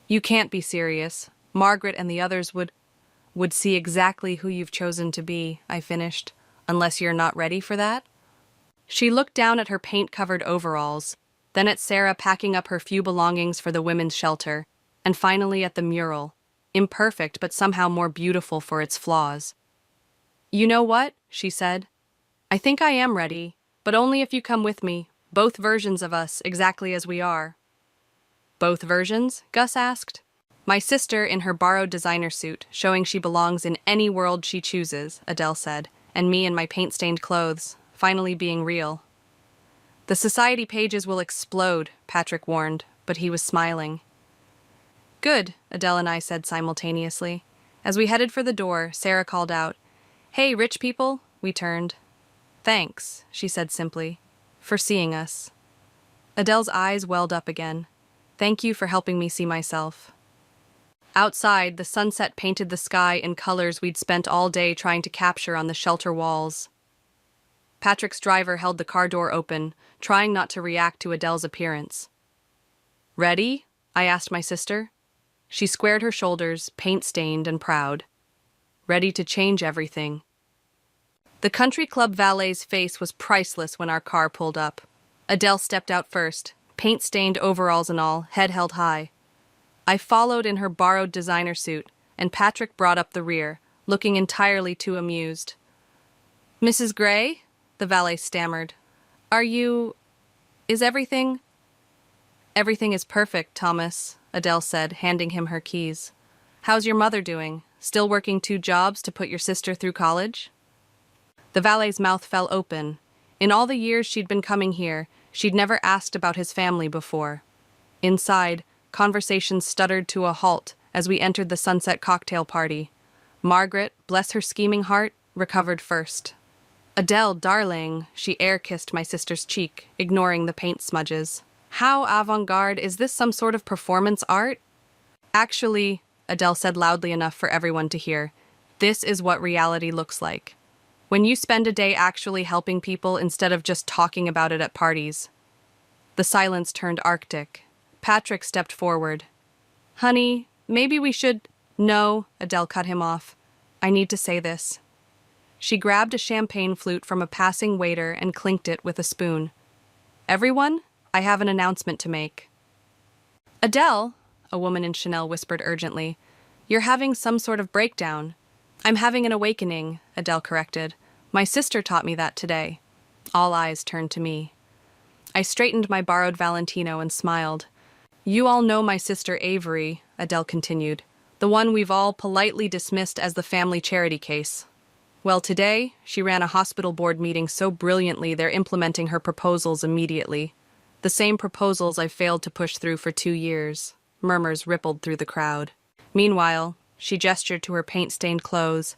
[SPEAKER 3] You can't be serious. Margaret and the others would see exactly who you've chosen to be, I finished, unless you're not ready for that. She looked down at her paint-covered overalls, then at Sarah packing up her few belongings for the women's shelter, and finally at the mural, imperfect but somehow more beautiful for its flaws. You know what? She said. I think I am ready, but only if you come with me, both versions of us, exactly as we are. Both versions? Gus asked. My sister in her borrowed designer suit, showing she belongs in any world she chooses, Adele said, and me in my paint-stained clothes, finally being real. The society pages will explode, Patrick warned, but he was smiling. Good, Adele and I said simultaneously. As we headed for the door, Sarah called out, Hey, rich people, we turned. Thanks, she said simply, for seeing us. Adele's eyes welled up again. Thank you for helping me see myself. Outside, the sunset painted the sky in colors we'd spent all day trying to capture on the shelter walls. Patrick's driver held the car door open, trying not to react to Adele's appearance. Ready? I asked my sister. She squared her shoulders, paint-stained and proud. Ready to change everything. The country club valet's face was priceless when our car pulled up. Adele stepped out first, paint-stained overalls and all, head held high. I followed in her borrowed designer suit, and Patrick brought up the rear, looking entirely too amused. Mrs. Gray? The valet stammered. Is everything? Everything is perfect, Thomas, Adele said, handing him her keys. How's your mother doing? Still working 2 jobs to put your sister through college? The valet's mouth fell open. In all the years she'd been coming here, she'd never asked about his family before. Inside, conversation stuttered to a halt as we entered the sunset cocktail party. Margaret, bless her scheming heart, recovered first. Adele, darling, she air-kissed my sister's cheek, ignoring the paint smudges. How avant-garde, is this some sort of performance art? Actually, Adele said loudly enough for everyone to hear, this is what reality looks like. When you spend a day actually helping people instead of just talking about it at parties. The silence turned arctic. Patrick stepped forward. Honey, maybe we should... No, Adele cut him off. I need to say this. She grabbed a champagne flute from a passing waiter and clinked it with a spoon. Everyone, I have an announcement to make. Adele, a woman in Chanel whispered urgently, you're having some sort of breakdown. I'm having an awakening, Adele corrected. My sister taught me that today. All eyes turned to me. I straightened my borrowed Valentino and smiled. You all know my sister Avery, Adele continued, the one we've all politely dismissed as the family charity case. Well, today, she ran a hospital board meeting so brilliantly they're implementing her proposals immediately. The same proposals I failed to push through for 2 years. Murmurs rippled through the crowd. Meanwhile, she gestured to her paint-stained clothes.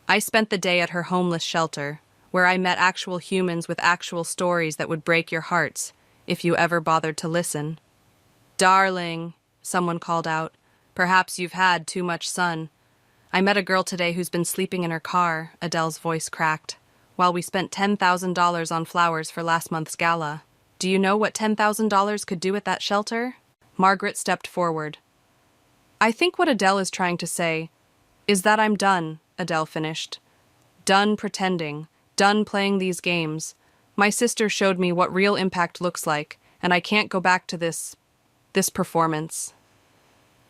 [SPEAKER 3] I spent the day at her homeless shelter, where I met actual humans with actual stories that would break your hearts, if you ever bothered to listen. Darling, someone called out, perhaps you've had too much sun. I met a girl today who's been sleeping in her car, Adele's voice cracked, while we spent $10,000 on flowers for last month's gala. Do you know what $10,000 could do at that shelter? Margaret stepped forward. I think what Adele is trying to say is that I'm done, Adele finished. Done pretending, done playing these games. My sister showed me what real impact looks like, and I can't go back to this performance.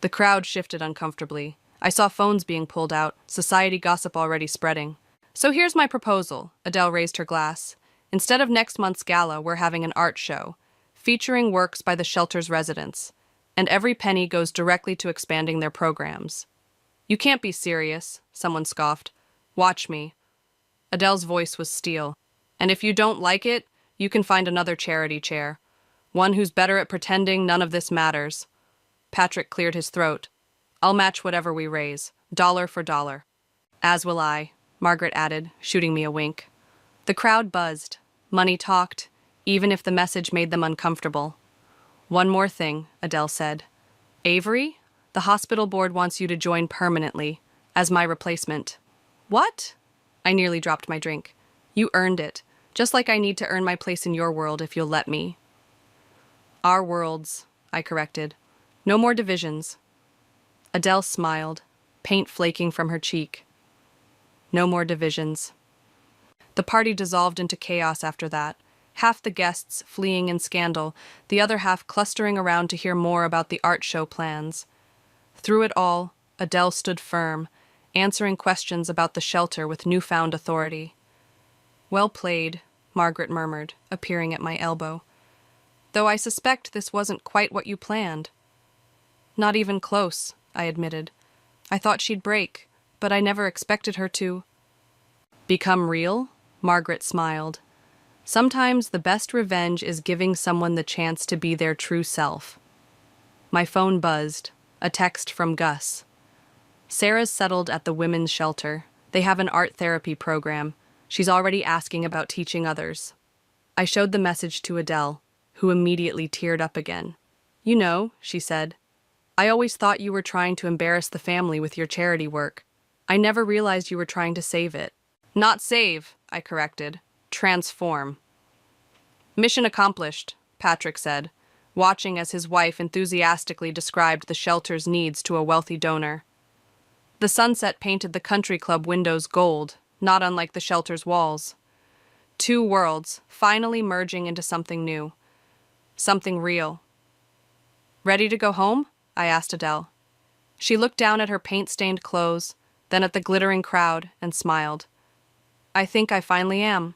[SPEAKER 3] The crowd shifted uncomfortably. I saw phones being pulled out, society gossip already spreading. So here's my proposal, Adele raised her glass. Instead of next month's gala, we're having an art show, featuring works by the shelter's residents, and every penny goes directly to expanding their programs. You can't be serious, someone scoffed. Watch me. Adele's voice was steel. And if you don't like it, you can find another charity chair. One who's better at pretending none of this matters. Patrick cleared his throat. I'll match whatever we raise, dollar for dollar. As will I, Margaret added, shooting me a wink. The crowd buzzed. Money talked, even if the message made them uncomfortable. One more thing, Adele said. Avery, the hospital board wants you to join permanently, as my replacement. What? I nearly dropped my drink. You earned it, just like I need to earn my place in your world if you'll let me. Our worlds, I corrected. No more divisions. Adele smiled, paint flaking from her cheek. No more divisions. The party dissolved into chaos after that, half the guests fleeing in scandal, the other half clustering around to hear more about the art show plans. Through it all, Adele stood firm, answering questions about the shelter with newfound authority. Well played, Margaret murmured, appearing at my elbow. Though I suspect this wasn't quite what you planned. Not even close, I admitted. I thought she'd break, but I never expected her to. Become real? Margaret smiled. Sometimes the best revenge is giving someone the chance to be their true self. My phone buzzed, a text from Gus. Sarah's settled at the women's shelter. They have an art therapy program. She's already asking about teaching others. I showed the message to Adele, who immediately teared up again. You know, she said, I always thought you were trying to embarrass the family with your charity work. I never realized you were trying to save it. Not save, I corrected. Transform. Mission accomplished, Patrick said, watching as his wife enthusiastically described the shelter's needs to a wealthy donor. The sunset painted the country club windows gold, not unlike the shelter's walls. Two worlds, finally merging into something new. Something real. Ready to go home? I asked Adele. She looked down at her paint-stained clothes, then at the glittering crowd, and smiled. I think I finally am.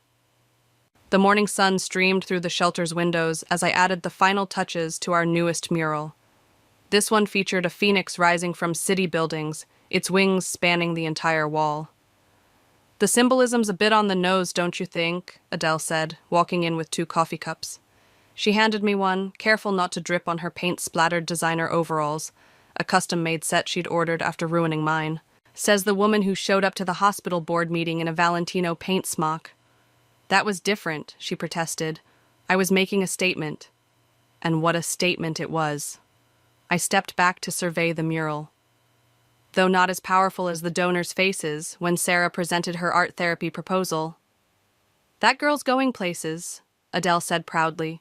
[SPEAKER 3] The morning sun streamed through the shelter's windows as I added the final touches to our newest mural. This one featured a phoenix rising from city buildings, its wings spanning the entire wall. The symbolism's a bit on the nose, don't you think? Adele said, walking in with 2 coffee cups. She handed me one, careful not to drip on her paint-splattered designer overalls, a custom-made set she'd ordered after ruining mine. Says the woman who showed up to the hospital board meeting in a Valentino paint smock. That was different, she protested. I was making a statement. And what a statement it was. I stepped back to survey the mural. Though not as powerful as the donors' faces when Sarah presented her art therapy proposal. That girl's going places, Adele said proudly.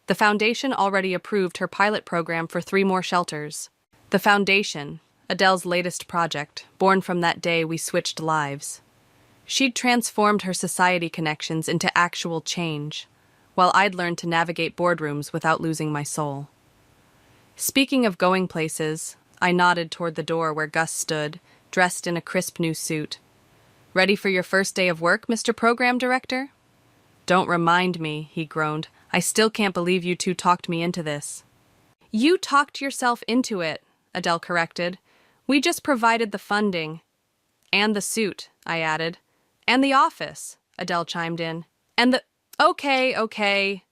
[SPEAKER 3] The foundation already approved her pilot program for 3 more shelters. The foundation, Adele's latest project, born from that day we switched lives. She'd transformed her society connections into actual change, while I'd learned to navigate boardrooms without losing my soul. Speaking of going places, I nodded toward the door where Gus stood, dressed in a crisp new suit. Ready for your first day of work, Mr. Program Director? Don't remind me, he groaned. I still can't believe you two talked me into this. You talked yourself into it, Adele corrected. We just provided the funding. And the suit, I added. And the office, Adele chimed in. And the... Okay,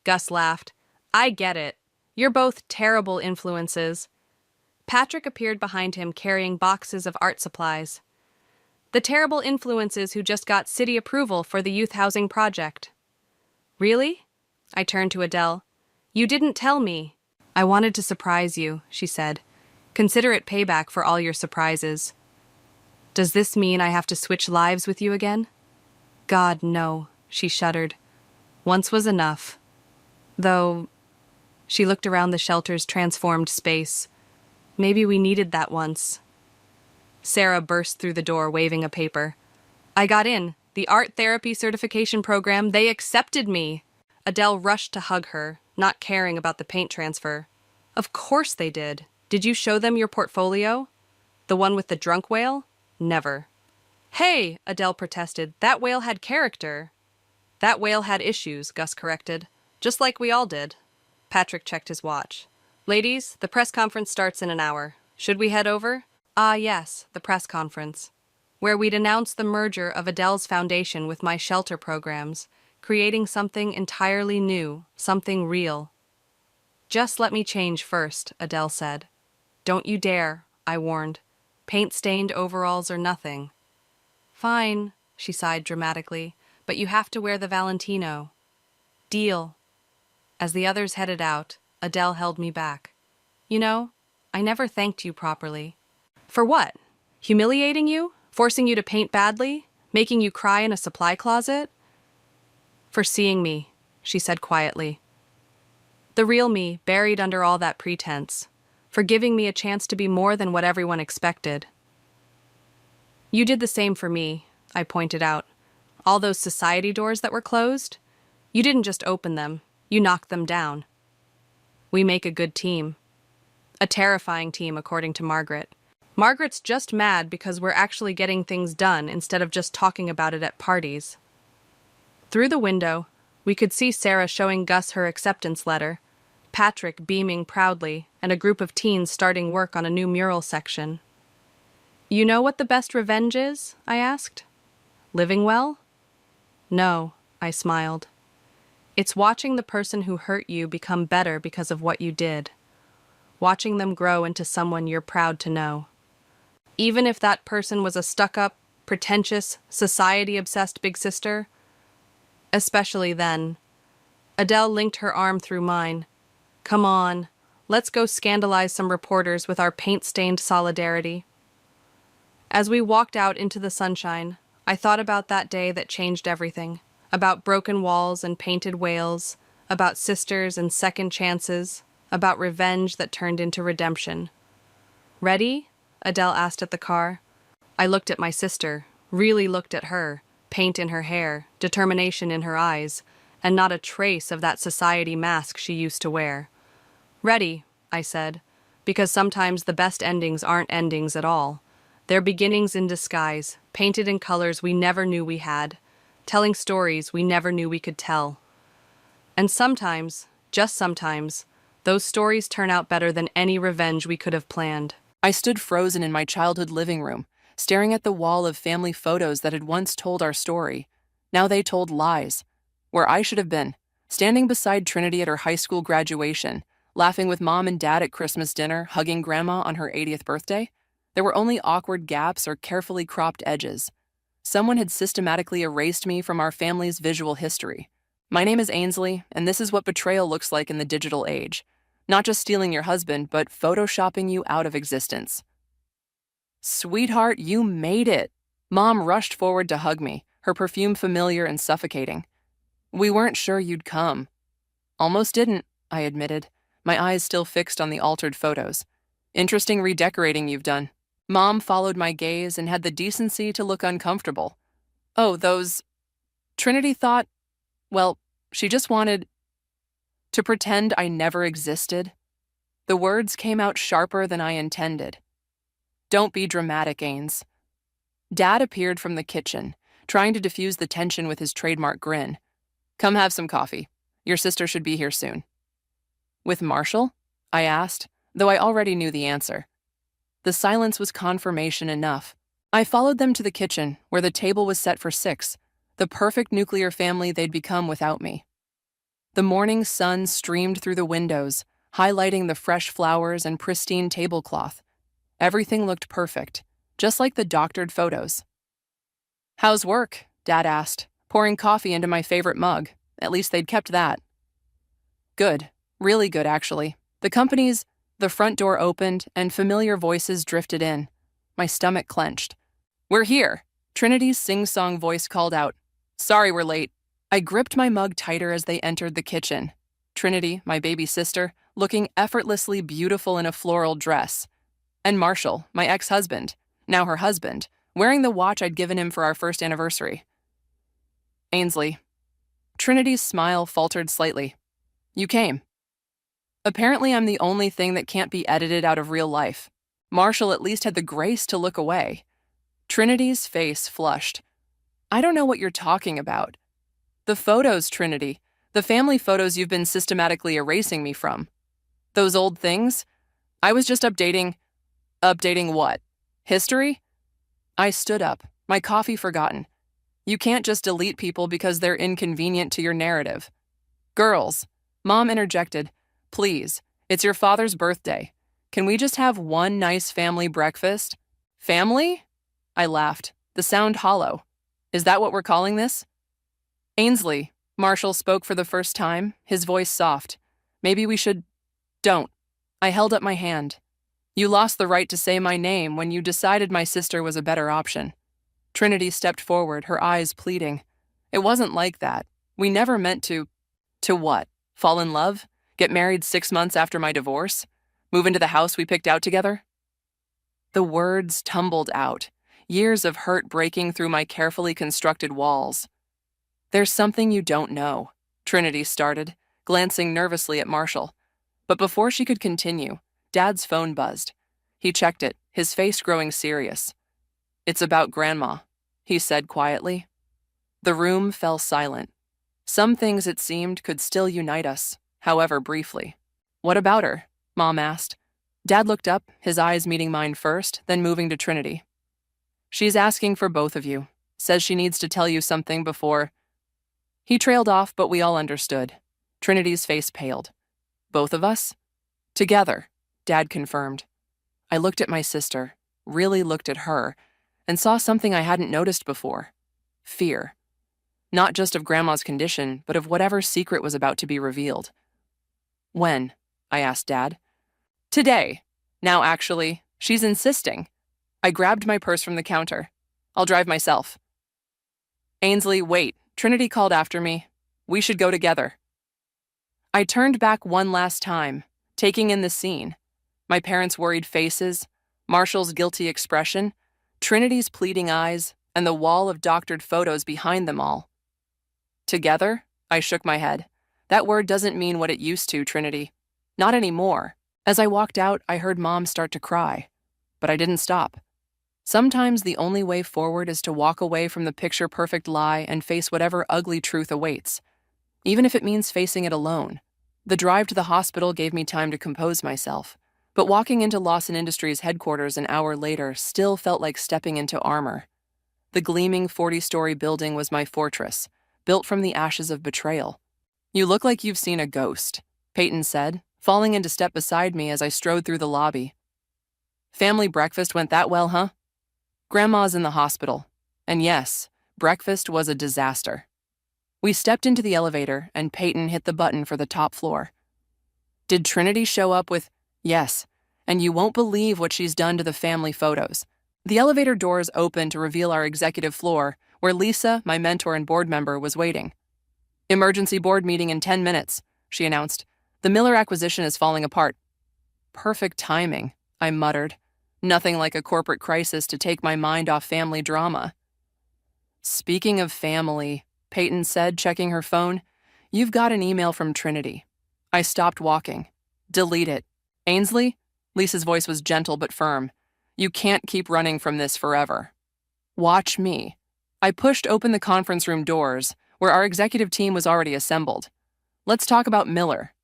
[SPEAKER 3] Gus laughed. I get it. You're both terrible influences. Patrick appeared behind him carrying boxes of art supplies. The terrible influences who just got city approval for the youth housing project. Really? I turned to Adele. You didn't tell me. I wanted to surprise you, she said. Consider it payback for all your surprises. Does this mean I have to switch lives with you again? God, no, she shuddered. Once was enough. Though, she looked around the shelter's transformed space. Maybe we needed that once. Sarah burst through the door, waving a paper. I got in. The art therapy certification program, they accepted me. Adele rushed to hug her, not caring about the paint transfer. Of course they did. Did you show them your portfolio? The one with the drunk whale? Never. Hey, Adele protested. That whale had character. That whale had issues, Gus corrected. Just like we all did. Patrick checked his watch. Ladies, the press conference starts in an hour. Should we head over? Ah, yes, the press conference. Where we'd announce the merger of Adele's foundation with my shelter programs, creating something entirely new, something real. Just let me change first, Adele said. Don't you dare, I warned. Paint-stained overalls or nothing. Fine, she sighed dramatically, but you have to wear the Valentino. Deal. As the others headed out, Adele held me back. You know, I never thanked you properly. For what? Humiliating you? Forcing you to paint badly? Making you cry in a supply closet? For seeing me, she said quietly. The real me, buried under all that pretense. For giving me a chance to be more than what everyone expected. You did the same for me, I pointed out. All those society doors that were closed? You didn't just open them, you knocked them down. We make a good team. A terrifying team, according to Margaret. Margaret's just mad because we're actually getting things done instead of just talking about it at parties. Through the window, we could see Sarah showing Gus her acceptance letter, Patrick beaming proudly, and a group of teens starting work on a new mural section. You know what the best revenge is? I asked. Living well? No, I smiled. It's watching the person who hurt you become better because of what you did. Watching them grow into someone you're proud to know. Even if that person was a stuck-up, pretentious, society-obsessed big sister. Especially then. Adele linked her arm through mine. Come on, let's go scandalize some reporters with our paint-stained solidarity. As we walked out into the sunshine, I thought about that day that changed everything. About broken walls and painted whales, about sisters and second chances, about revenge that turned into redemption. Ready? Adele asked at the car. I looked at my sister, really looked at her, paint in her hair, determination in her eyes, and not a trace of that society mask she used to wear. Ready, I said, because sometimes the best endings aren't endings at all. They're beginnings in disguise, painted in colors we never knew we had, telling stories we never knew we could tell. And sometimes, just sometimes, those stories turn out better than any revenge we could have planned.
[SPEAKER 4] I stood frozen in my childhood living room, staring at the wall of family photos that had once told our story. Now they told lies. Where I should have been, standing beside Trinity at her high school graduation, laughing with Mom and Dad at Christmas dinner, hugging Grandma on her 80th birthday, there were only awkward gaps or carefully cropped edges. Someone had systematically erased me from our family's visual history. My name is Ainsley, and this is what betrayal looks like in the digital age. Not just stealing your husband, but photoshopping you out of existence. Sweetheart, you made it. Mom rushed forward to hug me, her perfume familiar and suffocating. We weren't sure you'd come. Almost didn't, I admitted, my eyes still fixed on the altered photos. Interesting redecorating you've done. Mom followed my gaze and had the decency to look uncomfortable. Oh, those... Trinity thought, well, she just wanted to pretend I never existed. The words came out sharper than I intended. Don't be dramatic, Ains. Dad appeared from the kitchen, trying to diffuse the tension with his trademark grin. Come have some coffee. Your sister should be here soon. With Marshall? I asked, though I already knew the answer. The silence was confirmation enough. I followed them to the kitchen, where the table was set for 6, the perfect nuclear family they'd become without me. The morning sun streamed through the windows, highlighting the fresh flowers and pristine tablecloth. Everything looked perfect, just like the doctored photos. "How's work?" Dad asked, pouring coffee into my favorite mug. At least they'd kept that. "Good. Really good, actually. The front door opened and familiar voices drifted in. My stomach clenched. "We're here," Trinity's sing-song voice called out. "Sorry we're late." I gripped my mug tighter as they entered the kitchen. Trinity, my baby sister, looking effortlessly beautiful in a floral dress. And Marshall, my ex-husband, now her husband, wearing the watch I'd given him for our first anniversary. "Ainsley." Trinity's smile faltered slightly. "You came." Apparently I'm the only thing that can't be edited out of real life. Marshall at least had the grace to look away. Trinity's face flushed. "I don't know what you're talking about." "The photos, Trinity. The family photos you've been systematically erasing me from. Those old things? I was just updating... Updating what? History?" I stood up, my coffee forgotten. "You can't just delete people because they're inconvenient to your narrative." "Girls," Mom interjected, "please, it's your father's birthday. Can we just have one nice family breakfast?" "Family?" I laughed, the sound hollow. "Is that what we're calling this?" "Ainsley," Marshall spoke for the first time, his voice soft. "Maybe we should..." "Don't." I held up my hand. "You lost the right to say my name when you decided my sister was a better option." Trinity stepped forward, her eyes pleading. "It wasn't like that. We never meant to..." "To what? Fall in love? Get married 6 months after my divorce? Move into the house we picked out together?" The words tumbled out, years of hurt breaking through my carefully constructed walls. "There's something you don't know," Trinity started, glancing nervously at Marshall. But before she could continue, Dad's phone buzzed. He checked it, his face growing serious. "It's about Grandma," he said quietly. The room fell silent. Some things, it seemed, could still unite us, however briefly. "What about her?" Mom asked. Dad looked up, his eyes meeting mine first, then moving to Trinity. "She's asking for both of you. Says she needs to tell you something before..." He trailed off, but we all understood. Trinity's face paled. "Both of us?" "Together," Dad confirmed. I looked at my sister, really looked at her, and saw something I hadn't noticed before. Fear. Not just of Grandma's condition, but of whatever secret was about to be revealed. "When?" I asked Dad. "Today. Now, actually, she's insisting." I grabbed my purse from the counter. "I'll drive myself." "Ainsley, wait," Trinity called after me. "We should go together." I turned back one last time, taking in the scene. My parents' worried faces, Marshall's guilty expression, Trinity's pleading eyes, and the wall of doctored photos behind them all. "Together?" I shook my head. "That word doesn't mean what it used to, Trinity. Not anymore." As I walked out, I heard Mom start to cry. But I didn't stop. Sometimes the only way forward is to walk away from the picture-perfect lie and face whatever ugly truth awaits, even if it means facing it alone. The drive to the hospital gave me time to compose myself, but walking into Lawson Industries headquarters an hour later still felt like stepping into armor. The gleaming 40-story building was my fortress, built from the ashes of betrayal. "You look like you've seen a ghost," Peyton said, falling into step beside me as I strode through the lobby. "Family breakfast went that well, huh?" "Grandma's in the hospital. And yes, breakfast was a disaster." We stepped into the elevator, and Peyton hit the button for the top floor. "Did Trinity show up with..." "Yes, and you won't believe what she's done to the family photos." The elevator doors opened to reveal our executive floor, where Lisa, my mentor and board member, was waiting. "Emergency board meeting in 10 minutes, she announced. "The Miller acquisition is falling apart." "Perfect timing," I muttered. Nothing like a corporate crisis to take my mind off family drama. "Speaking of family," Peyton said, checking her phone, "you've got an email from Trinity." I stopped walking. "Delete it." "Ainsley?" Lisa's voice was gentle but firm. "You can't keep running from this forever. Watch me." I pushed open the conference room doors, where our executive team was already assembled. "Let's talk about Miller."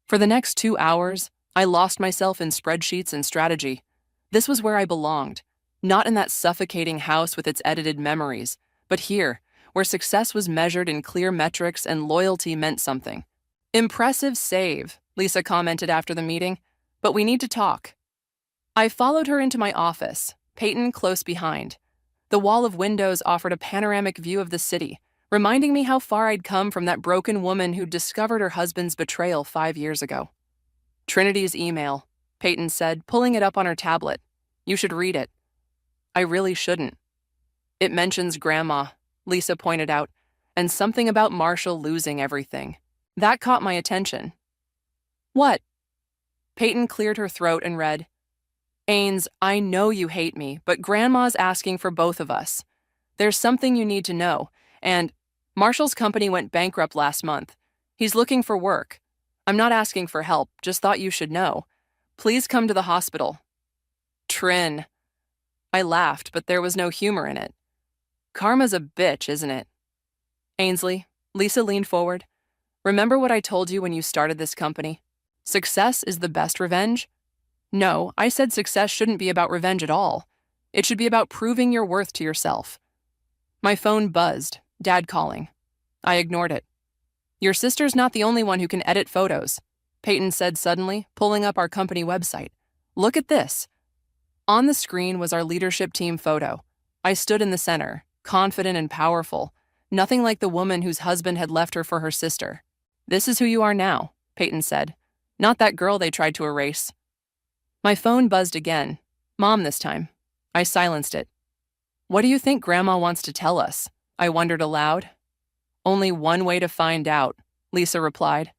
[SPEAKER 4] For the next 2 hours, I lost myself in spreadsheets and strategy. This was where I belonged, not in that suffocating house with its edited memories, but here, where success was measured in clear metrics and loyalty meant something. Impressive save, Lisa commented after the meeting, but we need to talk. I followed her into my office, Peyton close behind. The wall of windows offered a panoramic view of the city, reminding me how far I'd come from that broken woman who'd discovered her husband's betrayal 5 years ago. Trinity's email, Peyton said, pulling it up on her tablet. You should read it. I really shouldn't. It mentions Grandma, Lisa pointed out, and something about Marshall losing everything. That caught my attention. What? Peyton cleared her throat and read, Ains, I know you hate me, but Grandma's asking for both of us. There's something you need to know, and Marshall's company went bankrupt last month. He's looking for work. I'm not asking for help, just thought you should know. Please come to the hospital. Trin. I laughed, but there was no humor in it. Karma's a bitch, isn't it? Ainsley, Lisa leaned forward. Remember what I told you when you started this company? Success is the best revenge? No, I said success shouldn't be about revenge at all. It should be about proving your worth to yourself. My phone buzzed, Dad calling. I ignored it. Your sister's not the only one who can edit photos, Peyton said suddenly, pulling up our company website. Look at this. On the screen was our leadership team photo. I stood in the center, confident and powerful, nothing like the woman whose husband had left her for her sister. This is who you are now, Peyton said. Not that girl they tried to erase. My phone buzzed again. Mom this time. I silenced it. What do you think Grandma wants to tell us? I wondered aloud. Only one way to find out, Lisa replied.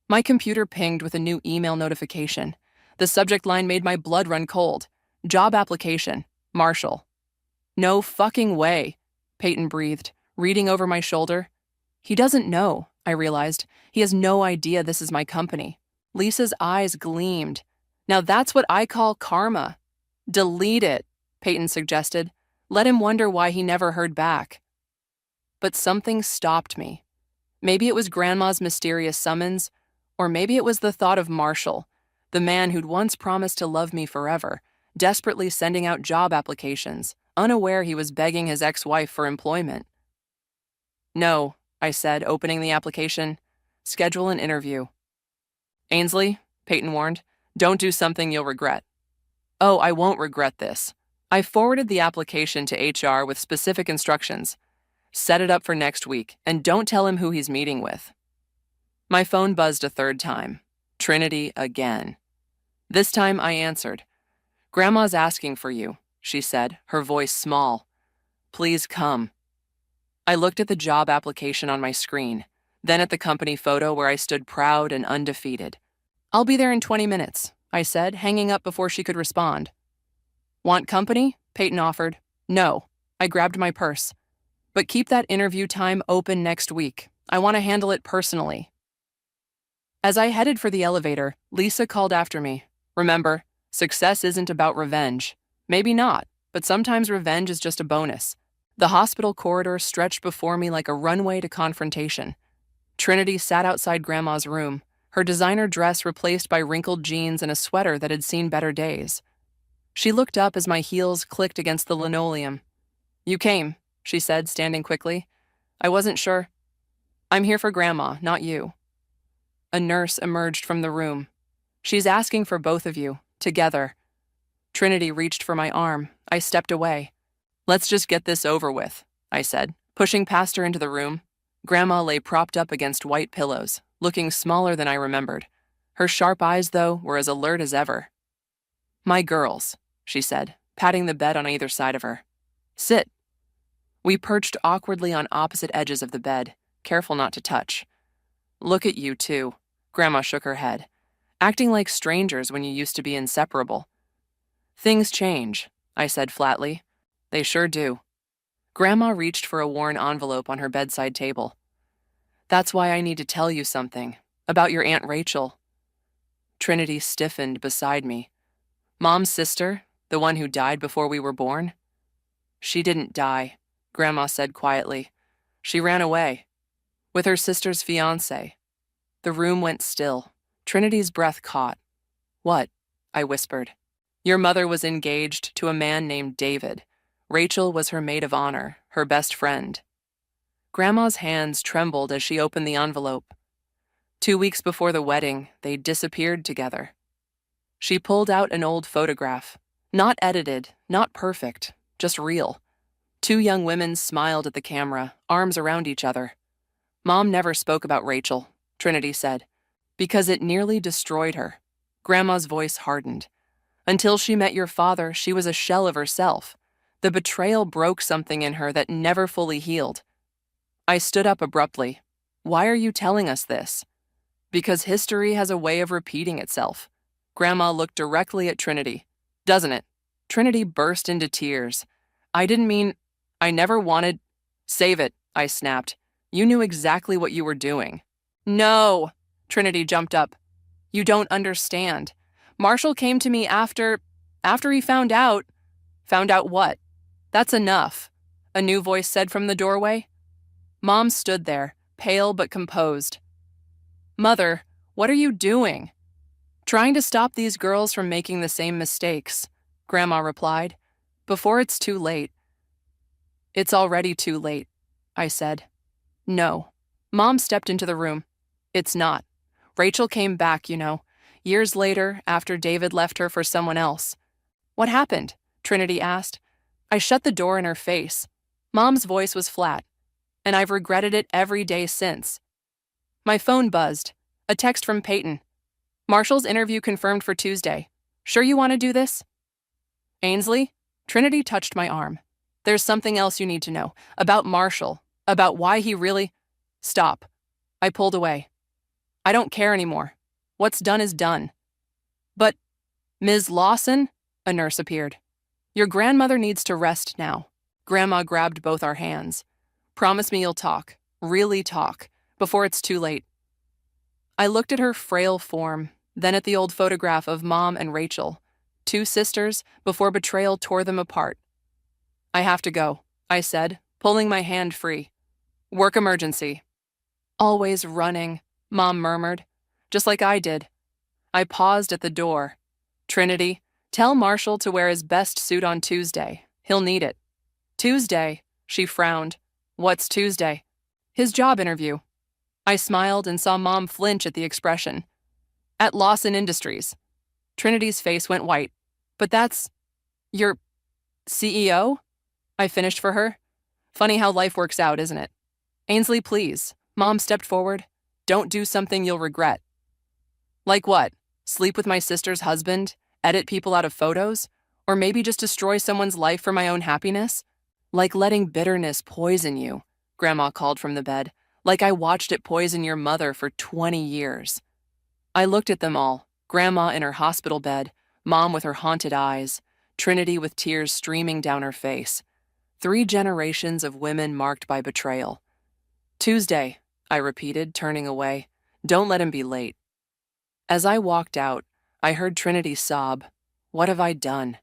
[SPEAKER 4] My computer pinged with a new email notification. The subject line made my blood run cold. Job application, Marshall. No fucking way, Peyton breathed, reading over my shoulder. He doesn't know, I realized. He has no idea this is my company. Lisa's eyes gleamed. Now that's what I call karma. Delete it, Peyton suggested. Let him wonder why he never heard back. But something stopped me. Maybe it was Grandma's mysterious summons, or maybe it was the thought of Marshall, the man who'd once promised to love me forever, desperately sending out job applications, unaware he was begging his ex-wife for employment. No, I said, opening the application. Schedule an interview. Ainsley, Peyton warned, don't do something you'll regret. Oh, I won't regret this. I forwarded the application to HR with specific instructions. Set it up for next week, and don't tell him who he's meeting with. My phone buzzed a third time. Trinity again. This time I answered. Grandma's asking for you, she said, her voice small. Please come. I looked at the job application on my screen, then at the company photo where I stood proud and undefeated. I'll be there in 20 minutes, I said, hanging up before she could respond. Want company? Peyton offered. No. I grabbed my purse. But keep that interview time open next week. I want to handle it personally. As I headed for the elevator, Lisa called after me. Remember, success isn't about revenge. Maybe not, but sometimes revenge is just a bonus. The hospital corridor stretched before me like a runway to confrontation. Trinity sat outside Grandma's room, her designer dress replaced by wrinkled jeans and a sweater that had seen better days. She looked up as my heels clicked against the linoleum. You came, she said, standing quickly. I wasn't sure. I'm here for Grandma, not you. A nurse emerged from the room. She's asking for both of you, together. Trinity reached for my arm. I stepped away. Let's just get this over with, I said, pushing past her into the room. Grandma lay propped up against white pillows, looking smaller than I remembered. Her sharp eyes, though, were as alert as ever. My girls, she said, patting the bed on either side of her. Sit. We perched awkwardly on opposite edges of the bed, careful not to touch. Look at you two, Grandma shook her head, acting like strangers when you used to be inseparable. Things change, I said flatly. They sure do. Grandma reached for a worn envelope on her bedside table. That's why I need to tell you something, about your Aunt Rachel. Trinity stiffened beside me. Mom's sister, the one who died before we were born? She didn't die, Grandma said quietly. She ran away. With her sister's fiancé. The room went still. Trinity's breath caught. What? I whispered. Your mother was engaged to a man named David. Rachel was her maid of honor, her best friend. Grandma's hands trembled as she opened the envelope. 2 weeks before the wedding, they disappeared together. She pulled out an old photograph. Not edited, not perfect, just real. 2 young women smiled at the camera, arms around each other. Mom never spoke about Rachel, Trinity said, because it nearly destroyed her. Grandma's voice hardened. Until she met your father, she was a shell of herself. The betrayal broke something in her that never fully healed. I stood up abruptly. Why are you telling us this? Because history has a way of repeating itself. Grandma looked directly at Trinity. Doesn't it? Trinity burst into tears. I never wanted. Save it, I snapped. You knew exactly what you were doing. No, Trinity jumped up. You don't understand. Marshall came to me after he found out. Found out what? That's enough, a new voice said from the doorway. Mom stood there, pale but composed. Mother, what are you doing? Trying to stop these girls from making the same mistakes, Grandma replied. Before it's too late. It's already too late, I said. No. Mom stepped into the room. It's not. Rachel came back, years later after David left her for someone else. What happened? Trinity asked. I shut the door in her face. Mom's voice was flat, and I've regretted it every day since. My phone buzzed. A text from Peyton. Marshall's interview confirmed for Tuesday. Sure you want to do this? Ainsley? Trinity touched my arm. There's something else you need to know. About Marshall. About why he really... Stop. I pulled away. I don't care anymore. What's done is done. But, Ms. Lawson? A nurse appeared. Your grandmother needs to rest now. Grandma grabbed both our hands. Promise me you'll talk. Really talk. Before it's too late. I looked at her frail form, then at the old photograph of Mom and Rachel, 2 sisters, before betrayal tore them apart. I have to go, I said, pulling my hand free. Work emergency. Always running, Mom murmured, just like I did. I paused at the door. Trinity, tell Marshall to wear his best suit on Tuesday. He'll need it. Tuesday, she frowned. What's Tuesday? His job interview. I smiled and saw Mom flinch at the expression. At Lawson Industries. Trinity's face went white. But that's... your... CEO? I finished for her. Funny how life works out, isn't it? Ainsley, please. Mom stepped forward. Don't do something you'll regret. Like what? Sleep with my sister's husband? Edit people out of photos? Or maybe just destroy someone's life for my own happiness? Like letting bitterness poison you, Grandma called from the bed. Like I watched it poison your mother for 20 years. I looked at them all, Grandma in her hospital bed, Mom with her haunted eyes, Trinity with tears streaming down her face. 3 generations of women marked by betrayal. Tuesday, I repeated, turning away. Don't let him be late. As I walked out, I heard Trinity sob. What have I done?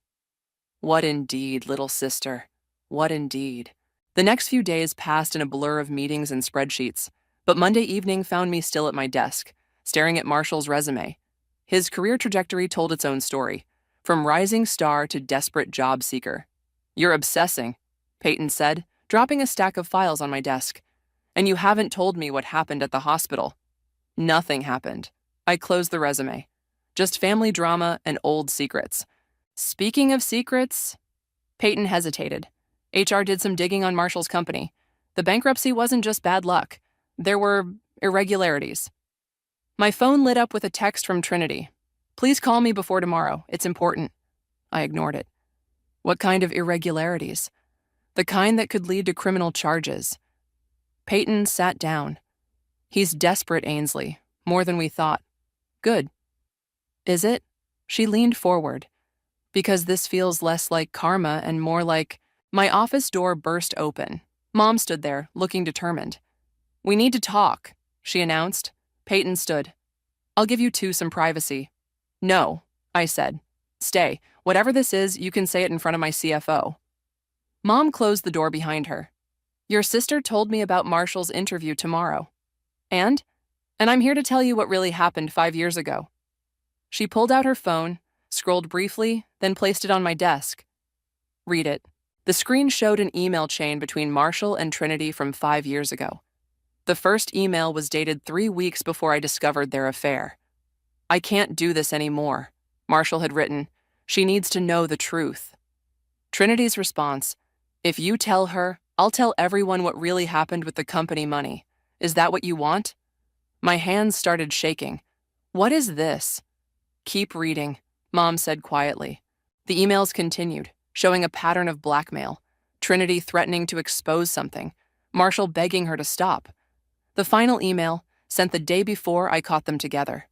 [SPEAKER 4] What indeed, little sister? What indeed? The next few days passed in a blur of meetings and spreadsheets, but Monday evening found me still at my desk, staring at Marshall's resume. His career trajectory told its own story, from rising star to desperate job seeker. You're obsessing, Peyton said, dropping a stack of files on my desk. And you haven't told me what happened at the hospital. Nothing happened. I closed the resume. Just family drama and old secrets. Speaking of secrets, Peyton hesitated. HR did some digging on Marshall's company. The bankruptcy wasn't just bad luck. There were irregularities. My phone lit up with a text from Trinity. Please call me before tomorrow. It's important. I ignored it. What kind of irregularities? The kind that could lead to criminal charges. Peyton sat down. He's desperate, Ainsley. More than we thought. Good. Is it? She leaned forward. Because this feels less like karma and more like... My office door burst open. Mom stood there, looking determined. We need to talk, she announced. Peyton stood. I'll give you 2 some privacy. No, I said. Stay. Whatever this is, you can say it in front of my CFO. Mom closed the door behind her. Your sister told me about Marshall's interview tomorrow. And I'm here to tell you what really happened 5 years ago. She pulled out her phone, scrolled briefly, then placed it on my desk. Read it. The screen showed an email chain between Marshall and Trinity from 5 years ago. The first email was dated 3 weeks before I discovered their affair. "I can't do this anymore," Marshall had written. "She needs to know the truth." Trinity's response: "If you tell her, I'll tell everyone what really happened with the company money. Is that what you want?" My hands started shaking. "What is this?" "Keep reading," Mom said quietly. The emails continued, showing a pattern of blackmail. Trinity threatening to expose something, Marshall begging her to stop. The final email, sent the day before I caught them together.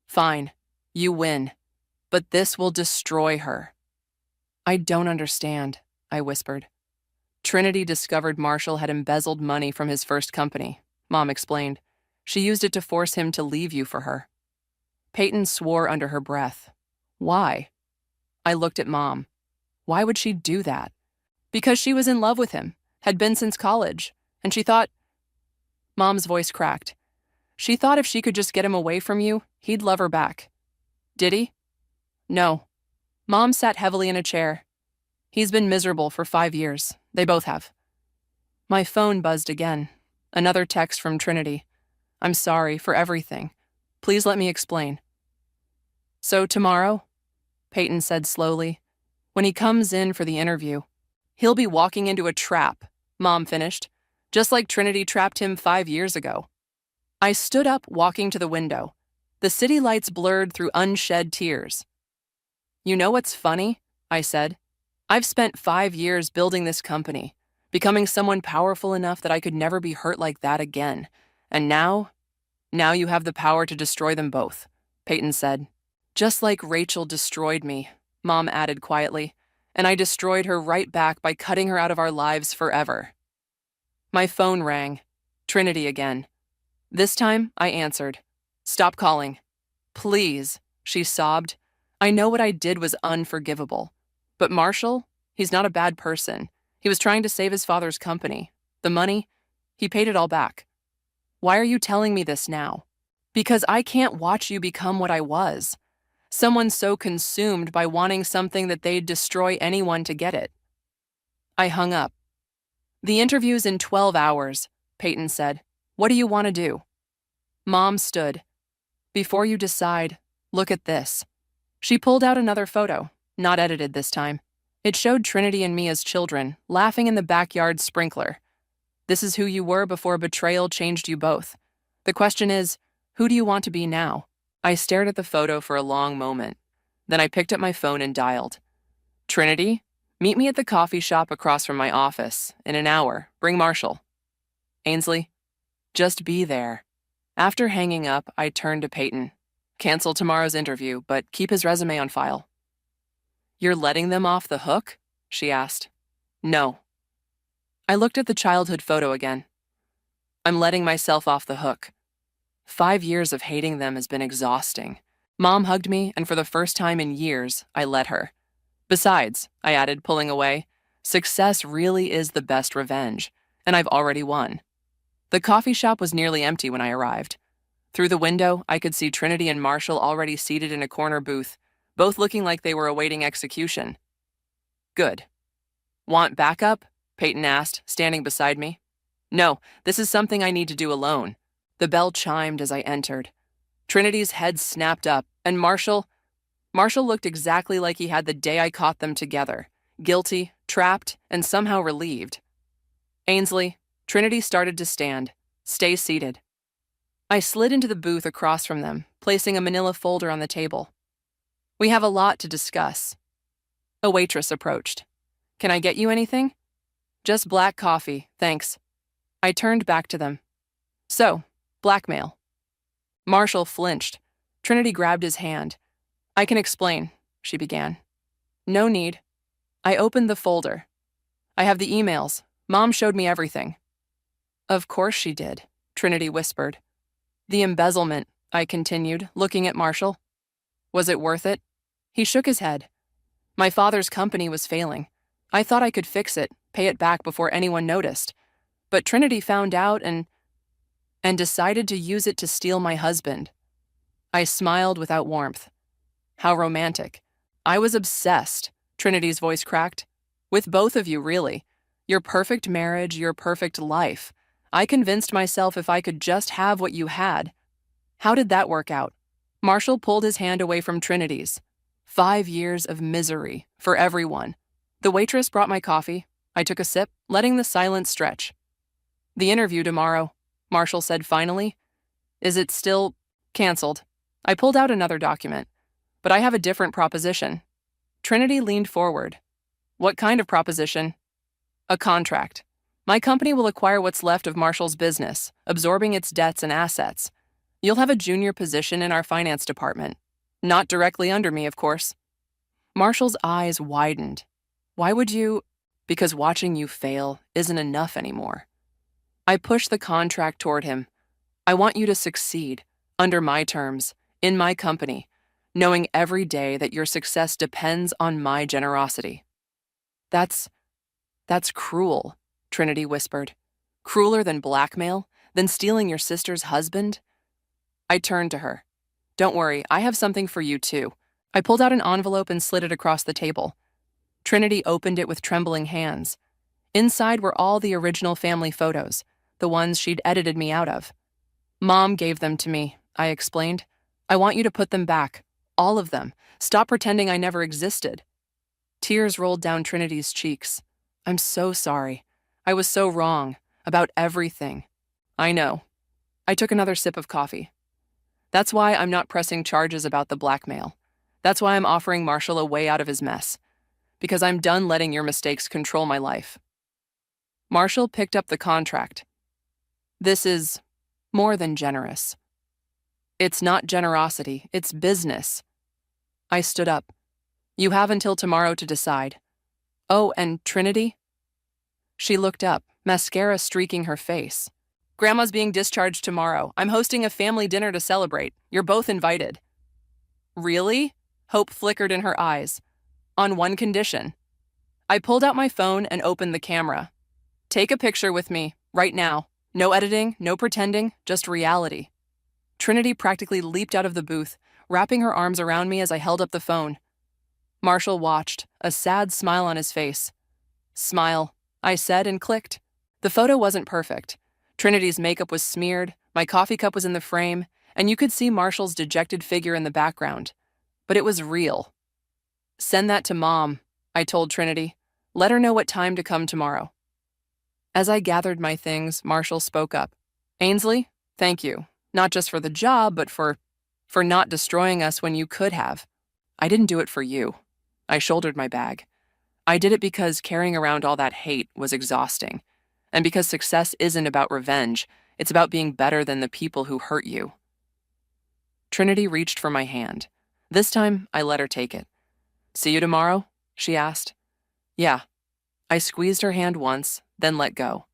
[SPEAKER 4] "Fine, you win, but this will destroy her." "I don't understand," I whispered. "Trinity discovered Marshall had embezzled money from his first company," Mom explained. "She used it to force him to leave you for her." Peyton swore under her breath. "Why?" I looked at Mom. Why would she do that? Because she was in love with him, had been since college, and she thought... Mom's voice cracked. "She thought if she could just get him away from you, he'd love her back." "Did he?" "No." Mom sat heavily in a chair. "He's been miserable for 5 years. They both have." My phone buzzed again. Another text from Trinity. "I'm sorry for everything. Please let me explain." "So tomorrow," Peyton said slowly, "when he comes in for the interview, he'll be walking into a trap," Mom finished, "just like Trinity trapped him 5 years ago." I stood up, walking to the window. The city lights blurred through unshed tears. "You know what's funny?" I said. "I've spent 5 years building this company, becoming someone powerful enough that I could never be hurt like that again. And now you have the power to destroy them both," Peyton said. "Just like Rachel destroyed me," Mom added quietly, "and I destroyed her right back by cutting her out of our lives forever." My phone rang. Trinity again. This time, I answered. "Stop calling. Please," she sobbed. "I know what I did was unforgivable. But Marshall, he's not a bad person. He was trying to save his father's company. The money, he paid it all back. Why are you telling me this now? Because I can't watch you become what I was. Someone so consumed by wanting something that they'd destroy anyone to get it." I hung up. "The interview's in 12 hours, Peyton said. "What do you want to do?" Mom stood. "Before you decide, look at this." She pulled out another photo, not edited this time. It showed Trinity and me as children, laughing in the backyard sprinkler. "This is who you were before betrayal changed you both. The question is, who do you want to be now?" I stared at the photo for a long moment. Then I picked up my phone and dialed. "Trinity, meet me at the coffee shop across from my office. In an hour. Bring Marshall." "Ainsley, just be there." After hanging up, I turned to Peyton. "Cancel tomorrow's interview, but keep his resume on file." "You're letting them off the hook?" she asked. "No." I looked at the childhood photo again. "I'm letting myself off the hook. 5 years of hating them has been exhausting." Mom hugged me, and for the first time in years, I let her. "Besides," I added, pulling away, "success really is the best revenge, and I've already won." The coffee shop was nearly empty when I arrived. Through the window, I could see Trinity and Marshall already seated in a corner booth, both looking like they were awaiting execution. "Good. Want backup?" Peyton asked, standing beside me. "No, this is something I need to do alone." The bell chimed as I entered. Trinity's head snapped up, and Marshall looked exactly like he had the day I caught them together, guilty, trapped, and somehow relieved. "Ainsley," Trinity started to stand. "Stay seated." I slid into the booth across from them, placing a manila folder on the table. "We have a lot to discuss." A waitress approached. "Can I get you anything?" "Just black coffee, thanks." I turned back to them. "So, blackmail." Marshall flinched. Trinity grabbed his hand. "I can explain," she began. "No need." I opened the folder. "I have the emails. Mom showed me everything." "Of course she did," Trinity whispered. "The embezzlement," I continued, looking at Marshall. "Was it worth it?" He shook his head. "My father's company was failing. I thought I could fix it, pay it back before anyone noticed. But Trinity found out and decided to use it to steal my husband." I smiled without warmth. How romantic. I was obsessed, Trinity's voice cracked. With both of you, really. Your perfect marriage, your perfect life. I convinced myself if I could just have what you had. How did that work out? Marshall pulled his hand away from Trinity's. 5 years of misery for everyone. The waitress brought my coffee. I took a sip, letting the silence stretch. The interview tomorrow, Marshall said finally. Is it still canceled? I pulled out another document. But I have a different proposition. Trinity leaned forward. What kind of proposition? A contract. My company will acquire what's left of Marshall's business, absorbing its debts and assets. You'll have a junior position in our finance department. Not directly under me, of course. Marshall's eyes widened. Why would you? Because watching you fail isn't enough anymore. I pushed the contract toward him. I want you to succeed, under my terms, in my company, knowing every day that your success depends on my generosity. That's cruel, Trinity whispered. Crueler than blackmail, than stealing your sister's husband? I turned to her. Don't worry, I have something for you too. I pulled out an envelope and slid it across the table. Trinity opened it with trembling hands. Inside were all the original family photos, the ones she'd edited me out of. Mom gave them to me, I explained. I want you to put them back. All of them. Stop pretending I never existed. Tears rolled down Trinity's cheeks. I'm so sorry. I was so wrong. About everything. I know. I took another sip of coffee. That's why I'm not pressing charges about the blackmail. That's why I'm offering Marshall a way out of his mess. Because I'm done letting your mistakes control my life. Marshall picked up the contract. This is more than generous. It's not generosity, it's business. I stood up. You have until tomorrow to decide. Oh, and Trinity? She looked up, mascara streaking her face. Grandma's being discharged tomorrow. I'm hosting a family dinner to celebrate. You're both invited. Really? Hope flickered in her eyes. On one condition. I pulled out my phone and opened the camera. Take a picture with me, right now. No editing, no pretending, just reality. Trinity practically leaped out of the booth, wrapping her arms around me as I held up the phone. Marshall watched, a sad smile on his face. Smile, I said and clicked. The photo wasn't perfect. Trinity's makeup was smeared, my coffee cup was in the frame, and you could see Marshall's dejected figure in the background. But it was real. Send that to Mom, I told Trinity. Let her know what time to come tomorrow. As I gathered my things, Marshall spoke up. Ainsley, thank you. Not just for the job, but for not destroying us when you could have. I didn't do it for you. I shouldered my bag. I did it because carrying around all that hate was exhausting. And because success isn't about revenge, it's about being better than the people who hurt you. Trinity reached for my hand. This time, I let her take it. See you tomorrow? She asked. Yeah. I squeezed her hand once, then let go.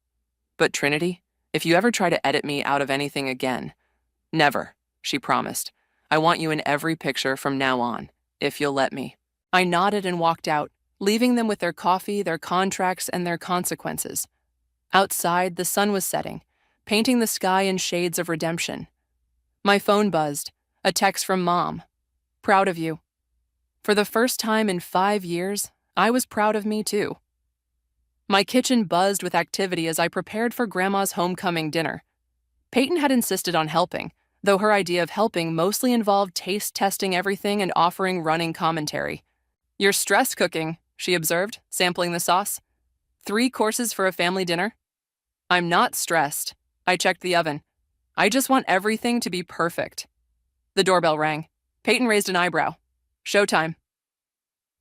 [SPEAKER 4] But Trinity, if you ever try to edit me out of anything again, never, she promised. I want you in every picture from now on, if you'll let me. I nodded and walked out, leaving them with their coffee, their contracts, and their consequences. Outside, the sun was setting, painting the sky in shades of redemption. My phone buzzed, a text from Mom. Proud of you. For the first time in 5 years, I was proud of me too. My kitchen buzzed with activity as I prepared for Grandma's homecoming dinner. Peyton had insisted on helping, though her idea of helping mostly involved taste testing everything and offering running commentary. You're stress cooking, she observed, sampling the sauce. 3 courses for a family dinner? I'm not stressed. I checked the oven. I just want everything to be perfect. The doorbell rang. Peyton raised an eyebrow. Showtime.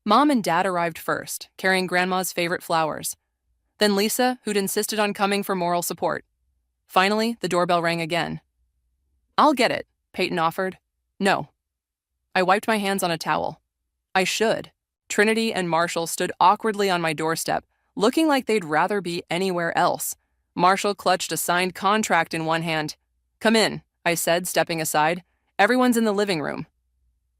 [SPEAKER 4] Mom and Dad arrived first, carrying Grandma's favorite flowers. Then Lisa, who'd insisted on coming for moral support. Finally, the doorbell rang again. I'll get it, Peyton offered. No. I wiped my hands on a towel. I should. Trinity and Marshall stood awkwardly on my doorstep, looking like they'd rather be anywhere else. Marshall clutched a signed contract in one hand. Come in, I said, stepping aside. Everyone's in the living room.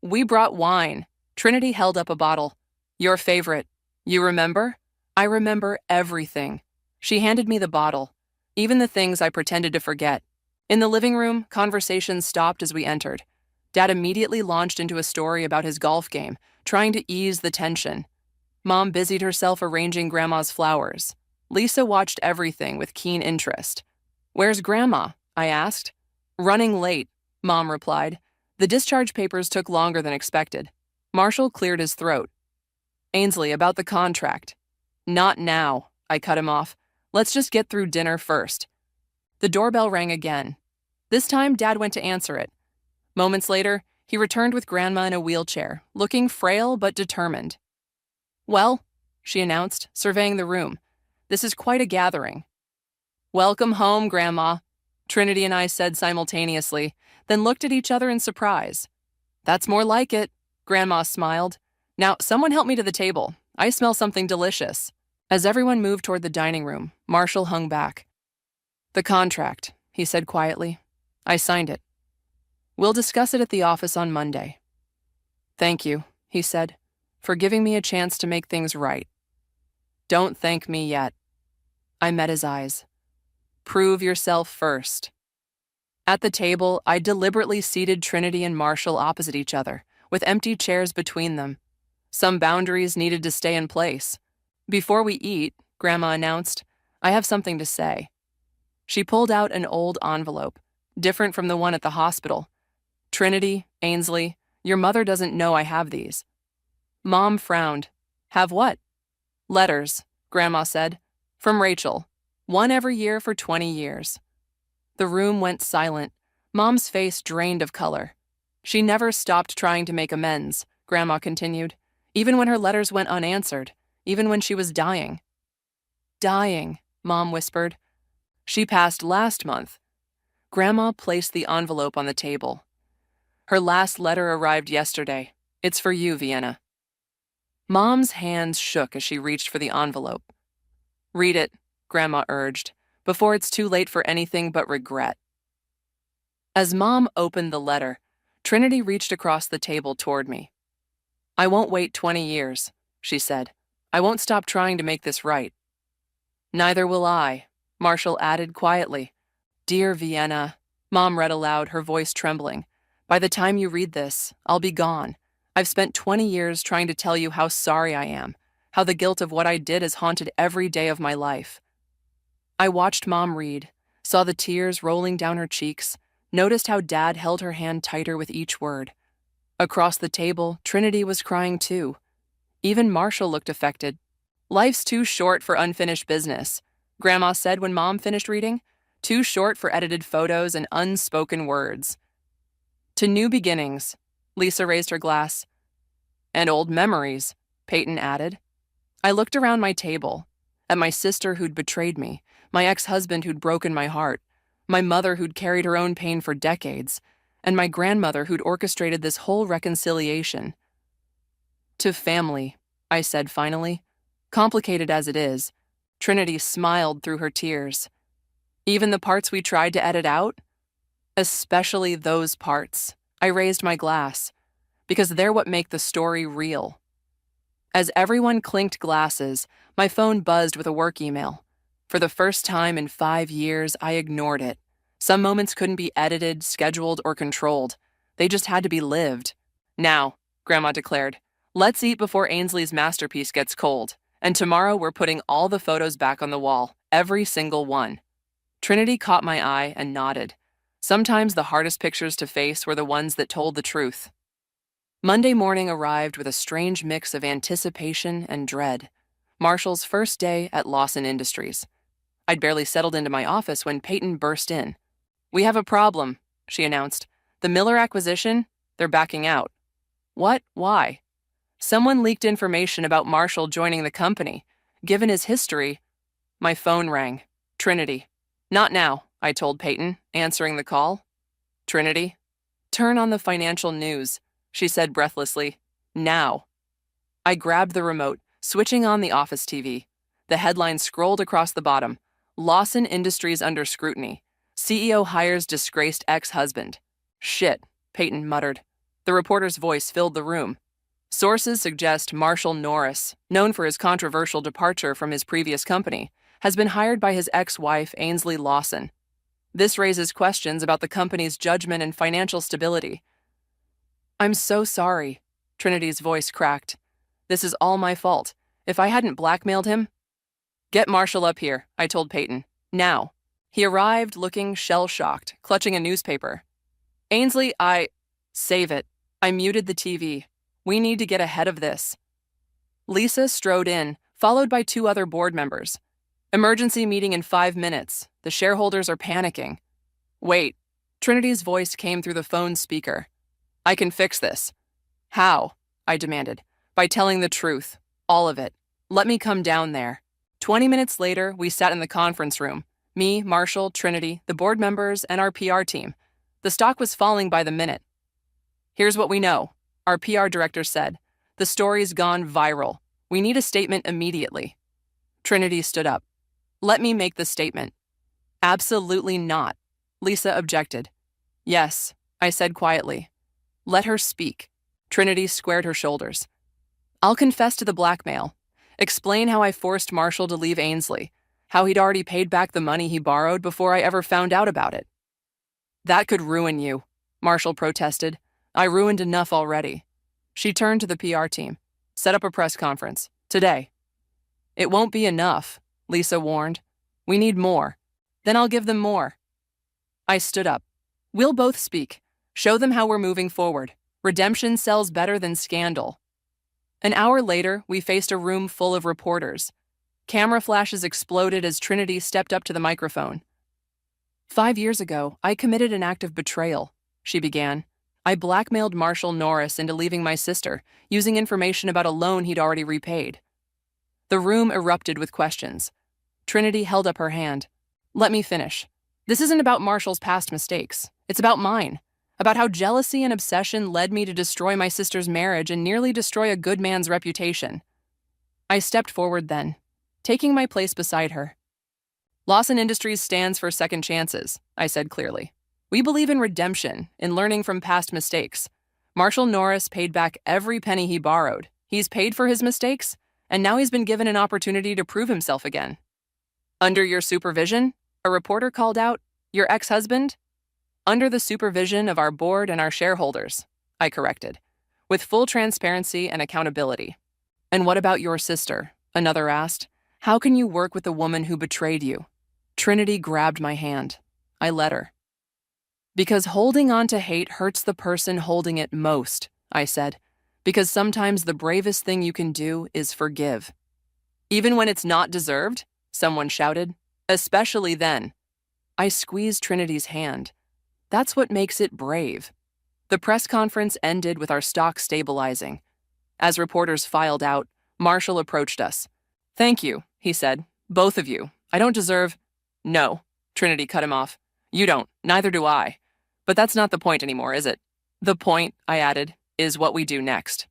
[SPEAKER 4] We brought wine. Trinity held up a bottle. Your favorite. You remember? I remember everything. She handed me the bottle, even the things I pretended to forget. In the living room, conversations stopped as we entered. Dad immediately launched into a story about his golf game, trying to ease the tension. Mom busied herself arranging Grandma's flowers. Lisa watched everything with keen interest. "Where's Grandma?" I asked. "Running late," Mom replied. The discharge papers took longer than expected. Marshall cleared his throat. "Ainsley, about the contract." "Not now," I cut him off. "Let's just get through dinner first." The doorbell rang again. This time, Dad went to answer it. Moments later, he returned with Grandma in a wheelchair, looking frail but determined. "Well," she announced, surveying the room, "this is quite a gathering." "Welcome home, Grandma," Trinity and I said simultaneously, then looked at each other in surprise. "That's more like it," Grandma smiled. "Now, someone help me to the table. I smell something delicious." As everyone moved toward the dining room, Marshall hung back. "The contract," he said quietly. "I signed it. We'll discuss it at the office on Monday." "Thank you," he said, "for giving me a chance to make things right." "Don't thank me yet." I met his eyes. "Prove yourself first." At the table, I deliberately seated Trinity and Marshall opposite each other, with empty chairs between them. Some boundaries needed to stay in place. "Before we eat," Grandma announced, "I have something to say." She pulled out an old envelope, different from the one at the hospital. "Trinity, Ainsley, your mother doesn't know I have these." Mom frowned. "Have what?" "Letters," Grandma said. "From Rachel. One every year for 20 years. The room went silent. Mom's face drained of color. "She never stopped trying to make amends," Grandma continued, "even when her letters went unanswered, even when she was dying." "Dying," Mom whispered. "She passed last month." Grandma placed the envelope on the table. "Her last letter arrived yesterday. It's for you, Vienna." Mom's hands shook as she reached for the envelope. "Read it," Grandma urged, "before it's too late for anything but regret." As Mom opened the letter, Trinity reached across the table toward me. "I won't wait 20 years, she said. "I won't stop trying to make this right." "Neither will I," Marshall added quietly. "Dear Vienna," Mom read aloud, her voice trembling. "By the time you read this, I'll be gone. I've spent 20 years trying to tell you how sorry I am, how the guilt of what I did has haunted every day of my life." I watched Mom read, saw the tears rolling down her cheeks, noticed how Dad held her hand tighter with each word. Across the table, Trinity was crying too. Even Marshall looked affected. "Life's too short for unfinished business," Grandma said when Mom finished reading. "Too short for edited photos and unspoken words." "To new beginnings," Lisa raised her glass. "And old memories," Peyton added. I looked around my table, at my sister who'd betrayed me, my ex-husband who'd broken my heart, my mother who'd carried her own pain for decades, and my grandmother who'd orchestrated this whole reconciliation. "To family," I said finally. "Complicated as it is." Trinity smiled through her tears. "Even the parts we tried to edit out?" "Especially those parts." I raised my glass. "Because they're what make the story real." As everyone clinked glasses, my phone buzzed with a work email. For the first time in 5 years, I ignored it. Some moments couldn't be edited, scheduled, or controlled. They just had to be lived. "Now," Grandma declared, "let's eat before Ainsley's masterpiece gets cold. And tomorrow we're putting all the photos back on the wall, every single one." Trinity caught my eye and nodded. Sometimes the hardest pictures to face were the ones that told the truth. Monday morning arrived with a strange mix of anticipation and dread. Marshall's first day at Lawson Industries. I'd barely settled into my office when Peyton burst in. "We have a problem," she announced. "The Miller acquisition? They're backing out." "What? Why?" "Someone leaked information about Marshall joining the company. Given his history..." My phone rang. Trinity. "Not now," I told Peyton, answering the call. "Trinity?" "Turn on the financial news," she said breathlessly. "Now." I grabbed the remote, switching on the office TV. The headline scrolled across the bottom. "Lawson Industries under scrutiny. CEO hires disgraced ex-husband." "Shit," Peyton muttered. The reporter's voice filled the room. "Sources suggest Marshall Norris, known for his controversial departure from his previous company, has been hired by his ex-wife, Ainsley Lawson. This raises questions about the company's judgment and financial stability." I'm so sorry. Trinity's voice cracked. This is all my fault. If I hadn't blackmailed him... Get Marshall up here, I told Peyton. Now. He arrived looking shell-shocked, clutching a newspaper. Ainsley, Save it. I muted the TV. We need to get ahead of this. Lisa strode in, followed by 2 other board members. Emergency meeting in 5 minutes. The shareholders are panicking. Wait. Trinity's voice came through the phone's speaker. I can fix this. How? I demanded. By telling the truth. All of it. Let me come down there. 20 minutes later, we sat in the conference room. Me, Marshall, Trinity, the board members, and our PR team. The stock was falling by the minute. Here's what we know, our PR director said. The story's gone viral. We need a statement immediately. Trinity stood up. Let me make the statement. Absolutely not. Lisa objected. Yes, I said quietly. Let her speak. Trinity squared her shoulders. I'll confess to the blackmail. Explain how I forced Marshall to leave Ainsley, how he'd already paid back the money he borrowed before I ever found out about it. That could ruin you, Marshall protested. I ruined enough already. She turned to the PR team. Set up a press conference. Today. It won't be enough, Lisa warned. We need more. Then I'll give them more. I stood up. We'll both speak. Show them how we're moving forward. Redemption sells better than scandal. An hour later, we faced a room full of reporters. Camera flashes exploded as Trinity stepped up to the microphone. 5 years ago, I committed an act of betrayal, she began. I blackmailed Marshall Norris into leaving my sister, using information about a loan he'd already repaid. The room erupted with questions. Trinity held up her hand. Let me finish. This isn't about Marshall's past mistakes. It's about mine. About how jealousy and obsession led me to destroy my sister's marriage and nearly destroy a good man's reputation. I stepped forward then, taking my place beside her. Lawson Industries stands for second chances, I said clearly. We believe in redemption, in learning from past mistakes. Marshall Norris paid back every penny he borrowed. He's paid for his mistakes, and now he's been given an opportunity to prove himself again. Under your supervision? A reporter called out. Your ex-husband? Under the supervision of our board and our shareholders, I corrected, with full transparency and accountability. And what about your sister? Another asked. How can you work with a woman who betrayed you? Trinity grabbed my hand. I let her. Because holding on to hate hurts the person holding it most, I said. Because sometimes the bravest thing you can do is forgive. Even when it's not deserved, someone shouted. Especially then. I squeezed Trinity's hand. That's what makes it brave. The press conference ended with our stock stabilizing. As reporters filed out, Marshall approached us. Thank you, he said. Both of you. I don't deserve... No, Trinity cut him off. You don't. Neither do I. But that's not the point anymore, is it? The point, I added, is what we do next.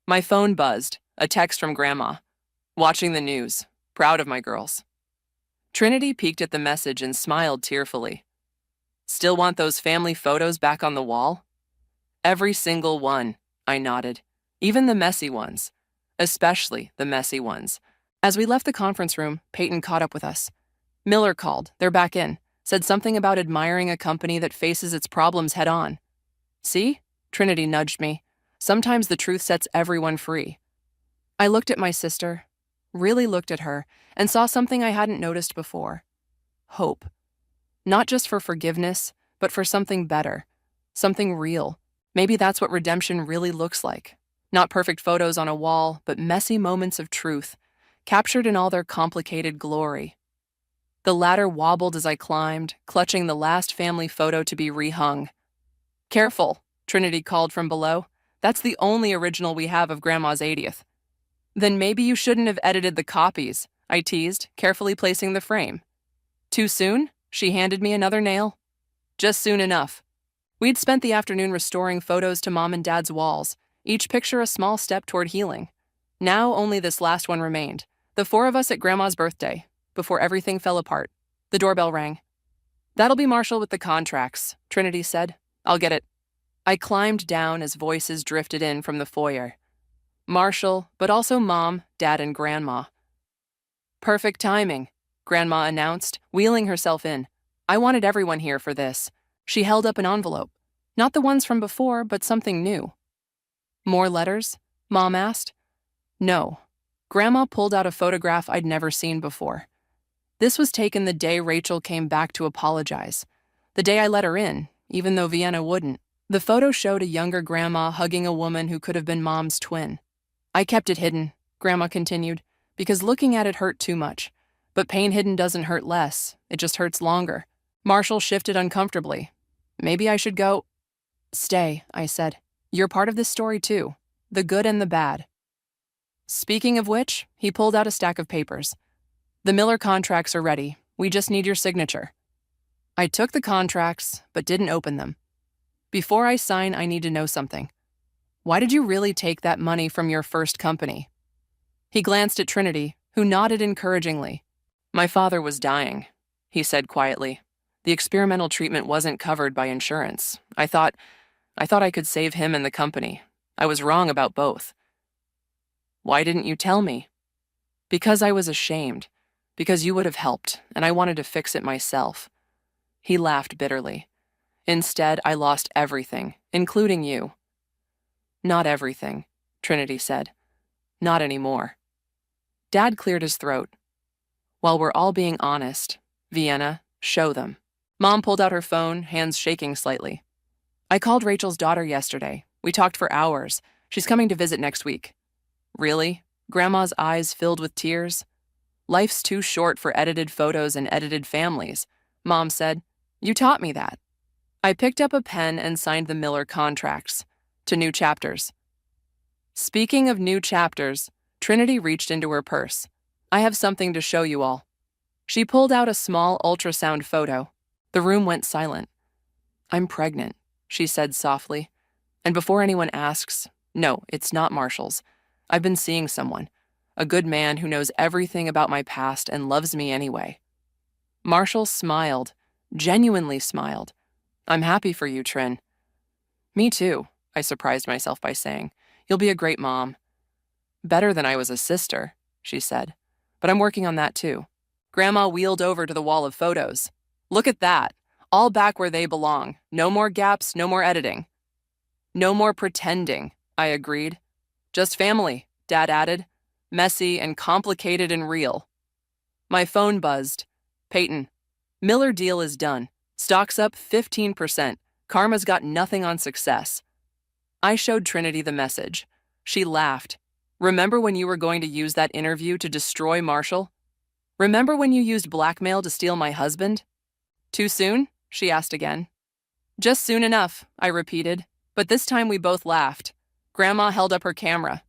[SPEAKER 4] My phone buzzed, a text from Grandma. Watching the news. Proud of my girls. Trinity peeked at the message and smiled tearfully. Still want those family photos back on the wall? Every single one, I nodded. Even the messy ones. Especially the messy ones. As we left the conference room, Peyton caught up with us. Miller called. They're back in. Said something about admiring a company that faces its problems head on. See? Trinity nudged me. Sometimes the truth sets everyone free. I looked at my sister, really looked at her, and saw something I hadn't noticed before. Hope. Not just for forgiveness, but for something better. Something real. Maybe that's what redemption really looks like. Not perfect photos on a wall, but messy moments of truth, captured in all their complicated glory. The ladder wobbled as I climbed, clutching the last family photo to be rehung. Careful, Trinity called from below. That's the only original we have of Grandma's 80th. Then maybe you shouldn't have edited the copies, I teased, carefully placing the frame. Too soon? She handed me another nail. Just soon enough. We'd spent the afternoon restoring photos to Mom and Dad's walls, each picture a small step toward healing. Now only this last one remained, the 4 of us at Grandma's birthday, before everything fell apart. The doorbell rang. That'll be Marshall with the contracts, Trinity said. I'll get it. I climbed down as voices drifted in from the foyer. Marshall, but also Mom, Dad, and Grandma. Perfect timing, Grandma announced, wheeling herself in. I wanted everyone here for this. She held up an envelope. Not the ones from before, but something new. More letters? Mom asked. No. Grandma pulled out a photograph I'd never seen before. This was taken the day Rachel came back to apologize. The day I let her in, even though Vienna wouldn't. The photo showed a younger grandma hugging a woman who could have been Mom's twin. I kept it hidden, Grandma continued, because looking at it hurt too much. But pain hidden doesn't hurt less, it just hurts longer. Marshall shifted uncomfortably. Maybe I should go. Stay, I said. You're part of this story too, the good and the bad. Speaking of which, he pulled out a stack of papers. The Miller contracts are ready. We just need your signature. I took the contracts, but didn't open them. Before I sign, I need to know something. Why did you really take that money from your first company? He glanced at Trinity, who nodded encouragingly. My father was dying, he said quietly. The experimental treatment wasn't covered by insurance. I thought I could save him and the company. I was wrong about both. Why didn't you tell me? Because I was ashamed. Because you would have helped, and I wanted to fix it myself. He laughed bitterly. Instead, I lost everything, including you. Not everything, Trinity said. Not anymore. Dad cleared his throat. While we're all being honest, Vienna, show them. Mom pulled out her phone, hands shaking slightly. I called Rachel's daughter yesterday. We talked for hours. She's coming to visit next week. Really? Grandma's eyes filled with tears. Life's too short for edited photos and edited families, Mom said. You taught me that. I picked up a pen and signed the Miller contracts to new chapters. Speaking of new chapters, Trinity reached into her purse. I have something to show you all. She pulled out a small ultrasound photo. The room went silent. I'm pregnant, she said softly. And before anyone asks, no, it's not Marshall's. I've been seeing someone, a good man who knows everything about my past and loves me anyway. Marshall smiled, genuinely smiled. I'm happy for you, Trin. Me too, I surprised myself by saying. You'll be a great mom. Better than I was a sister, she said. But I'm working on that too. Grandma wheeled over to the wall of photos. Look at that. All back where they belong. No more gaps, no more editing. No more pretending, I agreed. Just family, Dad added. Messy and complicated and real. My phone buzzed. Peyton, Miller deal is done. Stock's up 15%. Karma's got nothing on success. I showed Trinity the message. She laughed. Remember when you were going to use that interview to destroy Marshall? Remember when you used blackmail to steal my husband? Too soon? She asked again. Just soon enough, I repeated, but this time we both laughed. Grandma held up her camera.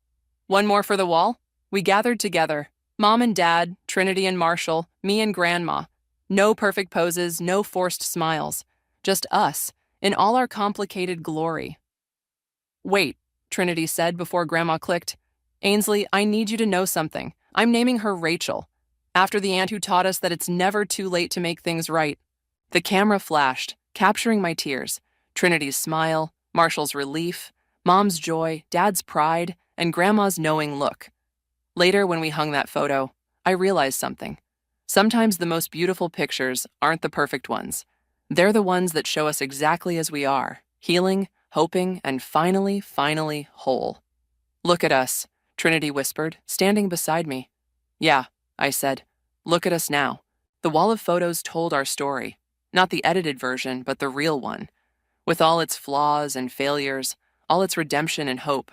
[SPEAKER 4] One more for the wall? We gathered together. Mom and Dad, Trinity and Marshall, me and Grandma. No perfect poses, no forced smiles. Just us, in all our complicated glory. Wait, Trinity said before Grandma clicked. Ainsley, I need you to know something. I'm naming her Rachel, after the aunt who taught us that it's never too late to make things right. The camera flashed, capturing my tears. Trinity's smile, Marshall's relief, Mom's joy, Dad's pride, and Grandma's knowing look. Later, when we hung that photo, I realized something. Sometimes the most beautiful pictures aren't the perfect ones. They're the ones that show us exactly as we are, healing, hoping, and finally whole. Look at us, Trinity whispered, standing beside me. Yeah, I said. Look at us now. The wall of photos told our story. Not the edited version, but the real one. With all its flaws and failures, all its redemption and hope.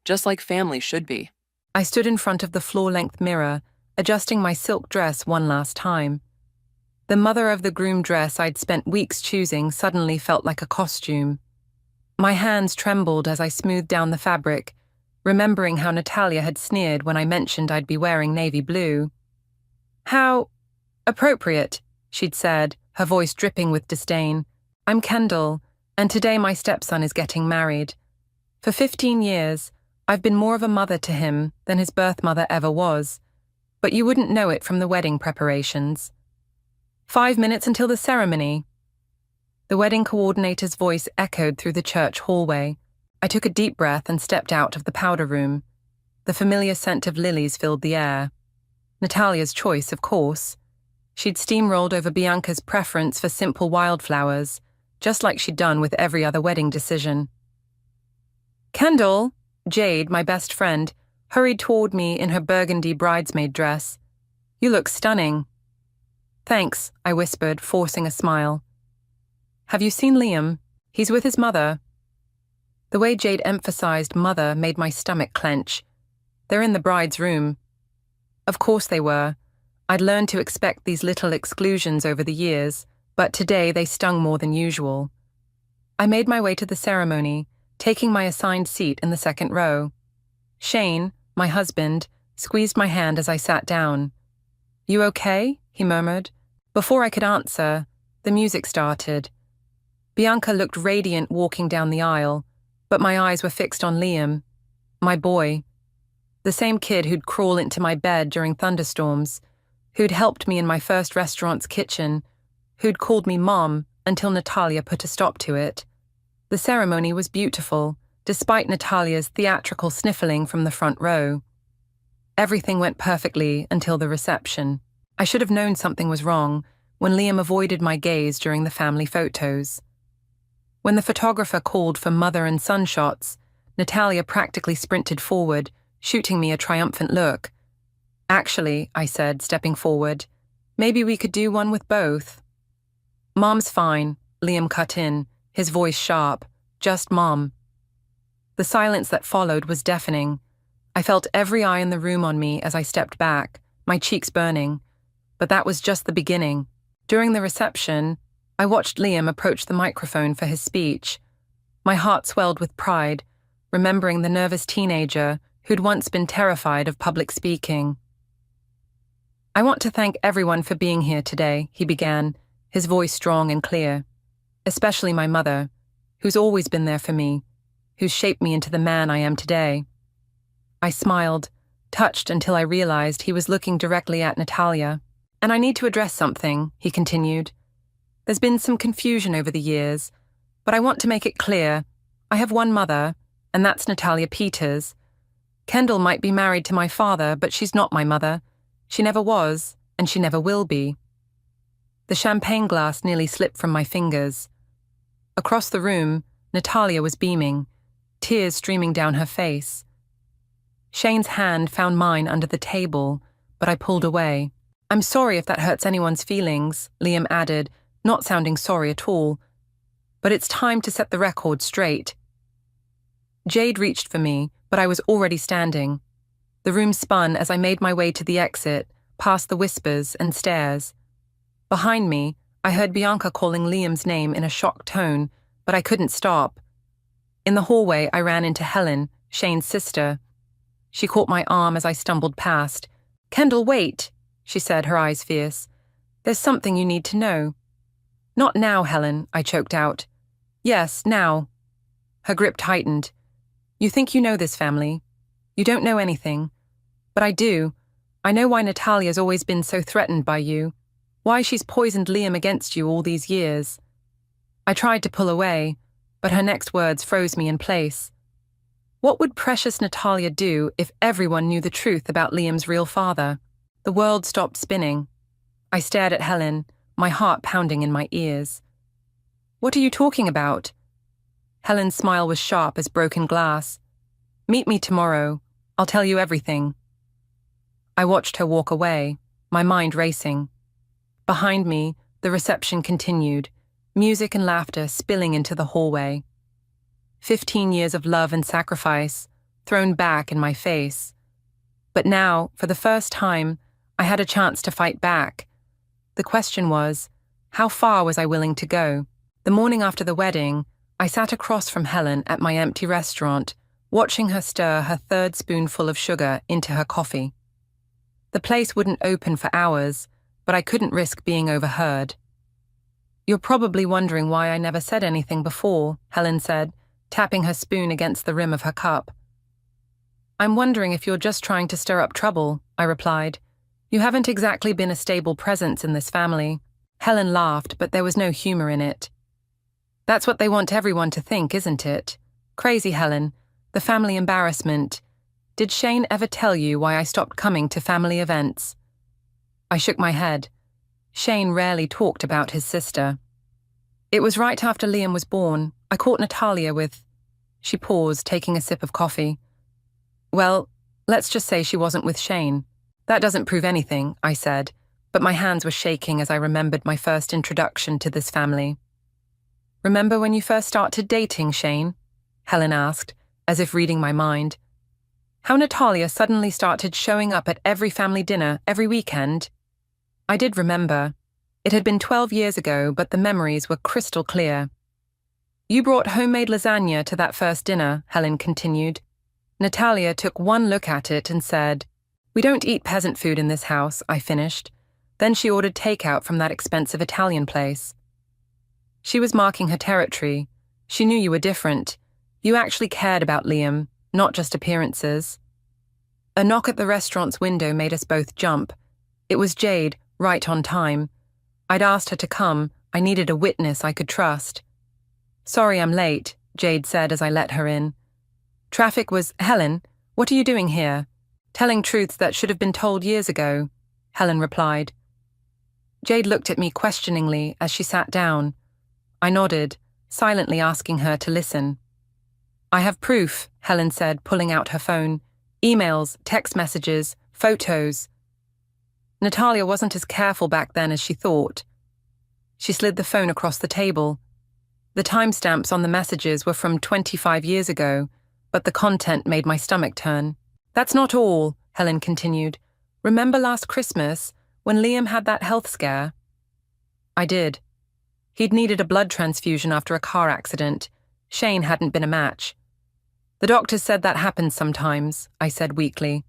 [SPEAKER 4] Just like family should be.
[SPEAKER 2] I stood in front of the floor-length mirror, adjusting my silk dress one last time. The mother of the groom dress I'd spent weeks choosing suddenly felt like a costume. My hands trembled as I smoothed down the fabric, remembering how Natalia had sneered when I mentioned I'd be wearing navy blue. How appropriate, she'd said, her voice dripping with disdain. I'm Kendall, and today my stepson is getting married. For 15 years, I've been more of a mother to him than his birth mother ever was, but you wouldn't know it from the wedding preparations. 5 minutes until the ceremony. The wedding coordinator's voice echoed through the church hallway. I took a deep breath and stepped out of the powder room. The familiar scent of lilies filled the air. Natalia's choice, of course. She'd steamrolled over Bianca's preference for simple wildflowers, just like she'd done with every other wedding decision. Kendall,
[SPEAKER 5] Jade, my best friend, hurried toward me in her burgundy bridesmaid dress. "You look stunning." "Thanks," I whispered, forcing a smile. "Have you seen Liam? He's with his mother." The way Jade emphasized mother made my stomach clench. "They're in the bride's room." Of course they were. I'd learned to expect these little exclusions over the years, but today they stung more than usual. I made my way to the ceremony, taking my assigned seat in the second row. Shane, my husband, squeezed my hand as I sat down. "You okay?" he murmured. Before I could answer, the music started. Bianca looked radiant walking down the aisle, but my eyes were fixed on Liam, my boy. The same kid who'd crawl into my bed during thunderstorms, who'd helped me in my first restaurant's kitchen, who'd called me Mom until Natalia put a stop to it. The ceremony was beautiful, despite Natalia's theatrical sniffling from the front row. Everything went perfectly until the reception. I should have known something was wrong when Liam avoided my gaze during the family photos. When the photographer called for mother and son shots, Natalia practically sprinted forward, shooting me a triumphant look. "Actually," I said, stepping forward, "maybe we could do one with both." "Mom's fine," Liam cut in, his voice sharp. "Just Mom." The silence that followed was deafening. I felt every eye in the room on me as I stepped back, my cheeks burning. But that was just the beginning. During the reception, I watched Liam approach the microphone for his speech. My heart swelled with pride, remembering the nervous teenager who'd once been terrified of public speaking. "I want to thank everyone for being here today," he began, his voice strong and clear. "Especially my mother, who's always been there for me, who's shaped me into the man I am today." I smiled, touched until I realized he was looking directly at Natalia. "And I need to address something," he continued. "There's been some confusion over the years, but I want to make it clear. I have one mother, and that's Natalia Peters. Kendall might be married to my father, but she's not my mother. She never was, and she never will be." The champagne glass nearly slipped from my fingers. Across the room, Natalia was beaming, tears streaming down her face. Shane's hand found mine under the table, but I pulled away. "I'm sorry if that hurts anyone's feelings," Liam added, not sounding sorry at all. "But it's time to set the record straight." Jade reached for me, but I was already standing. The room spun as I made my way to the exit, past the whispers and stares. Behind me, I heard Bianca calling Liam's name in a shocked tone, but I couldn't stop. In the hallway, I ran into Helen, Shane's sister. She caught my arm as I stumbled past. "Kendall, wait," she said, her eyes fierce. "There's something you need to know." "Not now, Helen," I choked out. "Yes, now." Her grip tightened. "You think you know this family. You don't know anything. But I do. I know why Natalia's always been so threatened by you. Why she's poisoned Liam against you all these years." I tried to pull away, but her next words froze me in place. What would precious Natalia do if everyone knew the truth about Liam's real father? The world stopped spinning. I stared at Helen, my heart pounding in my ears. "What are you talking about?" Helen's smile was sharp as broken glass. "Meet me tomorrow. I'll tell you everything." I watched her walk away, my mind racing. Behind me, the reception continued, music and laughter spilling into the hallway. 15 years of love and sacrifice, thrown back in my face. But now, for the first time, I had a chance to fight back. The question was, how far was I willing to go? The morning after the wedding, I sat across from Helen at my empty restaurant, watching her stir her third spoonful of sugar into her coffee. The place wouldn't open for hours, but I couldn't risk being overheard. "You're probably wondering why I never said anything before," Helen said, tapping her spoon against the rim of her cup. "I'm wondering if you're just trying to stir up trouble," I replied. "You haven't exactly been a stable presence in this family." Helen laughed, but there was no humor in it. "That's what they want everyone to think, isn't it? Crazy, Helen. The family embarrassment. Did Shane ever tell you why I stopped coming to family events?" I shook my head. Shane rarely talked about his sister. "It was right after Liam was born. I caught Natalia with..." She paused, taking a sip of coffee. Well, let's just say she wasn't with Shane. That doesn't prove anything, I said, but my hands were shaking as I remembered my first introduction to this family. Remember when you first started dating Shane? Helen asked, as if reading my mind. How Natalia suddenly started showing up at every family dinner every weekend? I did remember. It had been 12 years ago, but the memories were crystal clear. You brought homemade lasagna to that first dinner, Helen continued. Natalia took one look at it and said, "We don't eat peasant food in this house," I finished. Then she ordered takeout from that expensive Italian place. She was marking her territory. She knew you were different. You actually cared about Liam, not just appearances. A knock at the restaurant's window made us both jump. It was Jade, right on time. I'd asked her to come. I needed a witness I could trust. "Sorry I'm late," Jade said as I let her in. Traffic was, "Helen, what are you doing here?" "Telling truths that should have been told years ago," Helen replied. Jade looked at me questioningly as she sat down. I nodded, silently asking her to listen. "I have proof," Helen said, pulling out her phone. "Emails, text messages, photos." Natalia wasn't as careful back then as she thought. She slid the phone across the table. The timestamps on the messages were from 25 years ago, but the content made my stomach turn. "That's not all," Helen continued. "Remember last Christmas, when Liam had that health scare?" I did. He'd needed a blood transfusion after a car accident. Shane hadn't been a match. "The doctors said that happens sometimes," I said weakly.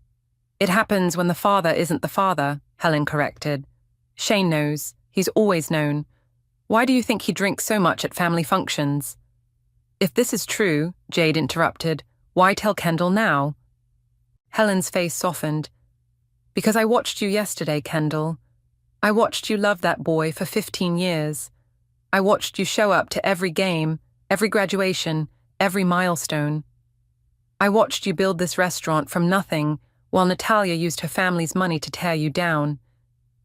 [SPEAKER 5] "It happens when the father isn't the father," Helen corrected. "Shane knows. He's always known. Why do you think he drinks so much at family functions?" "If this is true," Jade interrupted, "why tell Kendall now?" Helen's face softened. "Because I watched you yesterday, Kendall. I watched you love that boy for 15 years. I watched you show up to every game, every graduation, every milestone. I watched you build this restaurant from nothing while Natalia used her family's money to tear you down.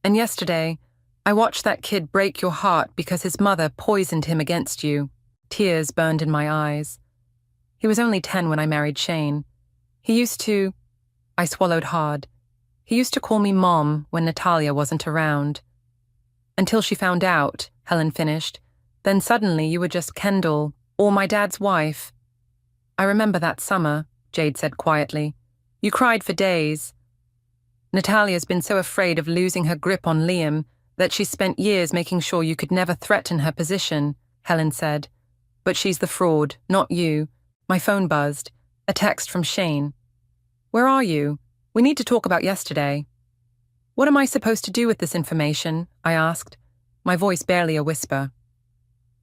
[SPEAKER 5] And yesterday, I watched that kid break your heart because his mother poisoned him against you." Tears burned in my eyes. "He was only 10 when I married Shane. He used to..." I swallowed hard. "He used to call me Mom when Natalia wasn't around." "Until she found out," Helen finished. "Then suddenly you were just Kendall, or my dad's wife." "I remember that summer," Jade said quietly. "You cried for days." "Natalia's been so afraid of losing her grip on Liam that she spent years making sure you could never threaten her position," Helen said. "But she's the fraud, not you." My phone buzzed. A text from Shane. "Where are you? We need to talk about yesterday." "What am I supposed to do with this information?" I asked, my voice barely a whisper.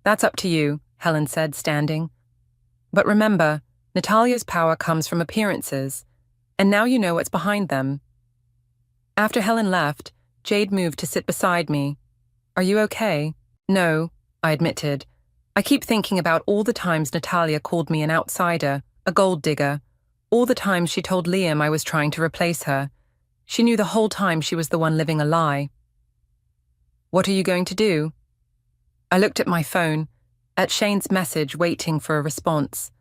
[SPEAKER 5] "That's up to you," Helen said, standing. "But remember, Natalia's power comes from appearances, and now you know what's behind them." After Helen left, Jade moved to sit beside me. "Are you okay?" "No," I admitted. "I keep thinking about all the times Natalia called me an outsider, a gold digger, all the times she told Liam I was trying to replace her. She knew the whole time she was the one living a lie." "What are you going to do?" I looked at my phone, at Shane's message waiting for a response,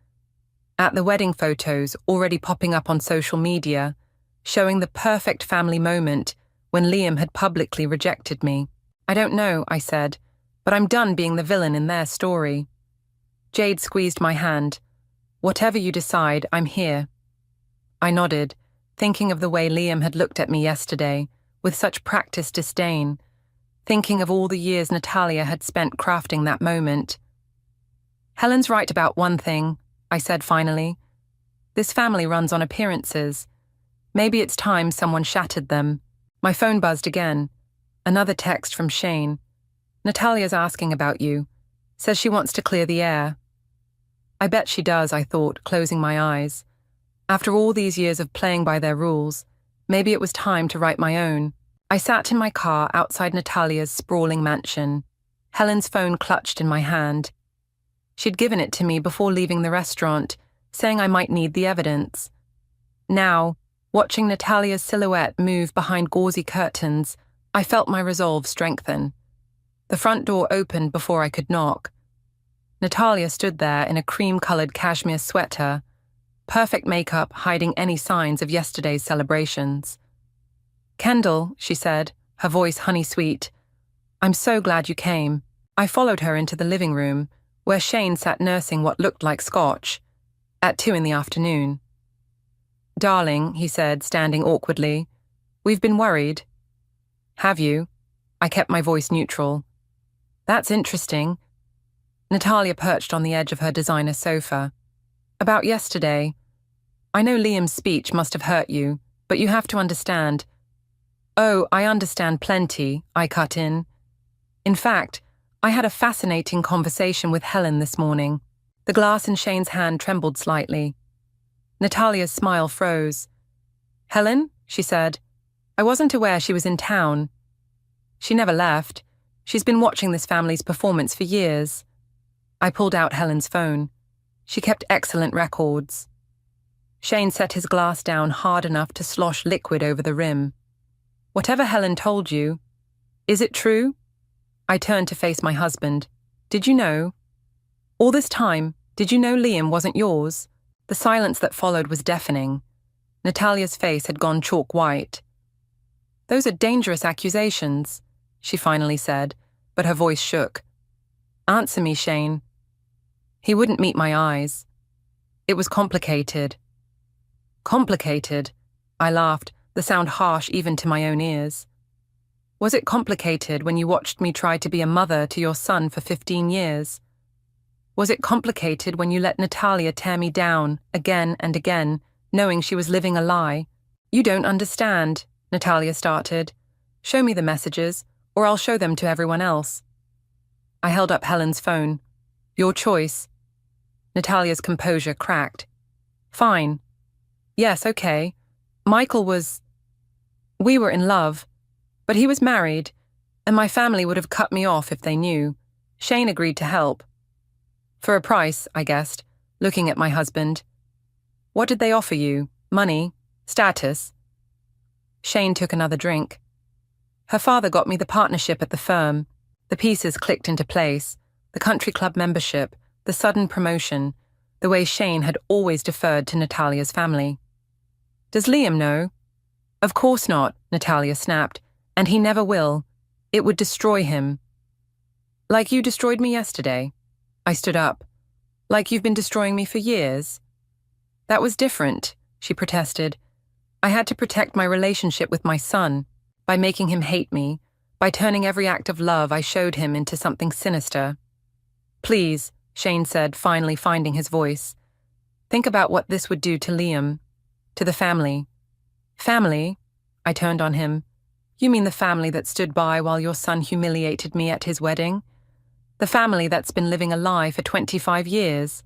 [SPEAKER 5] at the wedding photos already popping up on social media, showing the perfect family moment when Liam had publicly rejected me. "I don't know," I said, "but I'm done being the villain in their story." Jade squeezed my hand. "Whatever you decide, I'm here." I nodded, thinking of the way Liam had looked at me yesterday, with such practiced disdain, thinking of all the years Natalia had spent crafting that moment. "Helen's right about one thing," I said finally. "This family runs on appearances. Maybe it's time someone shattered them." My phone buzzed again. Another text from Shane. "Natalia's asking about you. Says she wants to clear the air." I bet she does, I thought, closing my eyes. After all these years of playing by their rules, maybe it was time to write my own. I sat in my car outside Natalia's sprawling mansion. Helen's phone clutched in my hand. She'd given it to me before leaving the restaurant, saying I might need the evidence. Now, watching Natalia's silhouette move behind gauzy curtains, I felt my resolve strengthen. The front door opened before I could knock. Natalia stood there in a cream-colored cashmere sweater. perfect makeup hiding any signs of yesterday's celebrations. "Kendall," she said, her voice honey-sweet, "I'm so glad you came." I followed her into the living room, where Shane sat nursing what looked like scotch, at 2 in the afternoon. "Darling," he said, standing awkwardly, "we've been worried." "Have you?" I kept my voice neutral. "That's interesting." Natalia perched on the edge of her designer sofa. "About yesterday. I know Liam's speech must have hurt you, but you have to understand." "Oh, I understand plenty," I cut in. "In fact, I had a fascinating conversation with Helen this morning." The glass in Shane's hand trembled slightly. Natalia's smile froze. "Helen?" she said. "I wasn't aware she was in town." "She never left. She's been watching this family's performance for years." I pulled out Helen's phone. She kept excellent records. Shane set his glass down hard enough to slosh liquid over the rim. "Whatever Helen told you, is it true?" I turned to face my husband. "Did you know? All this time, did you know Liam wasn't yours?" The silence that followed was deafening. Natalia's face had gone chalk white. "Those are dangerous accusations," she finally said, but her voice shook. "Answer me, Shane." He wouldn't meet my eyes. "It was complicated." "Complicated?" I laughed, the sound harsh even to my own ears. "Was it complicated when you watched me try to be a mother to your son for 15 years? Was it complicated when you let Natalia tear me down again and again, knowing she was living a lie?" "You don't understand," Natalia started. "Show me the messages, or I'll show them to everyone else." I held up Helen's phone. "Your choice." Natalia's composure cracked. "Fine. Yes, okay. Michael was... We were in love, but he was married, and my family would have cut me off if they knew. Shane agreed to help. For a price, I guessed, looking at my husband. What did they offer you? Money? Status?" Shane took another drink. "Her father got me the partnership at the firm." The pieces clicked into place. The country club membership, the sudden promotion, the way Shane had always deferred to Natalia's family. "Does Liam know?" "Of course not," Natalia snapped. "And he never will. It would destroy him." "Like you destroyed me yesterday?" I stood up. "Like you've been destroying me for years?" "That was different," she protested. "I had to protect my relationship with my son, by making him hate me, by turning every act of love I showed him into something sinister." "Please," Shane said, finally finding his voice. "Think about what this would do to Liam, to the family." "Family?" I turned on him. "You mean the family that stood by while your son humiliated me at his wedding? The family that's been living a lie for 25 years?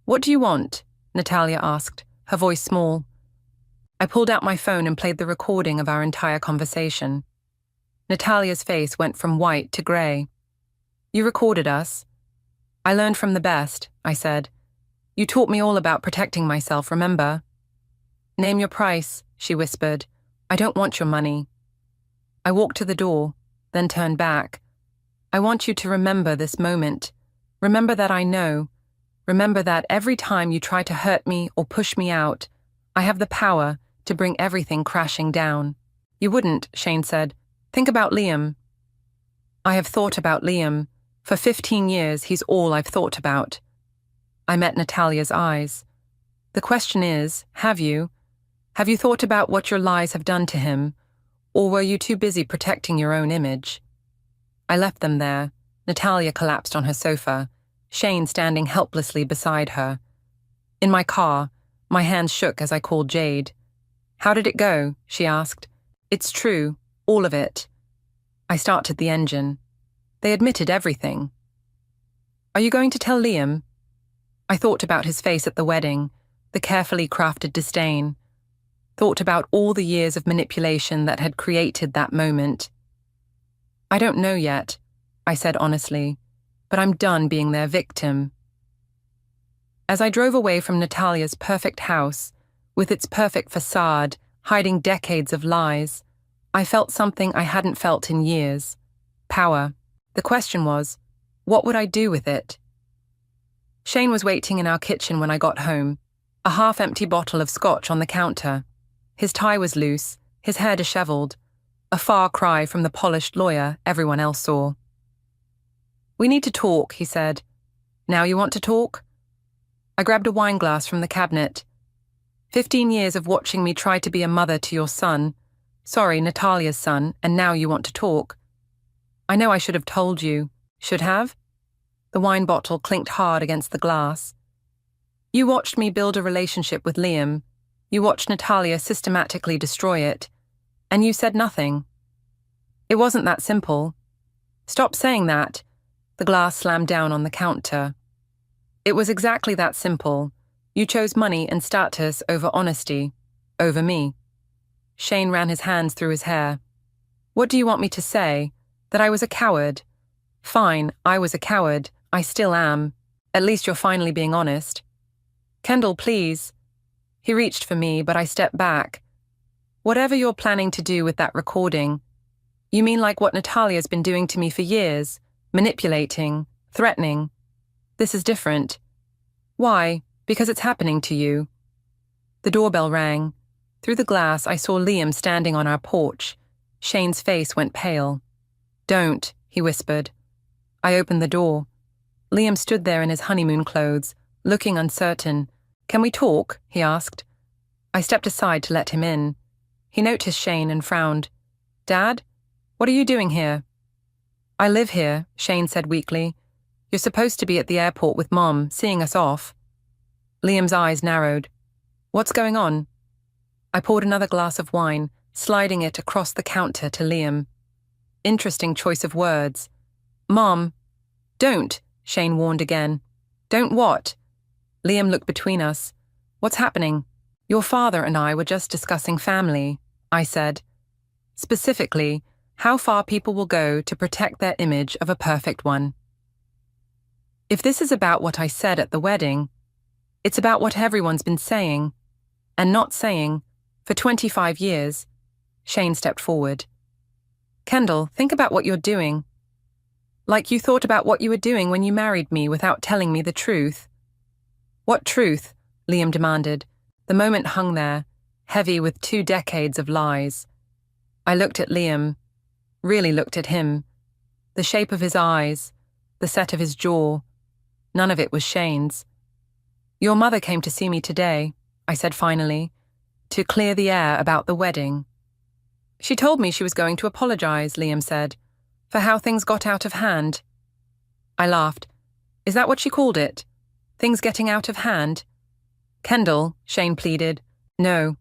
[SPEAKER 5] "What do you want?" Natalia asked, her voice small. I pulled out my phone and played the recording of our entire conversation. Natalia's face went from white to grey. "You recorded us." "I learned from the best," I said. "You taught me all about protecting myself, remember?" "Name your price," she whispered. "I don't want your money." I walked to the door, then turned back. "I want you to remember this moment. Remember that I know. Remember that every time you try to hurt me or push me out, I have the power to bring everything crashing down." "You wouldn't," Shane said. "Think about Liam." "I have thought about Liam. For 15 years, he's all I've thought about." I met Natalia's eyes. "The question is, have you? Have you thought about what your lies have done to him? Or were you too busy protecting your own image?" I left them there. Natalia collapsed on her sofa, Shane standing helplessly beside her. In my car, my hands shook as I called Jade. "How did it go?" she asked. "It's true, all of it." I started the engine. They admitted everything. "Are you going to tell Liam?" I thought about his face at the wedding, the carefully crafted disdain. Thought about all the years of manipulation that had created that moment. "I don't know yet," I said honestly, "but I'm done being their victim." As I drove away from Natalia's perfect house, with its perfect facade, hiding decades of lies, I felt something I hadn't felt in years. Power. The question was, what would I do with it? Shane was waiting in our kitchen when I got home. A half-empty bottle of scotch on the counter. His tie was loose, his hair disheveled. A far cry from the polished lawyer everyone else saw. "We need to talk," he said. "Now you want to talk?" I grabbed a wine glass from the cabinet. 15 years of watching me try to be a mother to your son. Sorry, Natalia's son, and now you want to talk. I know I should have told you. Should have? The wine bottle clinked hard against the glass. You watched me build a relationship with Liam. You watched Natalia systematically destroy it. And you said nothing. It wasn't that simple. Stop saying that. The glass slammed down on the counter. It was exactly that simple. You chose money and status over honesty, over me. Shane ran his hands through his hair. What do you want me to say? That I was a coward? Fine, I was a coward. I still am. At least you're finally being honest. Kendall, please. He reached for me, but I stepped back. Whatever you're planning to do with that recording, you mean like what Natalia's been doing to me for years, manipulating, threatening. This is different. Why? Because it's happening to you. The doorbell rang. Through the glass, I saw Liam standing on our porch. Shane's face went pale. Don't, he whispered. I opened the door. Liam stood there in his honeymoon clothes, looking uncertain. Can we talk? He asked. I stepped aside to let him in. He noticed Shane and frowned. Dad? What are you doing here? I live here, Shane said weakly. You're supposed to be at the airport with Mom, seeing us off. Liam's eyes narrowed. What's going on? I poured another glass of wine, sliding it across the counter to Liam. Interesting choice of words. Mom. Don't, Shane warned again. Don't what? Liam looked between us. What's happening? Your father and I were just discussing family, I said. Specifically, how far people will go to protect their image of a perfect one. If this is about what I said at the wedding, it's about what everyone's been saying, and not saying, for 25 years. Shane stepped forward. Kendall, think about what you're doing. Like you thought about what you were doing when you married me without telling me the truth. What truth? Liam demanded. The moment hung there, heavy with 2 decades of lies. I looked at Liam, really looked at him. The shape of his eyes, the set of his jaw. None of it was Shane's. Your mother came to see me today, I said finally, to clear the air about the wedding. She told me she was going to apologize, Liam said, for how things got out of hand. I laughed. Is that what she called it? Things getting out of hand? Kendall, Shane pleaded. No.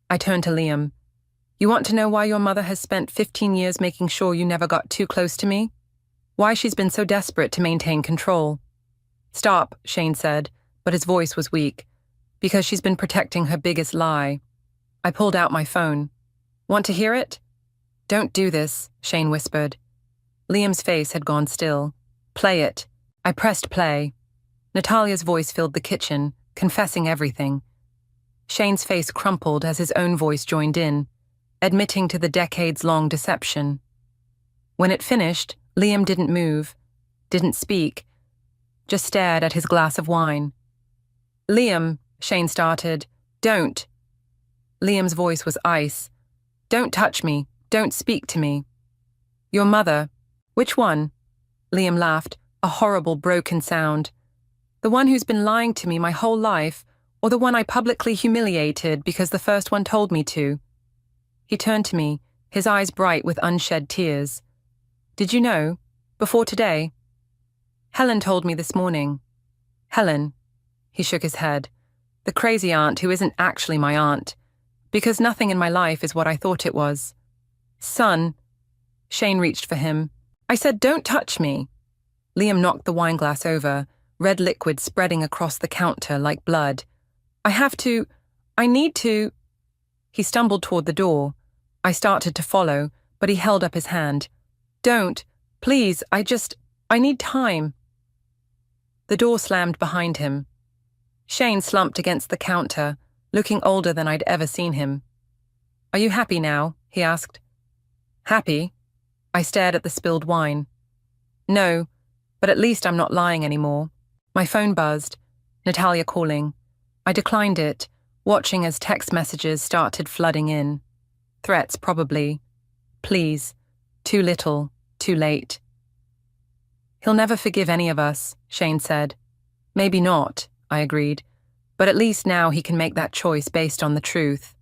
[SPEAKER 5] I turned to Liam. You want to know why your mother has spent 15 years making sure you never got too close to me? Why she's been so desperate to maintain control? Stop, Shane said, but his voice was weak. Because she's been protecting her biggest lie. I pulled out my phone. Want to hear it? Don't do this, Shane whispered. Liam's face had gone still. Play it. I pressed play. Natalia's voice filled the kitchen, confessing everything. Shane's face crumpled as his own voice joined in, admitting to the decades-long deception. When it finished, Liam didn't move, didn't speak, just stared at his glass of wine. Liam, Shane started. Don't. Liam's voice was ice. Don't touch me. Don't speak to me. Your mother. Which one? Liam laughed, a horrible broken sound. The one who's been lying to me my whole life, or the one I publicly humiliated because the first one told me to? He turned to me, his eyes bright with unshed tears. Did you know? Before today? Helen told me this morning. Helen. He shook his head. The crazy aunt who isn't actually my aunt. Because nothing in my life is what I thought it was. Son. Shane reached for him. I said, don't touch me. Liam knocked the wine glass over, red liquid spreading across the counter like blood. I need to. He stumbled toward the door. I started to follow, but he held up his hand. Don't. Please, I need time. The door slammed behind him. Shane slumped against the counter, looking older than I'd ever seen him. Are you happy now? He asked. Happy? I stared at the spilled wine. No, but at least I'm not lying anymore. My phone buzzed. Natalia calling. I declined it, watching as text messages started flooding in. Threats, probably. Please. Too little. Too late. He'll never forgive any of us, Shane said. Maybe not, I agreed, but at least now he can make that choice based on the truth.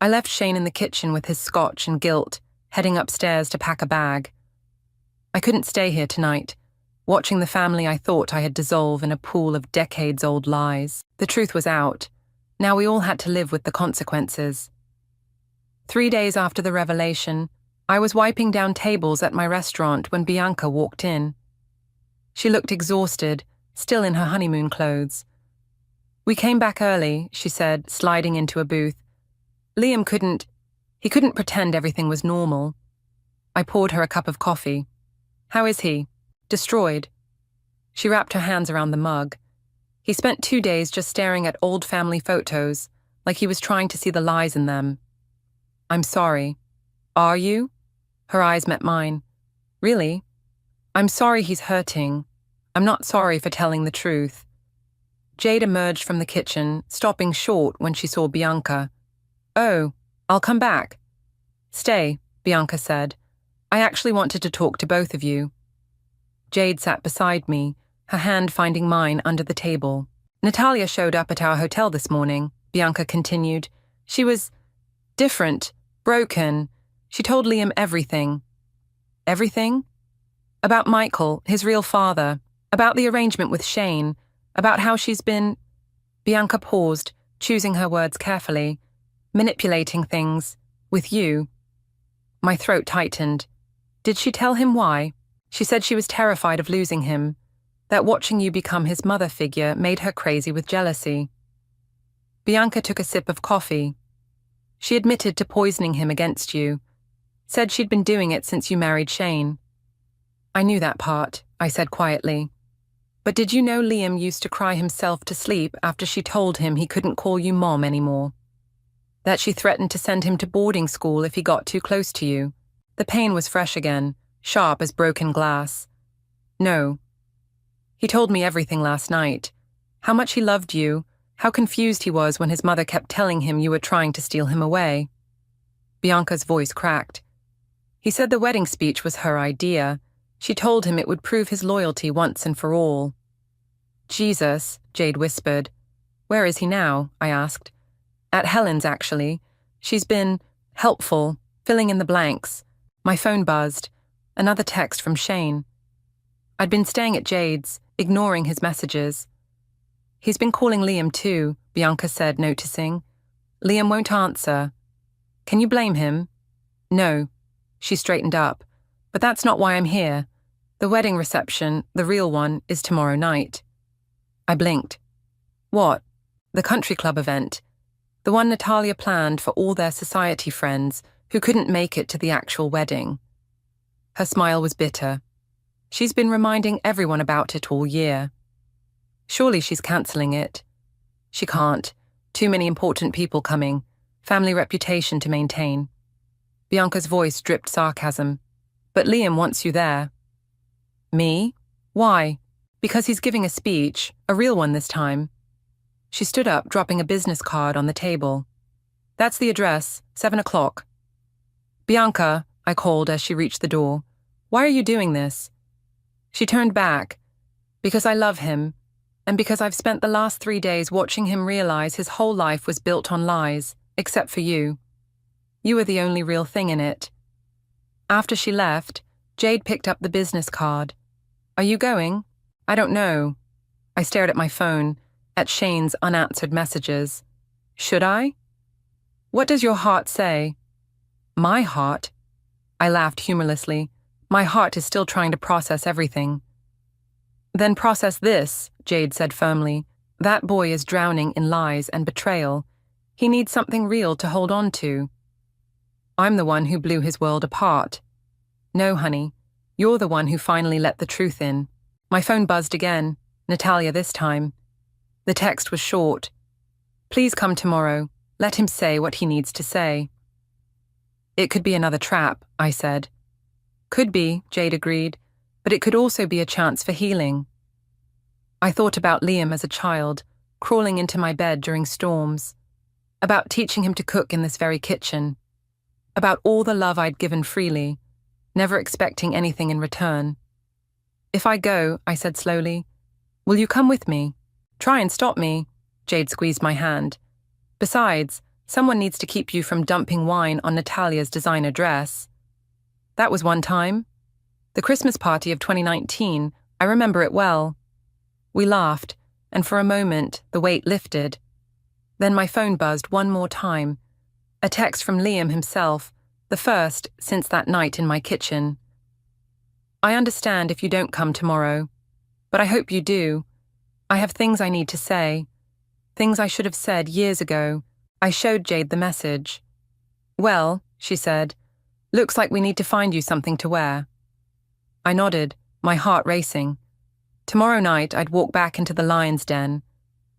[SPEAKER 5] I left Shane in the kitchen with his scotch and guilt, heading upstairs to pack a bag. I couldn't stay here tonight, watching the family I thought I had dissolve in a pool of decades-old lies. The truth was out. Now we all had to live with the consequences. 3 days after the revelation, I was wiping down tables at my restaurant when Bianca walked in. She looked exhausted, still in her honeymoon clothes. We came back early, she said, sliding into a booth. Liam couldn't pretend everything was normal. I poured her a cup of coffee. How is he? Destroyed. She wrapped her hands around the mug. He spent 2 days just staring at old family photos, like he was trying to see the lies in them. I'm sorry. Are you? Her eyes met mine. Really? I'm sorry he's hurting. I'm not sorry for telling the truth. Jade emerged from the kitchen, stopping short when she saw Bianca. Oh, I'll come back. Stay, Bianca said. I actually wanted to talk to both of you. Jade sat beside me, her hand finding mine under the table. Natalia showed up at our hotel this morning, Bianca continued. She was different, broken. She told Liam everything. Everything? About Michael, his real father, about the arrangement with Shane, about how she's been... Bianca paused, choosing her words carefully, manipulating things, with you. My throat tightened. Did she tell him why? She said she was terrified of losing him, that watching you become his mother figure made her crazy with jealousy. Bianca took a sip of coffee. She admitted to poisoning him against you, said she'd been doing it since you married Shane. I knew that part, I said quietly. But did you know Liam used to cry himself to sleep after she told him he couldn't call you Mom anymore? That she threatened to send him to boarding school if he got too close to you? The pain was fresh again, sharp as broken glass. No. He told me everything last night. How much he loved you, how confused he was when his mother kept telling him you were trying to steal him away. Bianca's voice cracked. He said the wedding speech was her idea. She told him it would prove his loyalty once and for all. Jesus, Jade whispered. Where is he now? I asked. At Helen's, actually. She's been helpful, filling in the blanks. My phone buzzed. Another text from Shane. I'd been staying at Jade's, ignoring his messages. He's been calling Liam too, Bianca said, noticing. Liam won't answer. Can you blame him? No. She straightened up. But that's not why I'm here. The wedding reception, the real one, is tomorrow night. I blinked. What? The country club event. The one Natalia planned for all their society friends who couldn't make it to the actual wedding. Her smile was bitter. She's been reminding everyone about it all year. Surely she's cancelling it. She can't. Too many important people coming. Family reputation to maintain. Bianca's voice dripped sarcasm. But Liam wants you there. Me? Why? Because he's giving a speech, a real one this time. She stood up, dropping a business card on the table. That's the address, 7 o'clock. Bianca, I called as she reached the door. Why are you doing this? She turned back. Because I love him, and because I've spent the last 3 days watching him realize his whole life was built on lies, except for you. You were the only real thing in it. After she left, Jade picked up the business card. Are you going? I don't know. I stared at my phone, at Shane's unanswered messages. Should I? What does your heart say? My heart? I laughed humorlessly. My heart is still trying to process everything. Then process this, Jade said firmly. That boy is drowning in lies and betrayal. He needs something real to hold on to. I'm the one who blew his world apart. No, honey, you're the one who finally let the truth in. My phone buzzed again, Natalia this time. The text was short. Please come tomorrow. Let him say what he needs to say. It could be another trap, I said. Could be, Jade agreed, but it could also be a chance for healing. I thought about Liam as a child, crawling into my bed during storms, about teaching him to cook in this very kitchen, about all the love I'd given freely, never expecting anything in return. "If I go," I said slowly, "will you come with me? Try and stop me." Jade squeezed my hand. "Besides, someone needs to keep you from dumping wine on Natalia's designer dress." That was one time. The Christmas party of 2019, I remember it well. We laughed, and for a moment, the weight lifted. Then my phone buzzed one more time. A text from Liam himself, the first since that night in my kitchen. "I understand if you don't come tomorrow, but I hope you do. I have things I need to say. Things I should have said years ago." I showed Jade the message. "Well," she said, "looks like we need to find you something to wear." I nodded, my heart racing. Tomorrow night I'd walk back into the lion's den.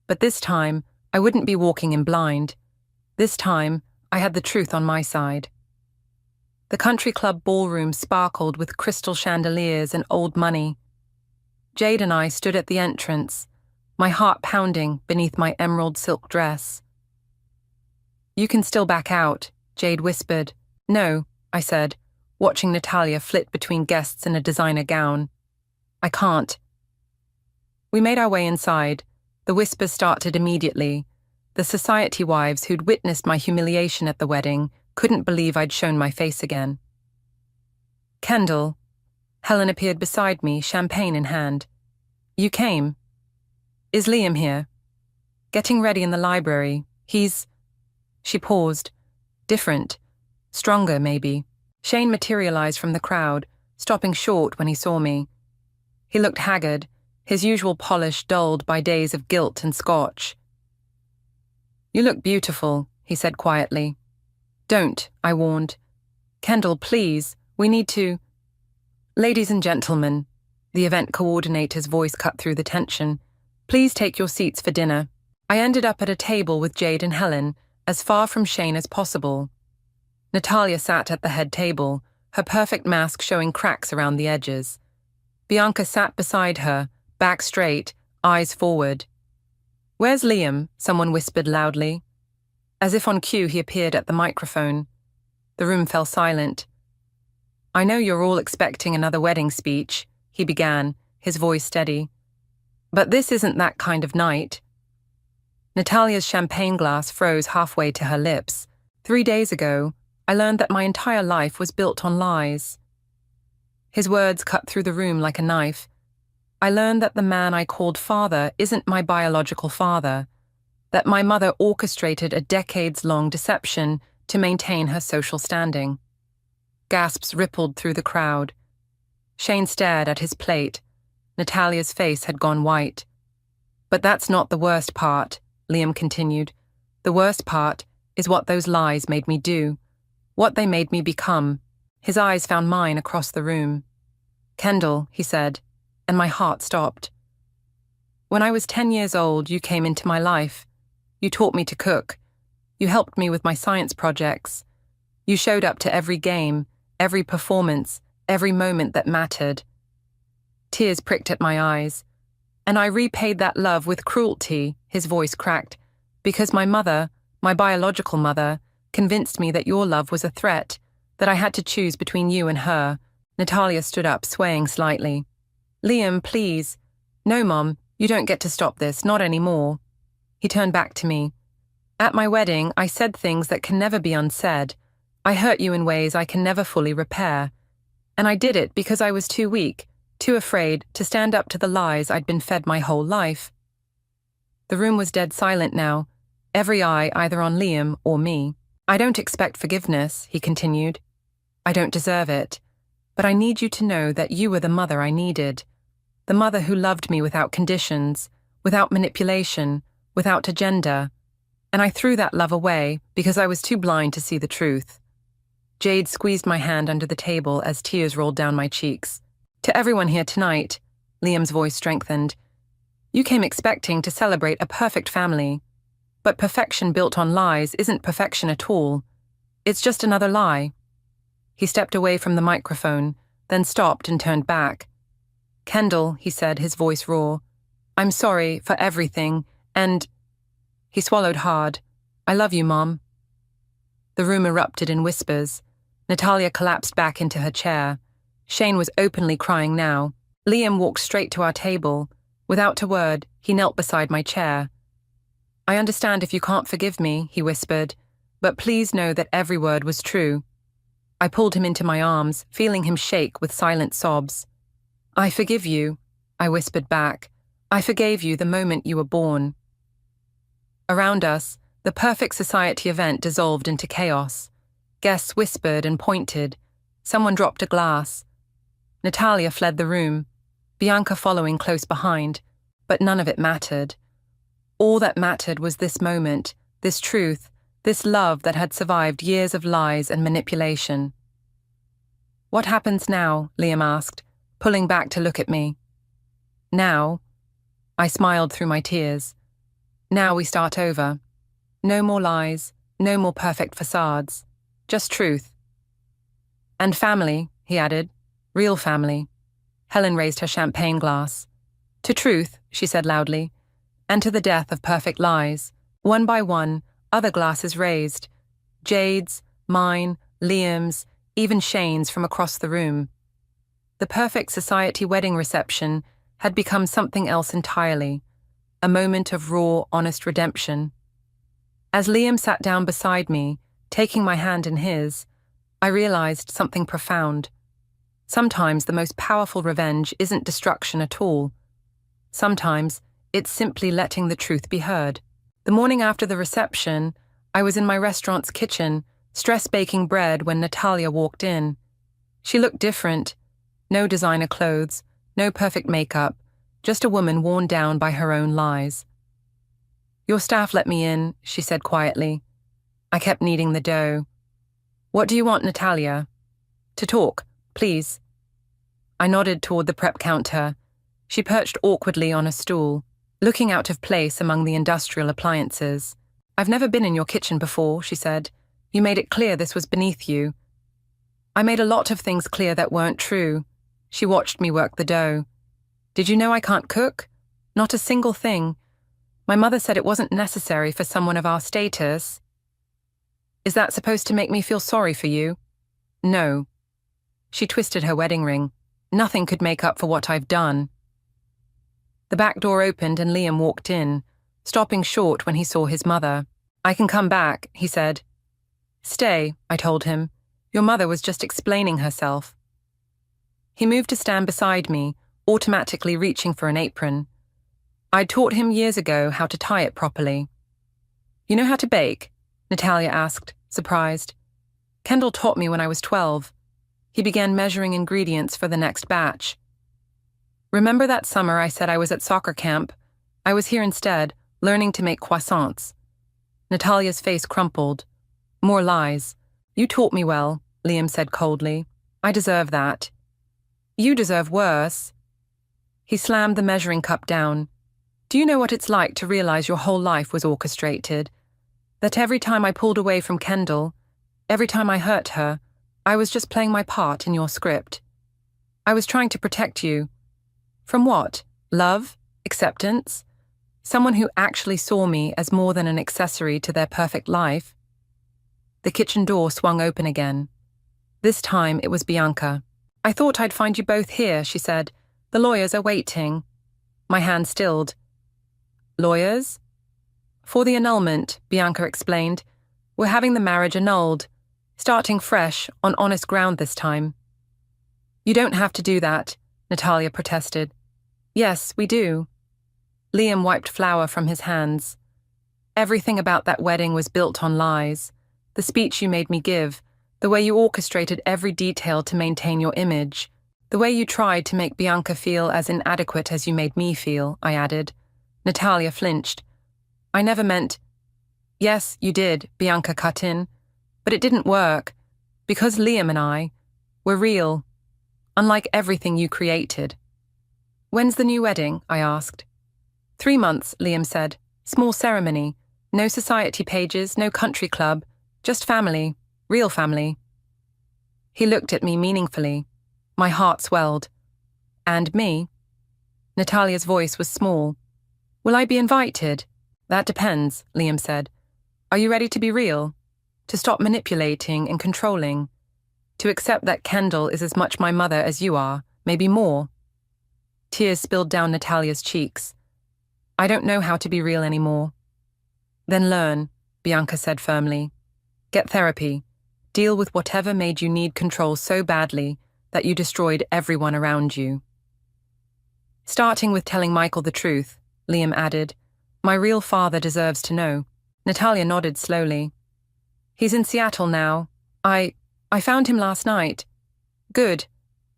[SPEAKER 5] But this time, I wouldn't be walking in blind. This time, I had the truth on my side. The country club ballroom sparkled with crystal chandeliers and old money. Jade and I stood at the entrance, my heart pounding beneath my emerald silk dress. "You can still back out," Jade whispered. "No," I said, watching Natalia flit between guests in a designer gown. "I can't." We made our way inside. The whispers started immediately. The society wives who'd witnessed my humiliation at the wedding couldn't believe I'd shown my face again. "Kendall." Helen appeared beside me, champagne in hand. "You came. Is Liam here?" "Getting ready in the library. He's—" She paused. "Different. Stronger, maybe." Shane materialized from the crowd, stopping short when he saw me. He looked haggard, his usual polish dulled by days of guilt and scotch. "You look beautiful," he said quietly. "Don't," I warned. "Kendall, please, we need to—" "Ladies and gentlemen," the event coordinator's voice cut through the tension, "please take your seats for dinner." I ended up at a table with Jade and Helen, as far from Shane as possible. Natalia sat at the head table, her perfect mask showing cracks around the edges. Bianca sat beside her, back straight, eyes forward. "Where's Liam?" someone whispered loudly. As if on cue, he appeared at the microphone. The room fell silent. "I know you're all expecting another wedding speech," he began, his voice steady. "But this isn't that kind of night." Natalia's champagne glass froze halfway to her lips. 3 days ago, I learned that my entire life was built on lies. His words cut through the room like a knife. I learned that the man I called father isn't my biological father, that my mother orchestrated a decades-long deception to maintain her social standing. Gasps rippled through the crowd. Shane stared at his plate. Natalia's face had gone white. "But that's not the worst part," Liam continued. "The worst part is what those lies made me do, what they made me become." His eyes found mine across the room. "Kendall," he said, and my heart stopped. "When I was 10 years old, you came into my life. You taught me to cook. You helped me with my science projects. You showed up to every game, every performance, every moment that mattered." Tears pricked at my eyes. "And I repaid that love with cruelty," his voice cracked, "because my mother, my biological mother, convinced me that your love was a threat, that I had to choose between you and her." Natalia stood up, swaying slightly. "Liam, please." "No, Mom, you don't get to stop this, not anymore." He turned back to me. "At my wedding, I said things that can never be unsaid. I hurt you in ways I can never fully repair. And I did it because I was too weak, too afraid to stand up to the lies I'd been fed my whole life." The room was dead silent now, every eye either on Liam or me. "I don't expect forgiveness," he continued. "I don't deserve it. But I need you to know that you were the mother I needed. The mother who loved me without conditions, without manipulation, without agenda. And I threw that love away because I was too blind to see the truth." Jade squeezed my hand under the table as tears rolled down my cheeks. "To everyone here tonight," Liam's voice strengthened, "you came expecting to celebrate a perfect family. But perfection built on lies isn't perfection at all. It's just another lie." He stepped away from the microphone, then stopped and turned back. "Kendall," he said, his voice raw, "I'm sorry for everything, and He swallowed hard. I love you, Mom. The room erupted in whispers. Natalia collapsed back into her chair. Shane was openly crying now. Liam walked straight to our table. Without a word, he knelt beside my chair. I understand if you can't forgive me, he whispered, but please know that every word was true. I pulled him into my arms, feeling him shake with silent sobs. I forgive you, I whispered back. I forgave you the moment you were born. Around us, the perfect society event dissolved into chaos. Guests whispered and pointed. Someone dropped a glass. Natalia fled the room, Bianca following close behind, but none of it mattered. All that mattered was this moment, this truth, this love that had survived years of lies and manipulation. What happens now? Liam asked, pulling back to look at me. Now? I smiled through my tears. Now we start over. No more lies, no more perfect facades. Just truth. And family, he added. Real family. Helen raised her champagne glass. To truth, she said loudly, and to the death of perfect lies. One by one, other glasses raised. Jade's, mine, Liam's, even Shane's from across the room. The perfect society wedding reception had become something else entirely, a moment of raw, honest redemption. As Liam sat down beside me, taking my hand in his, I realized something profound. Sometimes the most powerful revenge isn't destruction at all. Sometimes it's simply letting the truth be heard. The morning after the reception, I was in my restaurant's kitchen, stress-baking bread when Natalia walked in. She looked different. No designer clothes, no perfect makeup, just a woman worn down by her own lies. Your staff let me in, she said quietly. I kept kneading the dough. What do you want, Natalia? To talk, please. I nodded toward the prep counter. She perched awkwardly on a stool, looking out of place among the industrial appliances. I've never been in your kitchen before, she said. You made it clear this was beneath you. I made a lot of things clear that weren't true. She watched me work the dough. Did you know I can't cook? Not a single thing. My mother said it wasn't necessary for someone of our status. Is that supposed to make me feel sorry for you? No. She twisted her wedding ring. Nothing could make up for what I've done. The back door opened and Liam walked in, stopping short when he saw his mother. I can come back, he said. Stay, I told him. Your mother was just explaining herself. He moved to stand beside me, automatically reaching for an apron. I'd taught him years ago how to tie it properly. You know how to bake? Natalia asked, surprised. Kendall taught me when I was 12. He began measuring ingredients for the next batch. Remember that summer I said I was at soccer camp? I was here instead, learning to make croissants. Natalia's face crumpled. More lies. You taught me well, Liam said coldly. I deserve that. You deserve worse. He slammed the measuring cup down. Do you know what it's like to realize your whole life was orchestrated? That every time I pulled away from Kendall, every time I hurt her, I was just playing my part in your script. I was trying to protect you. From what? Love? Acceptance? Someone who actually saw me as more than an accessory to their perfect life? The kitchen door swung open again. This time it was Bianca. I thought I'd find you both here, she said. The lawyers are waiting. My hand stilled. Lawyers? For the annulment, Bianca explained. We're having the marriage annulled. Starting fresh, on honest ground this time. You don't have to do that, Natalia protested. Yes, we do. Liam wiped flour from his hands. Everything about that wedding was built on lies. The speech you made me give, the way you orchestrated every detail to maintain your image, the way you tried to make Bianca feel as inadequate as you made me feel, I added. Natalia flinched. I never meant... Yes, you did, Bianca cut in. But it didn't work, because Liam and I were real, unlike everything you created. When's the new wedding? I asked. 3 months, Liam said. Small ceremony. No society pages, no country club. Just family. Real family. He looked at me meaningfully. My heart swelled. And me? Natalia's voice was small. Will I be invited? That depends, Liam said. Are you ready to be real? To stop manipulating and controlling? To accept that Kendall is as much my mother as you are, maybe more? Tears spilled down Natalia's cheeks. I don't know how to be real anymore. Then learn, Bianca said firmly. Get therapy. Deal with whatever made you need control so badly that you destroyed everyone around you. Starting with telling Michael the truth, Liam added. My real father deserves to know. Natalia nodded slowly. He's in Seattle now. I found him last night. Good.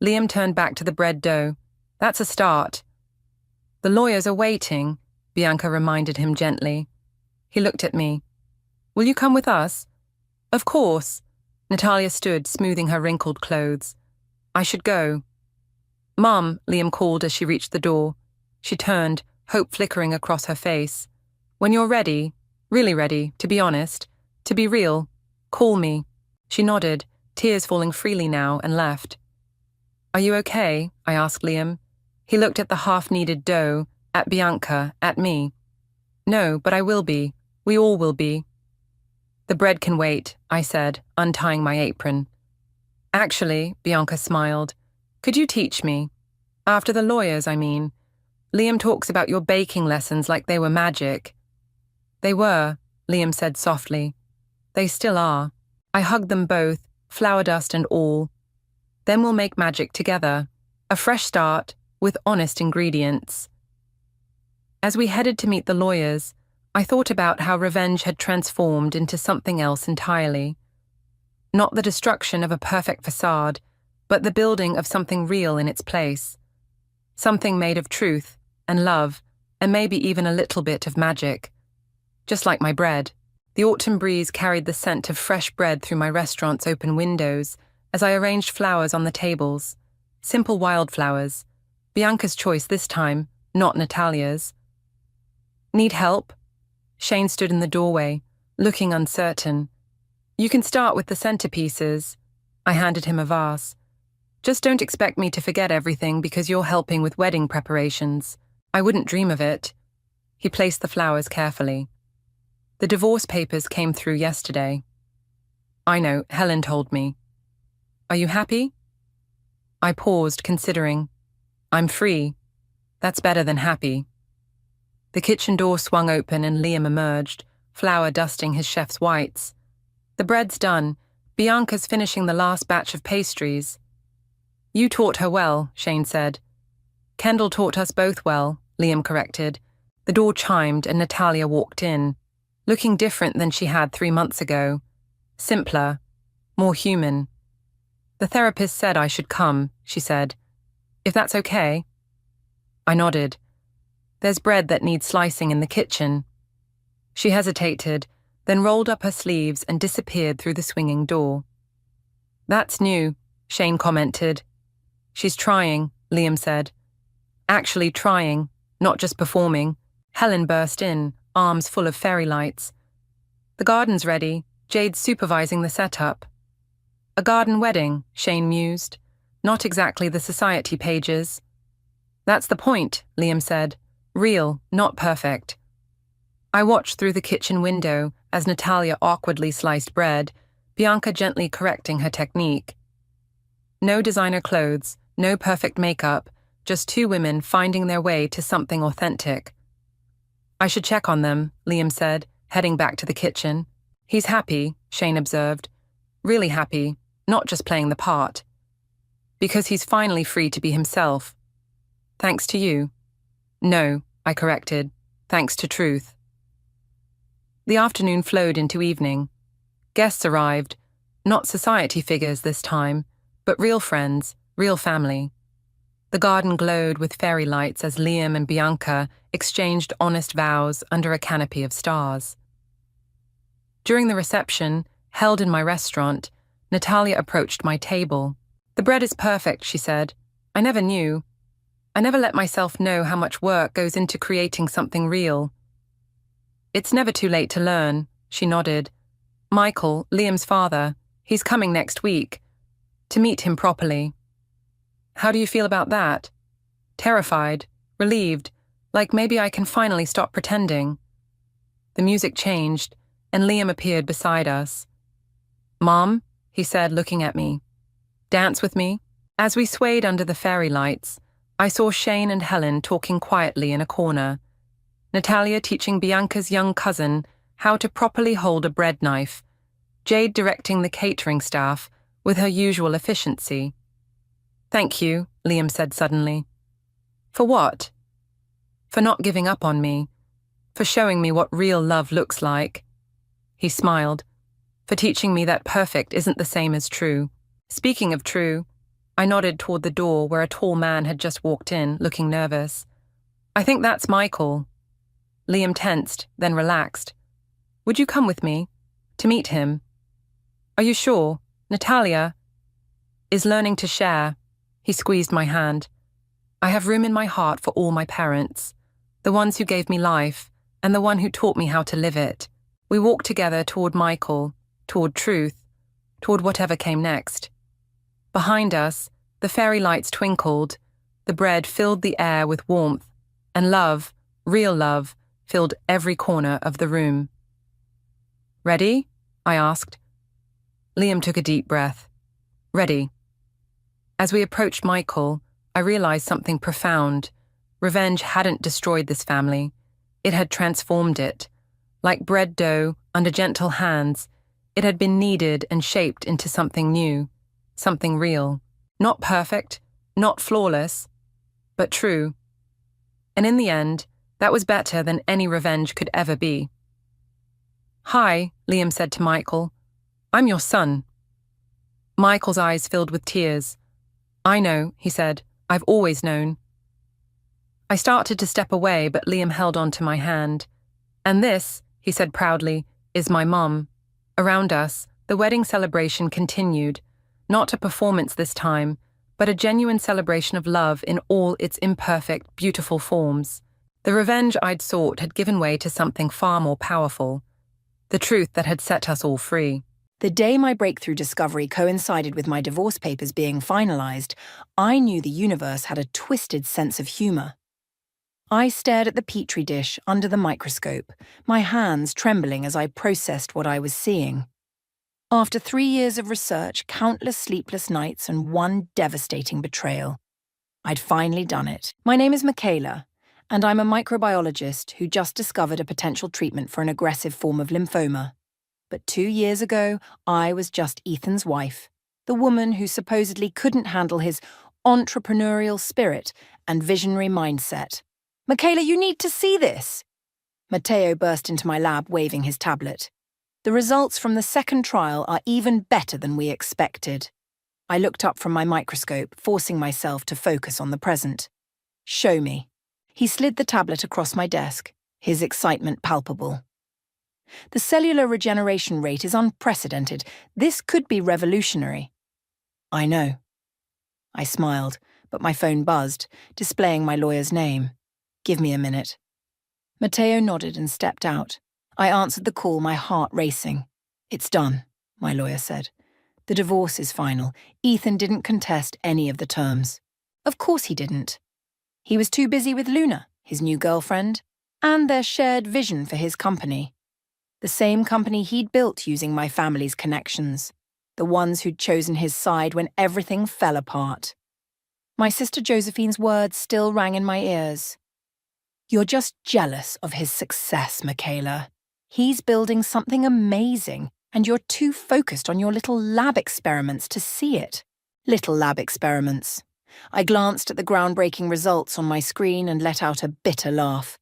[SPEAKER 5] Liam turned back to the bread dough. That's a start. The lawyers are waiting, Bianca reminded him gently. He looked at me. Will you come with us? Of course. Natalia stood, smoothing her wrinkled clothes. I should go. Mum, Liam called as she reached the door. She turned, hope flickering across her face. When you're ready, really ready, to be honest, to be real, call me. She nodded, tears falling freely now, and left. Are you okay? I asked Liam. He looked at the half-kneaded dough, at Bianca, at me. No, but I will be. We all will be. The bread can wait, I said, untying my apron. Actually, Bianca smiled. Could you teach me? After the lawyers, I mean. Liam talks about your baking lessons like they were magic. They were, Liam said softly. They still are. I hugged them both, flour dust and all. Then we'll make magic together. A fresh start, with honest ingredients. As we headed to meet the lawyers, I thought about how revenge had transformed into something else entirely. Not the destruction of a perfect facade, but the building of something real in its place. Something made of truth and love, and maybe even a little bit of magic. Just like my bread. The autumn breeze carried the scent of fresh bread through my restaurant's open windows as I arranged flowers on the tables. Simple wildflowers. Bianca's choice this time, not Natalia's. Need help? Shane stood in the doorway, looking uncertain. You can start with the centerpieces. I handed him a vase. Just don't expect me to forget everything because you're helping with wedding preparations. I wouldn't dream of it. He placed the flowers carefully. The divorce papers came through yesterday. I know, Helen told me. Are you happy? I paused, considering. I'm free. That's better than happy. The kitchen door swung open and Liam emerged, flour dusting his chef's whites. The bread's done. Bianca's finishing the last batch of pastries. You taught her well, Shane said. Kendall taught us both well, Liam corrected. The door chimed and Natalia walked in, looking different than she had 3 months ago. Simpler, more human. The therapist said I should come, she said. If that's okay. I nodded. There's bread that needs slicing in the kitchen. She hesitated, then rolled up her sleeves and disappeared through the swinging door. That's new, Shane commented. She's trying, Liam said. Actually trying, not just performing. Helen burst in, arms full of fairy lights. The garden's ready. Jade's supervising the setup. A garden wedding, Shane mused. Not exactly the society pages. That's the point, Liam said. Real, not perfect. I watched through the kitchen window as Natalia awkwardly sliced bread, Bianca gently correcting her technique. No designer clothes, no perfect makeup, just 2 women finding their way to something authentic. I should check on them, Liam said, heading back to the kitchen. He's happy, Shane observed. Really happy, not just playing the part. Because he's finally free to be himself. Thanks to you. No, I corrected. Thanks to truth. The afternoon flowed into evening. Guests arrived, not society figures this time, but real friends, real family. The garden glowed with fairy lights as Liam and Bianca exchanged honest vows under a canopy of stars. During the reception, held in my restaurant, Natalia approached my table. The bread is perfect, she said. I never knew. I never let myself know how much work goes into creating something real. It's never too late to learn, she nodded. Michael, Liam's father, he's coming next week. To meet him properly. How do you feel about that? Terrified, relieved, like maybe I can finally stop pretending. The music changed, and Liam appeared beside us. "Mom," he said, looking at me. "Dance with me?" As we swayed under the fairy lights, I saw Shane and Helen talking quietly in a corner. Natalia teaching Bianca's young cousin how to properly hold a bread knife, Jade directing the catering staff with her usual efficiency. "Thank you," Liam said suddenly. "For what?" "For not giving up on me. For showing me what real love looks like." He smiled. "For teaching me that perfect isn't the same as true." Speaking of true, I nodded toward the door where a tall man had just walked in, looking nervous. "I think that's Michael." Liam tensed, then relaxed. "Would you come with me? To meet him?" "Are you sure? Natalia is learning to share." He squeezed my hand. "I have room in my heart for all my parents, the ones who gave me life, and the one who taught me how to live it." We walked together toward Michael, toward truth, toward whatever came next. Behind us, the fairy lights twinkled, the bread filled the air with warmth, and love, real love, filled every corner of the room. "Ready?" I asked. Liam took a deep breath. "Ready." As we approached Michael, I realized something profound. Revenge hadn't destroyed this family. It had transformed it. Like bread dough under gentle hands, it had been kneaded and shaped into something new, something real. Not perfect, not flawless, but true. And in the end, that was better than any revenge could ever be. "Hi," Liam said to Michael. "I'm your son." Michael's eyes filled with tears. "I know," he said. "I've always known." I started to step away, but Liam held on to my hand. "And this," he said proudly, "is my mum." Around us, the wedding celebration continued, not a performance this time, but a genuine celebration of love in all its imperfect, beautiful forms. The revenge I'd sought had given way to something far more powerful, the truth that had set us all free.
[SPEAKER 2] The day my breakthrough discovery coincided with my divorce papers being finalized, I knew the universe had a twisted sense of humor. I stared at the petri dish under the microscope, my hands trembling as I processed what I was seeing. After 3 years of research, countless sleepless nights, and one devastating betrayal, I'd finally done it. My name is Michaela, and I'm a microbiologist who just discovered a potential treatment for an aggressive form of lymphoma. But 2 years ago, I was just Ethan's wife, the woman who supposedly couldn't handle his entrepreneurial spirit and visionary mindset. "Michaela, you need to see this!" Matteo burst into my lab waving his tablet. "The results from the second trial are even better than we expected." I looked up from my microscope, forcing myself to focus on the present. "Show me." He slid the tablet across my desk, his excitement palpable. "The cellular regeneration rate is unprecedented. This could be revolutionary." "I know." I smiled, but my phone buzzed, displaying my lawyer's name. "Give me a minute." Matteo nodded and stepped out. I answered the call, my heart racing. "It's done," my lawyer said. "The divorce is final. Ethan didn't contest any of the terms." Of course he didn't. He was too busy with Luna, his new girlfriend, and their shared vision for his company. The same company he'd built using my family's connections, the ones who'd chosen his side when everything fell apart. My sister Josephine's words still rang in my ears. "You're just jealous of his success, Michaela. He's building something amazing, and you're too focused on your little lab experiments to see it." Little lab experiments. I glanced at the groundbreaking results on my screen and let out a bitter laugh.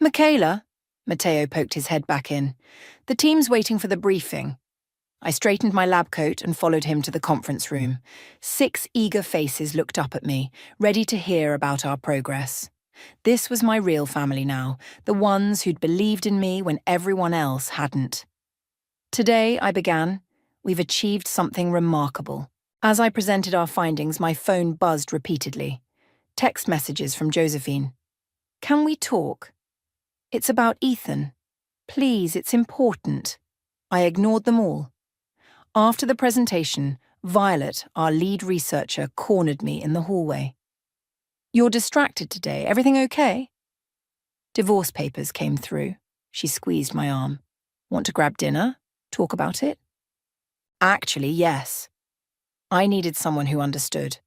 [SPEAKER 2] "Michaela," Matteo poked his head back in, "the team's waiting for the briefing." I straightened my lab coat and followed him to the conference room. 6 eager faces looked up at me, ready to hear about our progress. This was my real family now, the ones who'd believed in me when everyone else hadn't. "Today," I began, "we've achieved something remarkable." As I presented our findings, my phone buzzed repeatedly. Text messages from Josephine. "Can we talk? It's about Ethan. Please, it's important." I ignored them all. After the presentation, Violet, our lead researcher, cornered me in the hallway. "You're distracted today. Everything okay?" Divorce papers came through. She squeezed my arm. Want to grab dinner? Talk about it? Actually, yes. I needed someone who understood.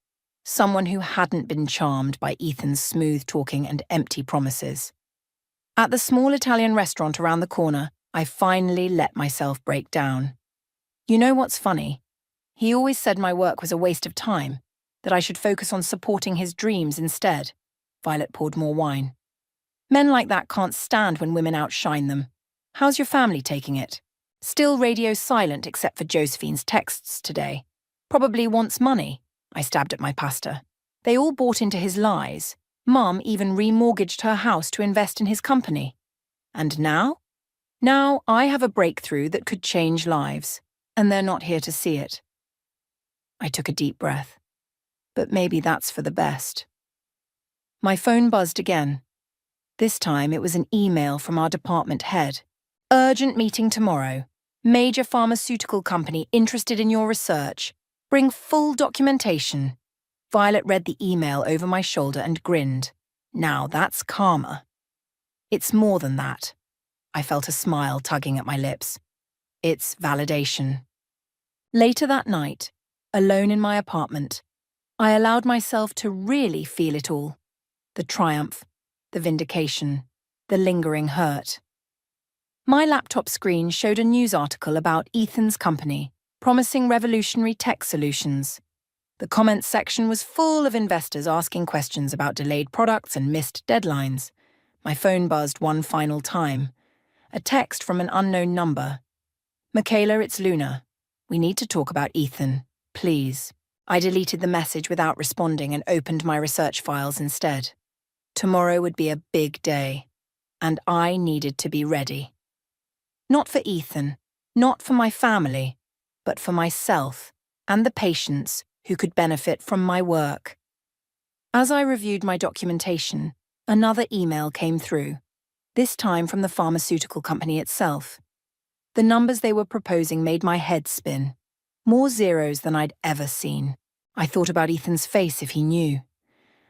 [SPEAKER 2] Someone who hadn't been charmed by Ethan's smooth talking and empty promises. At the small Italian restaurant around the corner, I finally let myself break down. You know what's funny? He always said my work was a waste of time, that I should focus on supporting his dreams instead. Violet poured more wine. Men like that can't stand when women outshine them. How's your family taking it? Still radio silent except for Josephine's texts today. Probably wants money. I stabbed at my pasta. They all bought into his lies. Mum even remortgaged her house to invest in his company. And now? Now I have a breakthrough that could change lives, and they're not here to see it. I took a deep breath. But maybe that's for the best. My phone buzzed again. This time it was an email from our department head. Urgent meeting tomorrow. Major pharmaceutical company interested in your research. Bring full documentation. Violet read the email over my shoulder and grinned. Now that's karma. It's more than that. I felt a smile tugging at my lips. It's validation. Later that night, alone in my apartment, I allowed myself to really feel it all. The triumph, the vindication, the lingering hurt. My laptop screen showed a news article about Ethan's company, promising revolutionary tech solutions. The comments section was full of investors asking questions about delayed products and missed deadlines. My phone buzzed one final time. A text from an unknown number. Michaela, it's Luna. We need to talk about Ethan, please. I deleted the message without responding and opened my research files instead. Tomorrow would be a big day, and I needed to be ready. Not for Ethan, not for my family, but for myself and the patients who could benefit from my work. As I reviewed my documentation, another email came through, this time from the pharmaceutical company itself. The numbers they were proposing made my head spin. More zeros than I'd ever seen. I thought about Ethan's face if he knew.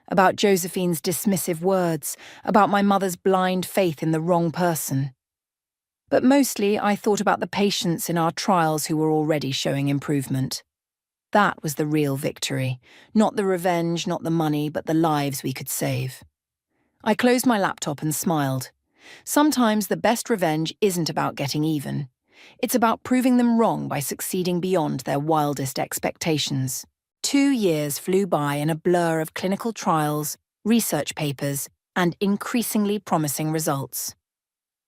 [SPEAKER 2] About Josephine's dismissive words, about my mother's blind faith in the wrong person. But mostly I thought about the patients in our trials who were already showing improvement. That was the real victory. Not the revenge, not the money, but the lives we could save. I closed my laptop and smiled. Sometimes the best revenge isn't about getting even. It's about proving them wrong by succeeding beyond their wildest expectations. 2 years flew by in a blur of clinical trials, research papers, and increasingly promising results.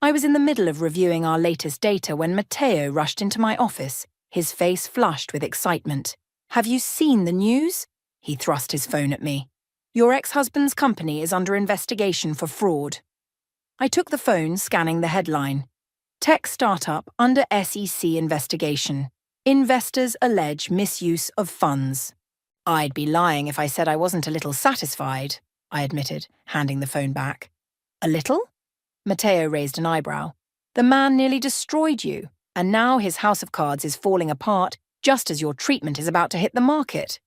[SPEAKER 2] I was in the middle of reviewing our latest data when Matteo rushed into my office, his face flushed with excitement. Have you seen the news? He thrust his phone at me. Your ex-husband's company is under investigation for fraud. I took the phone, scanning the headline. Tech startup under SEC investigation. Investors allege misuse of funds. I'd be lying if I said I wasn't a little satisfied, I admitted, handing the phone back. A little? Matteo raised an eyebrow. The man nearly destroyed you, and now his house of cards is falling apart just as your treatment is about to hit the market.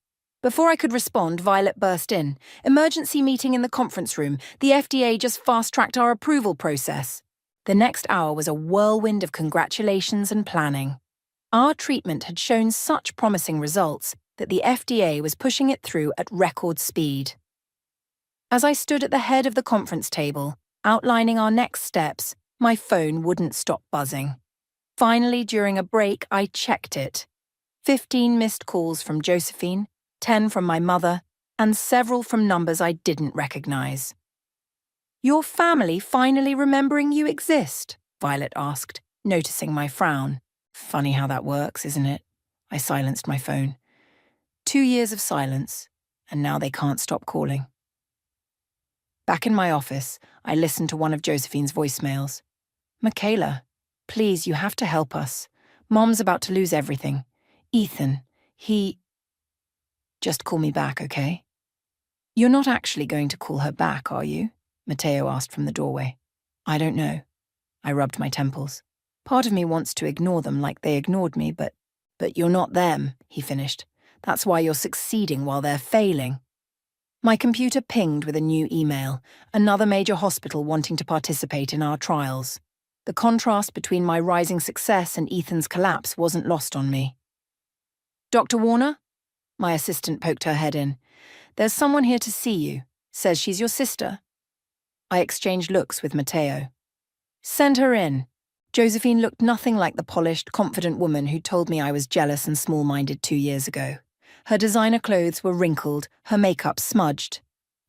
[SPEAKER 2] Before I could respond, Violet burst in. Emergency meeting in the conference room. The FDA just fast-tracked our approval process. The next hour was a whirlwind of congratulations and planning. Our treatment had shown such promising results that the FDA was pushing it through at record speed. As I stood at the head of the conference table, outlining our next steps, my phone wouldn't stop buzzing. Finally, during a break, I checked it. 15 missed calls from Josephine, 10 from my mother, and several from numbers I didn't recognize. Your family finally remembering you exist? Violet asked, noticing my frown. Funny how that works, isn't it? I silenced my phone. 2 years of silence, and now they can't stop calling. Back in my office, I listened to one of Josephine's voicemails. Michaela, please, you have to help us. Mom's about to lose everything. Ethan, he... Just call me back, okay? You're not actually going to call her back, are you? Matteo asked from the doorway. I don't know. I rubbed my temples. Part of me wants to ignore them like they ignored me, but you're not them, he finished. That's why you're succeeding while they're failing. My computer pinged with a new email, another major hospital wanting to participate in our trials. The contrast between my rising success and Ethan's collapse wasn't lost on me. "Dr. Warner?" My assistant poked her head in. "There's someone here to see you. Says she's your sister." I exchanged looks with Matteo. "Send her in." Josephine looked nothing like the polished, confident woman who told me I was jealous and small-minded 2 years ago. Her designer clothes were wrinkled, her makeup smudged.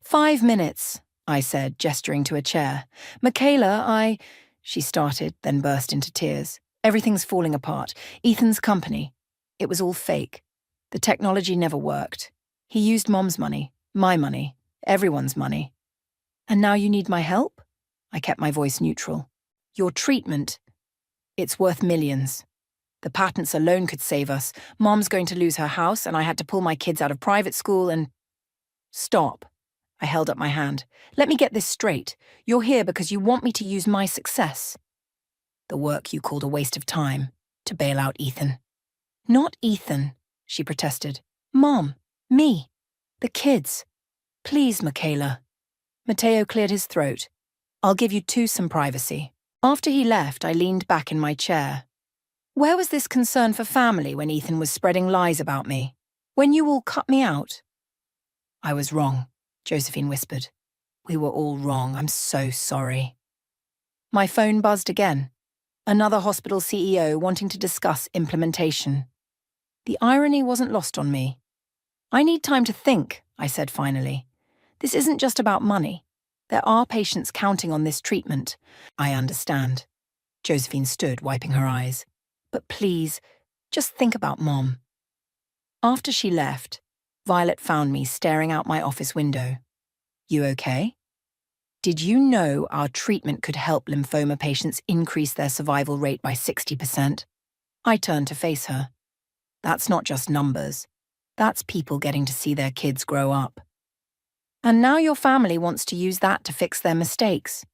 [SPEAKER 2] "5 minutes," I said, gesturing to a chair. "Michaela, She started, then burst into tears. "Everything's falling apart. Ethan's company. It was all fake. The technology never worked. He used Mom's money, my money, everyone's money. And now you need my help?" I kept my voice neutral. "Your treatment. It's worth millions. The patents alone could save us. Mom's going to lose her house, and I had to pull my kids out of private school and—" "Stop." I held up my hand. "Let me get this straight. You're here because you want me to use my success. The work you called a waste of time, to bail out Ethan." "Not Ethan," she protested. "Mom, me, the kids. Please, Michaela." Matteo cleared his throat. "I'll give you two some privacy." After he left, I leaned back in my chair. Where was this concern for family when Ethan was spreading lies about me? When you all cut me out? "I was wrong," Josephine whispered. "We were all wrong. I'm so sorry." My phone buzzed again. Another hospital CEO wanting to discuss implementation. The irony wasn't lost on me. "I need time to think," I said finally. "This isn't just about money. There are patients counting on this treatment." "I understand." Josephine stood, wiping her eyes. "But please, just think about Mom." After she left, Violet found me staring out my office window. "You okay?" "Did you know our treatment could help lymphoma patients increase their survival rate by 60%? I turned to face her. "That's not just numbers. That's people getting to see their kids grow up. And now your family wants to use that to fix their mistakes."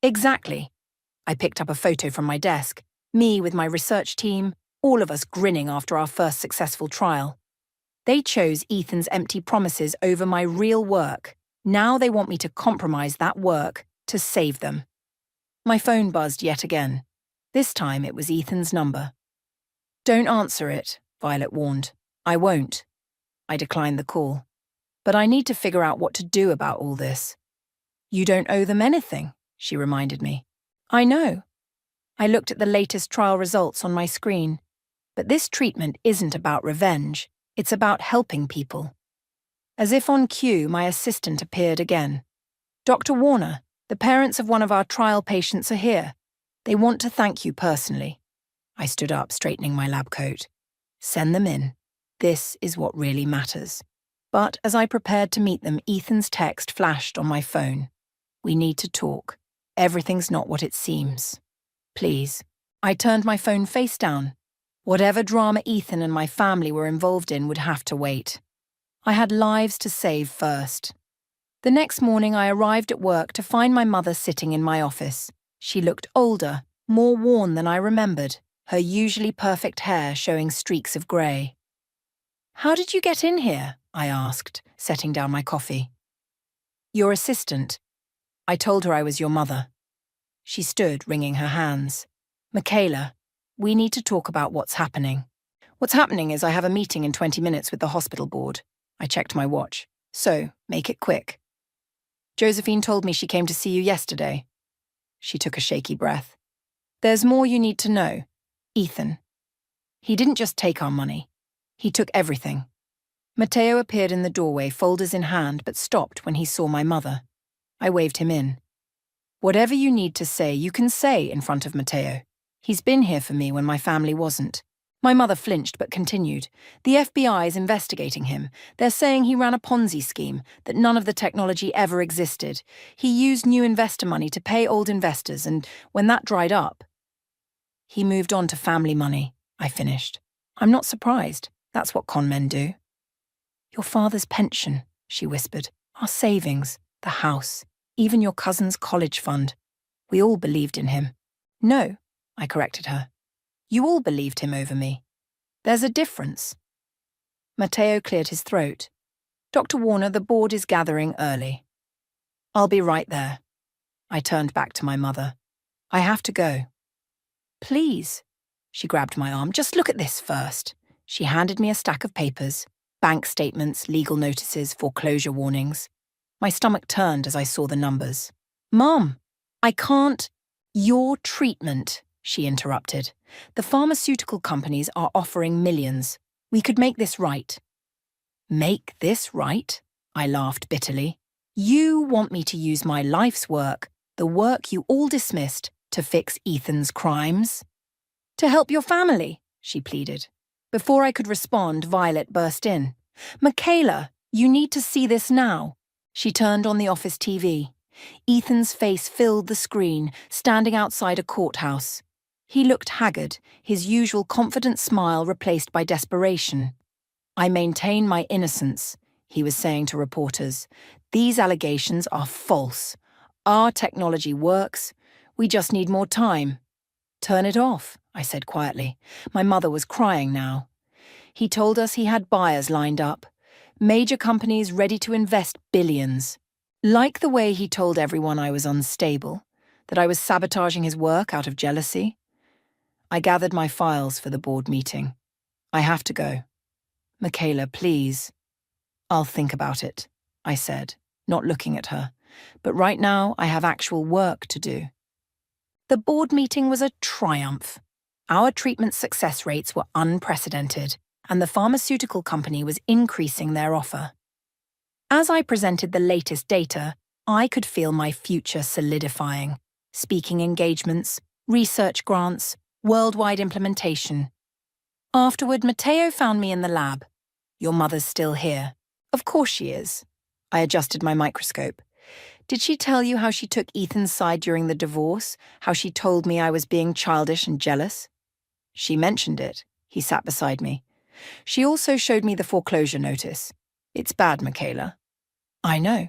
[SPEAKER 2] "Exactly." I picked up a photo from my desk, me with my research team, all of us grinning after our first successful trial. They chose Ethan's empty promises over my real work. Now they want me to compromise that work to save them. My phone buzzed yet again. This time it was Ethan's number. "Don't answer it," Violet warned. "I won't." I declined the call. "But I need to figure out what to do about all this." "You don't owe them anything," she reminded me. "I know." I looked at the latest trial results on my screen. But this treatment isn't about revenge. It's about helping people. As if on cue, my assistant appeared again. "Dr. Warner, the parents of one of our trial patients are here. They want to thank you personally." I stood up, straightening my lab coat. "Send them in. This is what really matters." But as I prepared to meet them, Ethan's text flashed on my phone. "We need to talk. Everything's not what it seems. Please." I turned my phone face down. Whatever drama Ethan and my family were involved in would have to wait. I had lives to save first. The next morning I arrived at work to find my mother sitting in my office. She looked older, more worn than I remembered, her usually perfect hair showing streaks of grey. "How did you get in here?" I asked, setting down my coffee. "Your assistant." I told her I was your mother. She stood, wringing her hands. "Michaela, we need to talk about what's happening." "What's happening is I have a meeting in 20 minutes with the hospital board." I checked my watch. "So, make it quick." "Josephine told me she came to see you yesterday." She took a shaky breath. "There's more you need to know. Ethan. He didn't just take our money. He took everything." Matteo appeared in the doorway, folders in hand, but stopped when he saw my mother. I waved him in. "Whatever you need to say, you can say in front of Matteo. He's been here for me when my family wasn't." My mother flinched but continued. "The FBI is investigating him. They're saying he ran a Ponzi scheme, that none of the technology ever existed. He used new investor money to pay old investors, and when that dried up, he moved on to family money," I finished. "I'm not surprised. That's what con men do." "Your father's pension," she whispered. "Our savings, the house, even your cousin's college fund. We all believed in him." "No," I corrected her. "You all believed him over me. There's a difference." Matteo cleared his throat. "Dr. Warner, the board is gathering early." "I'll be right there." I turned back to my mother. "I have to go." Please. She grabbed my arm. Just look at this first. She handed me a stack of papers, bank statements, legal notices, foreclosure warnings. My stomach turned as I saw the numbers. Mom, I can't. Your treatment, she interrupted. The pharmaceutical companies are offering millions. We could make this right. Make this right? I laughed bitterly. You want me to use my life's work, the work you all dismissed, to fix Ethan's crimes? To help your family, she pleaded. Before I could respond, Violet burst in. Michaela, you need to see this now. She turned on the office TV. Ethan's face filled the screen, standing outside a courthouse. He looked haggard, his usual confident smile replaced by desperation. I maintain my innocence, he was saying to reporters. These allegations are false. Our technology works. We just need more time. Turn it off, I said quietly. My mother was crying now. He told us he had buyers lined up. Major companies ready to invest billions. Like the way he told everyone I was unstable, that I was sabotaging his work out of jealousy. I gathered my files for the board meeting. I have to go. Michaela, please. I'll think about it, I said, not looking at her. But right now I have actual work to do. The board meeting was a triumph. Our treatment success rates were unprecedented, and the pharmaceutical company was increasing their offer. As I presented the latest data, I could feel my future solidifying. Speaking engagements, research grants, worldwide implementation. Afterward, Matteo found me in the lab. Your mother's still here. Of course she is. I adjusted my microscope. Did she tell you how she took Ethan's side during the divorce? How she told me I was being childish and jealous? She mentioned it. He sat beside me. She also showed me the foreclosure notice. It's bad, Michaela. I know.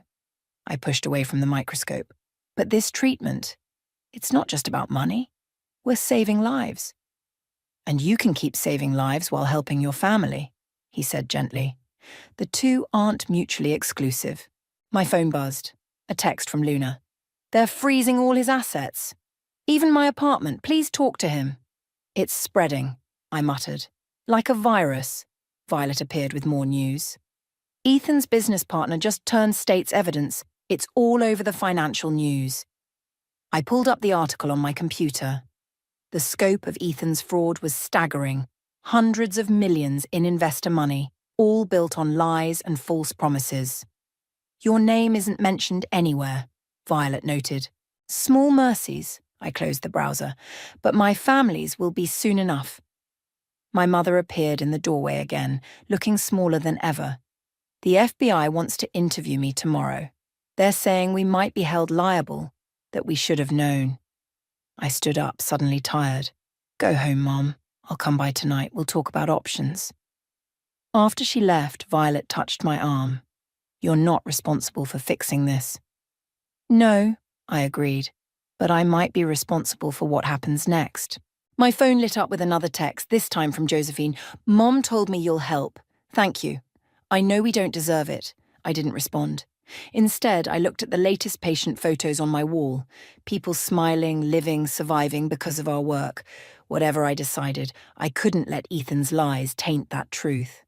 [SPEAKER 2] I pushed away from the microscope. But this treatment, it's not just about money. We're saving lives. And you can keep saving lives while helping your family, he said gently. The two aren't mutually exclusive. My phone buzzed. A text from Luna. They're freezing all his assets. Even my apartment, please talk to him. It's spreading, I muttered. Like a virus. Violet appeared with more news. Ethan's business partner just turned state's evidence. It's all over the financial news. I pulled up the article on my computer. The scope of Ethan's fraud was staggering. Hundreds of millions in investor money, all built on lies and false promises. Your name isn't mentioned anywhere, Violet noted. Small mercies, I closed the browser, but my family's will be soon enough. My mother appeared in the doorway again, looking smaller than ever. The FBI wants to interview me tomorrow. They're saying we might be held liable, that we should have known. I stood up, suddenly tired. Go home, Mom. I'll come by tonight. We'll talk about options. After she left, Violet touched my arm. You're not responsible for fixing this. No, I agreed, but I might be responsible for what happens next. My phone lit up with another text, this time from Josephine. Mom told me you'll help. Thank you. I know we don't deserve it. I didn't respond. Instead, I looked at the latest patient photos on my wall. People smiling, living, surviving because of our work. Whatever I decided, I couldn't let Ethan's lies taint that truth.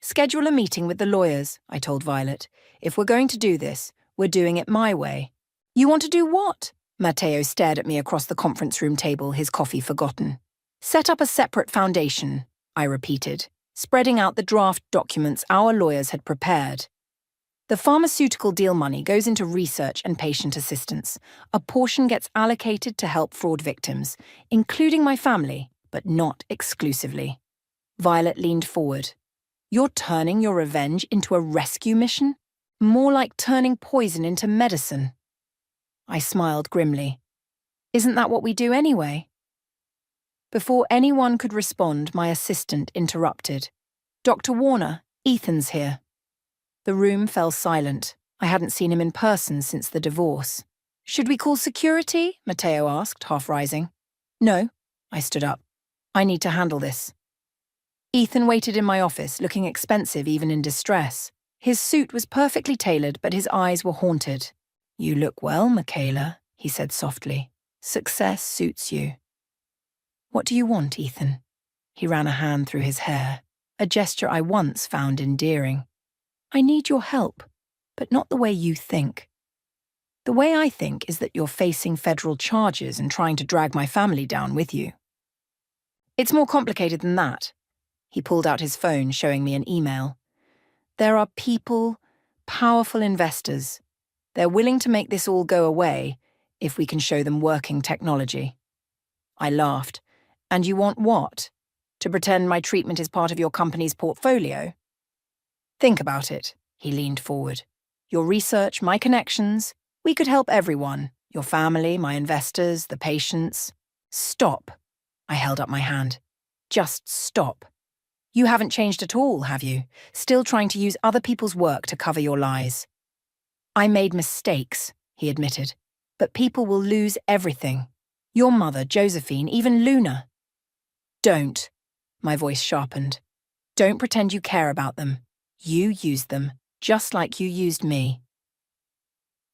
[SPEAKER 2] Schedule a meeting with the lawyers, I told Violet. If we're going to do this, we're doing it my way. You want to do what? Matteo stared at me across the conference room table, his coffee forgotten. Set up a separate foundation, I repeated, spreading out the draft documents our lawyers had prepared. The pharmaceutical deal money goes into research and patient assistance. A portion gets allocated to help fraud victims, including my family, but not exclusively. Violet leaned forward. You're turning your revenge into a rescue mission? More like turning poison into medicine. I smiled grimly. Isn't that what we do anyway? Before anyone could respond, my assistant interrupted. Dr. Warner, Ethan's here. The room fell silent. I hadn't seen him in person since the divorce. Should we call security? Matteo asked, half rising. No, I stood up. I need to handle this. Ethan waited in my office, looking expensive even in distress. His suit was perfectly tailored, but his eyes were haunted. You look well, Michaela, he said softly. Success suits you. What do you want, Ethan? He ran a hand through his hair, a gesture I once found endearing. I need your help, but not the way you think. The way I think is that you're facing federal charges and trying to drag my family down with you. It's more complicated than that. He pulled out his phone, showing me an email. There are people, powerful investors. They're willing to make this all go away if we can show them working technology. I laughed. And you want what? To pretend my treatment is part of your company's portfolio? Think about it. He leaned forward. Your research, my connections, we could help everyone. Your family, my investors, the patients. Stop. I held up my hand. Just stop. You haven't changed at all, have you? Still trying to use other people's work to cover your lies. I made mistakes, he admitted, but people will lose everything. Your mother, Josephine, even Luna. Don't. My voice sharpened. Don't pretend you care about them. You used them, just like you used me.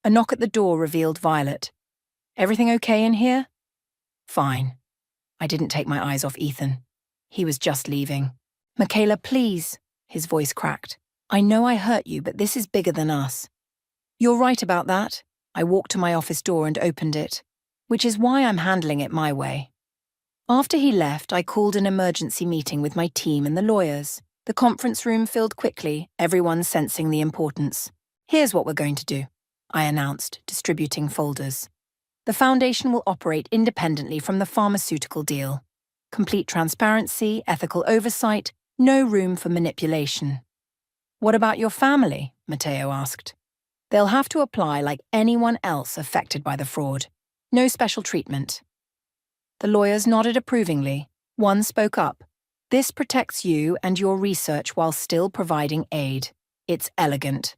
[SPEAKER 2] A knock at the door revealed Violet. Everything okay in here? Fine. I didn't take my eyes off Ethan. He was just leaving. Michaela, please, his voice cracked. I know I hurt you, but this is bigger than us. You're right about that. I walked to my office door and opened it, which is why I'm handling it my way. After he left, I called an emergency meeting with my team and the lawyers. The conference room filled quickly, everyone sensing the importance. Here's what we're going to do, I announced, distributing folders. The foundation will operate independently from the pharmaceutical deal. Complete transparency, ethical oversight, no room for manipulation. What about your family? Matteo asked. They'll have to apply like anyone else affected by the fraud. No special treatment. The lawyers nodded approvingly. One spoke up. This protects you and your research while still providing aid. It's elegant.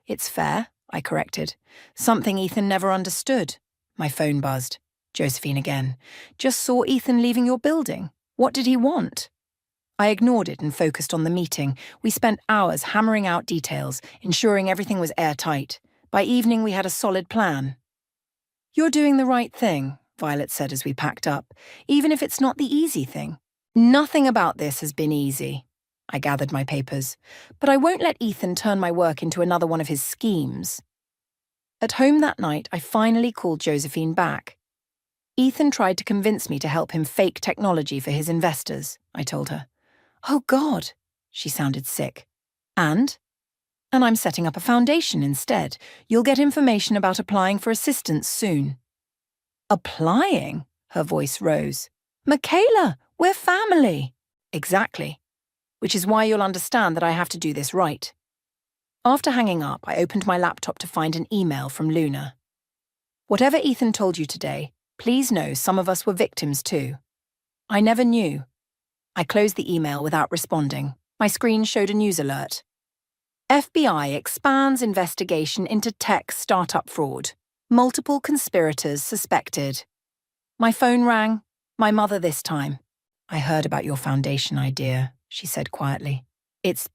[SPEAKER 2] It's fair, I corrected. Something Ethan never understood. My phone buzzed. Josephine again. Just saw Ethan leaving your building. What did he want? I ignored it and focused on the meeting. We spent hours hammering out details, ensuring everything was airtight. By evening, we had a solid plan. You're doing the right thing, Violet said as we packed up, even if it's not the easy thing. Nothing about this has been easy. I gathered my papers. But I won't let Ethan turn my work into another one of his schemes. At home that night, I finally called Josephine back. Ethan tried to convince me to help him fake technology for his investors, I told her. Oh, God, she sounded sick. And I'm setting up a foundation instead. You'll get information about applying for assistance soon. Applying? Her voice rose. Michaela, we're family. Exactly. Which is why you'll understand that I have to do this right. After hanging up, I opened my laptop to find an email from Luna. Whatever Ethan told you today, please know some of us were victims too. I never knew. I closed the email without responding. My screen showed a news alert. FBI expands investigation into tech startup fraud. Multiple conspirators suspected. My phone rang. My mother this time. I heard about your foundation idea, she said quietly. It's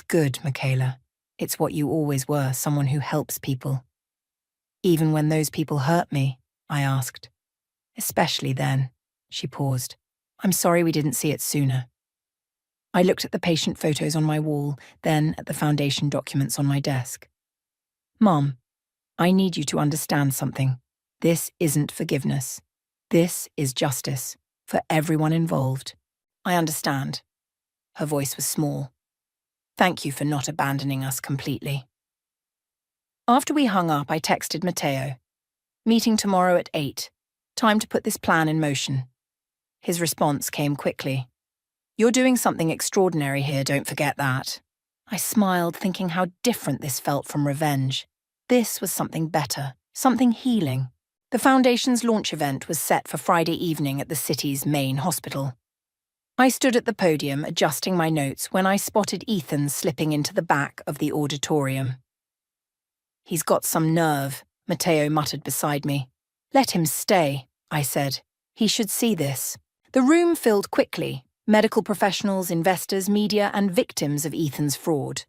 [SPEAKER 2] good, Michaela. It's what you always were, someone who helps people. Even when those people hurt me, I asked. Especially then, she paused. I'm sorry we didn't see it sooner. I looked at the patient photos on my wall, then at the foundation documents on my desk. Mom, I need you to understand something. This isn't forgiveness. This is justice for everyone involved. I understand. Her voice was small. Thank you for not abandoning us completely. After we hung up, I texted Matteo. Meeting tomorrow at 8. Time to put this plan in motion. His response came quickly. You're doing something extraordinary here, don't forget that. I smiled, thinking how different this felt from revenge. This was something better, something healing. The foundation's launch event was set for Friday evening at the city's main hospital. I stood at the podium adjusting my notes when I spotted Ethan slipping into the back of the auditorium. He's got some nerve, Matteo muttered beside me. Let him stay, I said. He should see this. The room filled quickly. Medical professionals, investors, media, and victims of Ethan's fraud.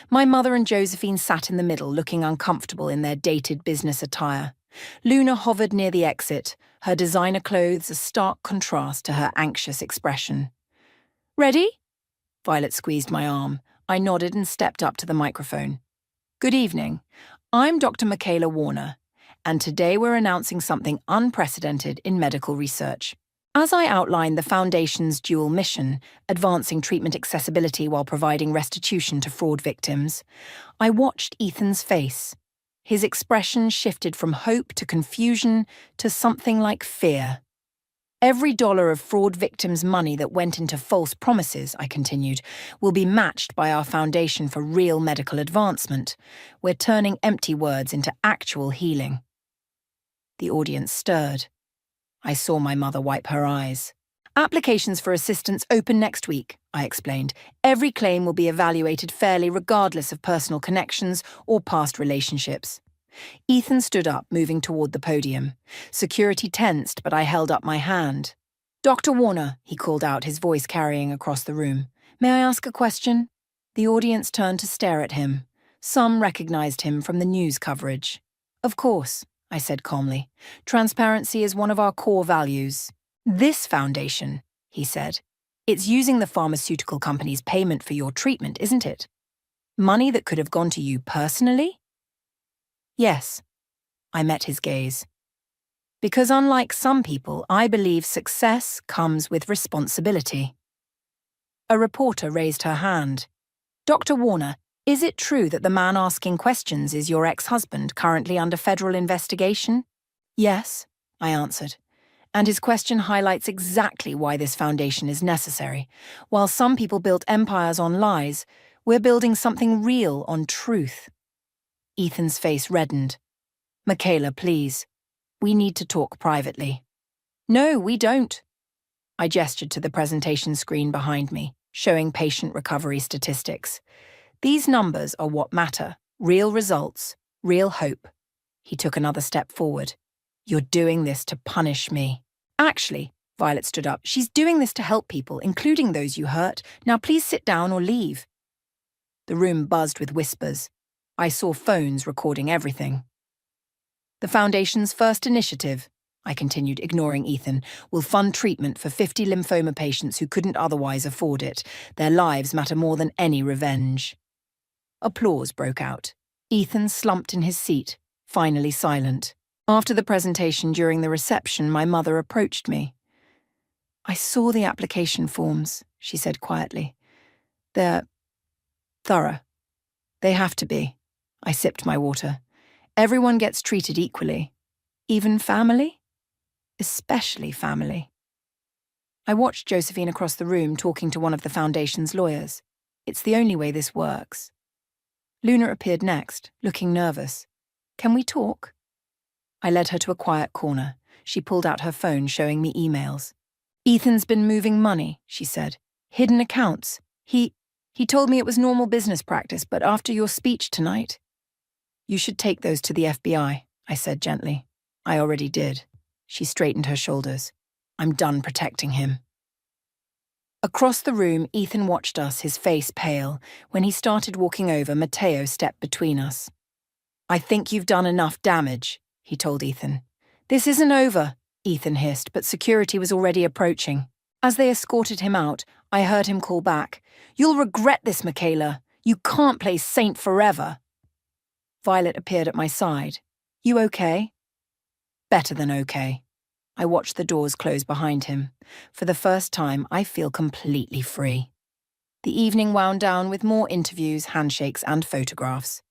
[SPEAKER 2] My mother and Josephine sat in the middle, looking uncomfortable in their dated business attire. Luna hovered near the exit, her designer clothes a stark contrast to her anxious expression. "Ready?" Violet squeezed my arm. I nodded and stepped up to the microphone. "Good evening. I'm Dr. Michaela Warner, and today we're announcing something unprecedented in medical research. As I outlined the Foundation's dual mission, advancing treatment accessibility while providing restitution to fraud victims, I watched Ethan's face. His expression shifted from hope to confusion to something like fear. Every dollar of fraud victims' money that went into false promises, I continued, will be matched by our foundation for real medical advancement. We're turning empty words into actual healing. The audience stirred. I saw my mother wipe her eyes. Applications for assistance open next week, I explained. Every claim will be evaluated fairly regardless of personal connections or past relationships. Ethan stood up, moving toward the podium. Security tensed, but I held up my hand. "Dr. Warner," he called out, his voice carrying across the room. "May I ask a question?" The audience turned to stare at him. Some recognized him from the news coverage. "Of course," I said calmly. "Transparency is one of our core values." "This foundation," he said, "it's using the pharmaceutical company's payment for your treatment, isn't it? Money that could have gone to you personally?" "Yes." I met his gaze. "Because unlike some people, I believe success comes with responsibility." A reporter raised her hand. "Dr. Warner, is it true that the man asking questions is your ex-husband currently under federal investigation?" "Yes," I answered. "And his question highlights exactly why this foundation is necessary. While some people built empires on lies, we're building something real on truth." Ethan's face reddened. "Michaela, please. We need to talk privately." "No, we don't." I gestured to the presentation screen behind me, showing patient recovery statistics. "These numbers are what matter. Real results, real hope." He took another step forward. "You're doing this to punish me." "Actually," Violet stood up, "she's doing this to help people, including those you hurt. Now please sit down or leave." The room buzzed with whispers. I saw phones recording everything. "The Foundation's first initiative," I continued, ignoring Ethan, "will fund treatment for 50 lymphoma patients who couldn't otherwise afford it. Their lives matter more than any revenge." Applause broke out. Ethan slumped in his seat, finally silent. After the presentation during the reception, my mother approached me. "I saw the application forms," she said quietly. "They're thorough. They have to be." I sipped my water. "Everyone gets treated equally. Even family? Especially family." I watched Josephine across the room talking to one of the Foundation's lawyers. "It's the only way this works." Luna appeared next, looking nervous. "Can we talk?" I led her to a quiet corner. She pulled out her phone, showing me emails. "Ethan's been moving money," she said. "Hidden accounts. He told me it was normal business practice, but after your speech tonight..." "You should take those to the FBI," I said gently. "I already did." She straightened her shoulders. "I'm done protecting him." Across the room, Ethan watched us, his face pale. When he started walking over, Matteo stepped between us. "I think you've done enough damage," he told Ethan. "This isn't over," Ethan hissed, but security was already approaching. As they escorted him out, I heard him call back, "You'll regret this, Michaela. You can't play saint forever." Violet appeared at my side. "You okay?" "Better than okay." I watched the doors close behind him. For the first time, I feel completely free. The evening wound down with more interviews, handshakes, and photographs.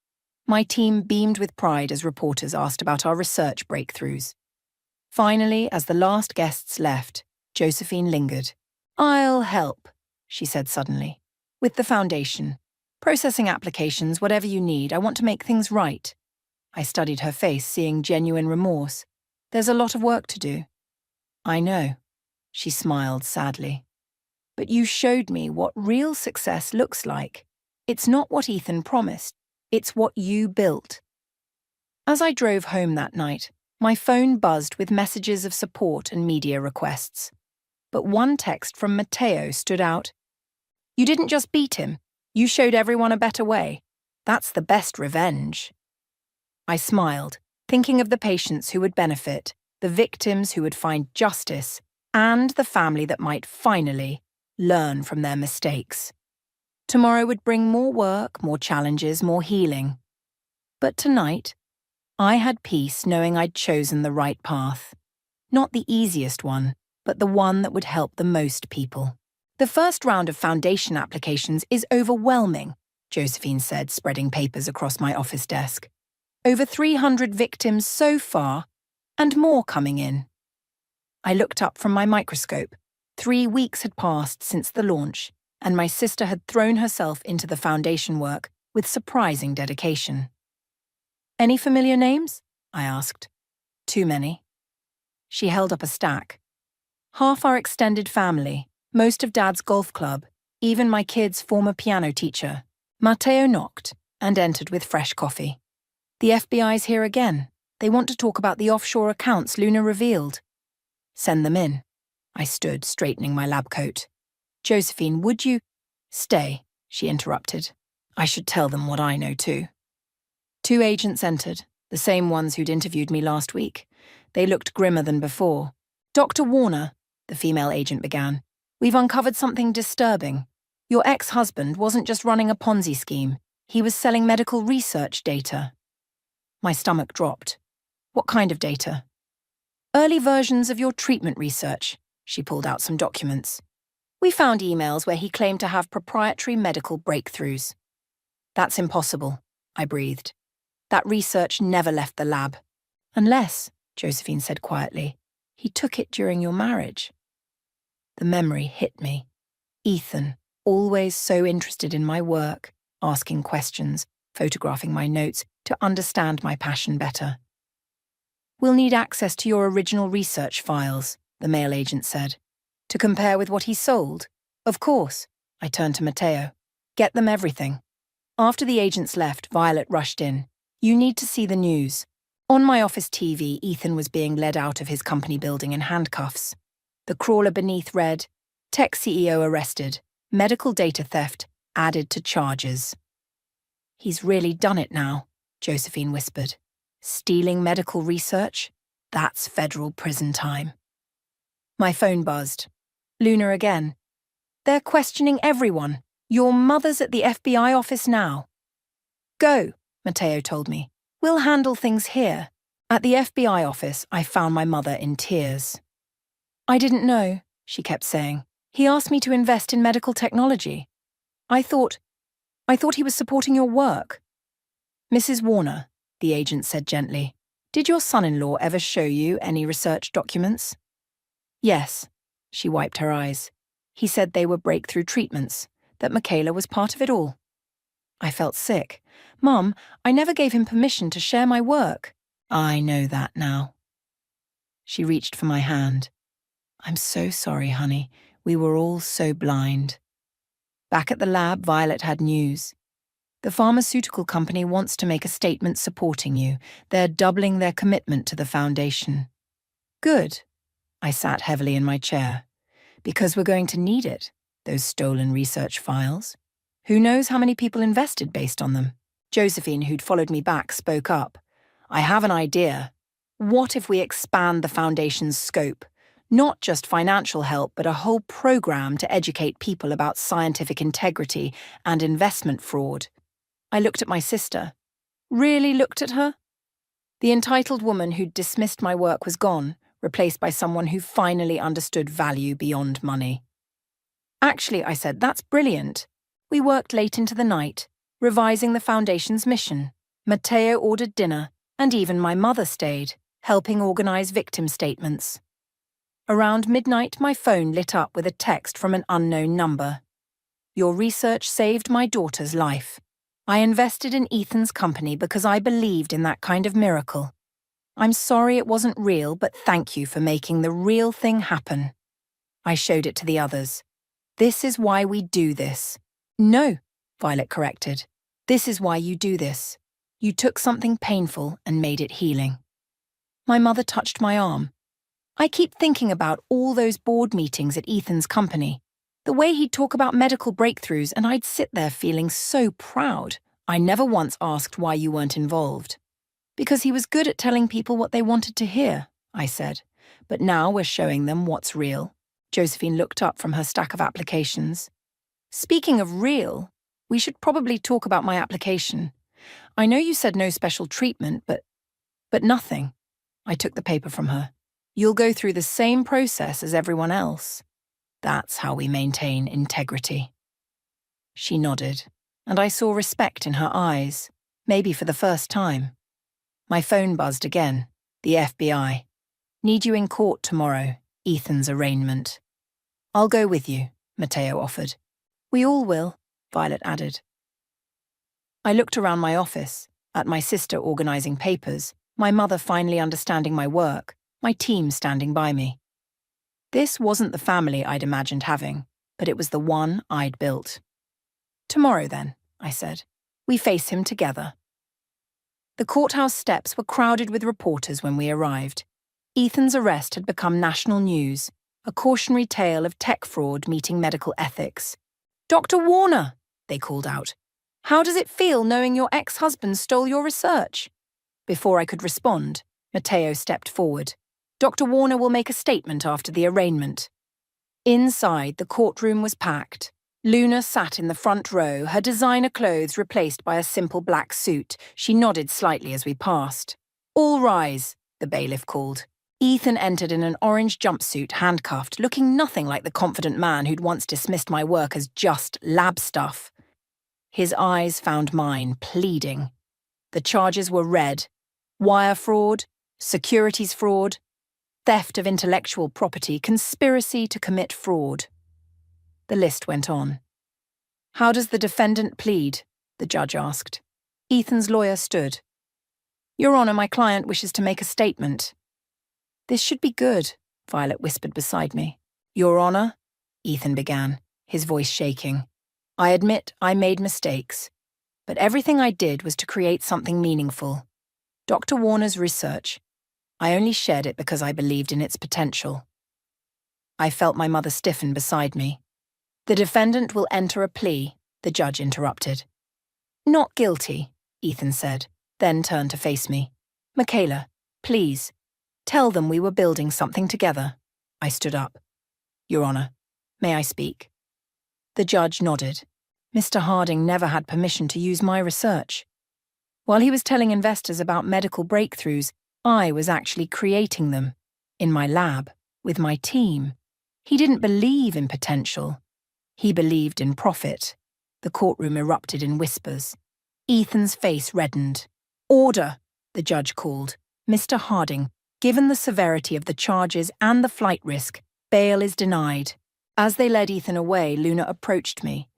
[SPEAKER 2] My team beamed with pride as reporters asked about our research breakthroughs. Finally, as the last guests left, Josephine lingered. "I'll help," she said suddenly. "With the Foundation. Processing applications, whatever you need. I want to make things right." I studied her face, seeing genuine remorse. "There's a lot of work to do." "I know," she smiled sadly. "But you showed me what real success looks like. It's not what Ethan promised. It's what you built." As I drove home that night, my phone buzzed with messages of support and media requests. But one text from Matteo stood out. "You didn't just beat him. You showed everyone a better way. That's the best revenge." I smiled. thinking of the patients who would benefit, the victims who would find justice, and the family that might finally learn from their mistakes. Tomorrow would bring more work, more challenges, more healing. But tonight, I had peace knowing I'd chosen the right path. Not the easiest one, but the one that would help the most people. The first round of foundation applications is overwhelming, Josephine said, spreading papers across my office desk. Over 300 victims so far, and more coming in. I looked up from my microscope. 3 weeks had passed since the launch, and my sister had thrown herself into the foundation work with surprising dedication. Any familiar names? I asked. Too many. She held up a stack. Half our extended family, most of Dad's golf club, even my kid's former piano teacher. Matteo knocked and entered with fresh coffee. The FBI's here again. They want to talk about the offshore accounts Luna revealed. Send them in. I stood, straightening my lab coat. Josephine, would you— Stay, she interrupted. I should tell them what I know too. 2 agents entered, the same ones who'd interviewed me last week. They looked grimmer than before. Dr. Warner, the female agent began, we've uncovered something disturbing. Your ex-husband wasn't just running a Ponzi scheme. He was selling medical research data. My stomach dropped. What kind of data? Early versions of your treatment research. She pulled out some documents. We found emails where he claimed to have proprietary medical breakthroughs. That's impossible, I breathed. That research never left the lab. Unless, Josephine said quietly, he took it during your marriage. The memory hit me. Ethan, always so interested in my work, asking questions, photographing my notes to understand my passion better. We'll need access to your original research files, the male agent said. To compare with what he sold? Of course. I turned to Matteo. Get them everything. After the agents left, Violet rushed in. You need to see the news. On my office TV, Ethan was being led out of his company building in handcuffs. The crawler beneath read, Tech CEO arrested, medical data theft added to charges. He's really done it now, Josephine whispered. Stealing medical research? That's federal prison time. My phone buzzed. Luna again. They're questioning everyone. Your mother's at the FBI office now. Go, Matteo told me. We'll handle things here. At the FBI office, I found my mother in tears. I didn't know, she kept saying. He asked me to invest in medical technology. I thought he was supporting your work. Mrs. Warner, the agent said gently, did your son-in-law ever show you any research documents? Yes, she wiped her eyes. He said they were breakthrough treatments, that Michaela was part of it all. I felt sick. Mum, I never gave him permission to share my work. I know that now. She reached for my hand. I'm so sorry, honey. We were all so blind. Back at the lab, Violet had news. The pharmaceutical company wants to make a statement supporting you. They're doubling their commitment to the foundation. Good. I sat heavily in my chair. Because we're going to need it, those stolen research files. Who knows how many people invested based on them? Josephine, who'd followed me back, spoke up. I have an idea. What if we expand the foundation's scope? Not just financial help, but a whole program to educate people about scientific integrity and investment fraud. I looked at my sister. Really looked at her? The entitled woman who'd dismissed my work was gone, replaced by someone who finally understood value beyond money. Actually, I said, that's brilliant. We worked late into the night, revising the foundation's mission. Matteo ordered dinner, and even my mother stayed, helping organize victim statements. Around midnight, my phone lit up with a text from an unknown number. Your research saved my daughter's life. I invested in Ethan's company because I believed in that kind of miracle. I'm sorry it wasn't real, but thank you for making the real thing happen. I showed it to the others. This is why we do this. No, Violet corrected. This is why you do this. You took something painful and made it healing. My mother touched my arm. I keep thinking about all those board meetings at Ethan's company. The way he'd talk about medical breakthroughs, and I'd sit there feeling so proud. I never once asked why you weren't involved. Because he was good at telling people what they wanted to hear, I said. But now we're showing them what's real. Josephine looked up from her stack of applications. Speaking of real, we should probably talk about my application. I know you said no special treatment, but nothing. I took the paper from her. You'll go through the same process as everyone else. That's how we maintain integrity. She nodded, and I saw respect in her eyes, maybe for the first time. My phone buzzed again. The FBI. Need you in court tomorrow, Ethan's arraignment. I'll go with you, Matteo offered. We all will, Violet added. I looked around my office, at my sister organizing papers, my mother finally understanding my work, my team standing by me. This wasn't the family I'd imagined having, but it was the one I'd built. Tomorrow then, I said. We face him together. The courthouse steps were crowded with reporters when we arrived. Ethan's arrest had become national news, a cautionary tale of tech fraud meeting medical ethics. Dr. Warner, they called out. How does it feel knowing your ex-husband stole your research? Before I could respond, Matteo stepped forward. Dr. Warner will make a statement after the arraignment. Inside, the courtroom was packed. Luna sat in the front row, her designer clothes replaced by a simple black suit. She nodded slightly as we passed. All rise, the bailiff called. Ethan entered in an orange jumpsuit, handcuffed, looking nothing like the confident man who'd once dismissed my work as just lab stuff. His eyes found mine, pleading. The charges were read. Wire fraud, securities fraud, theft of intellectual property, conspiracy to commit fraud. The list went on. How does the defendant plead? The judge asked. Ethan's lawyer stood. Your Honor, my client wishes to make a statement. This should be good, Violet whispered beside me. Your Honor, Ethan began, his voice shaking. I admit I made mistakes, but everything I did was to create something meaningful. Dr. Warner's research. I only shared it because I believed in its potential. I felt my mother stiffen beside me. The defendant will enter a plea, the judge interrupted. Not guilty, Ethan said, then turned to face me. Michaela, please, tell them we were building something together. I stood up. Your Honor, may I speak? The judge nodded. Mr. Harding never had permission to use my research. While he was telling investors about medical breakthroughs, I was actually creating them, in my lab, with my team. He didn't believe in potential. He believed in profit. The courtroom erupted in whispers. Ethan's face reddened. Order, the judge called. Mr. Harding, given the severity of the charges and the flight risk, bail is denied. As they led Ethan away, Luna approached me.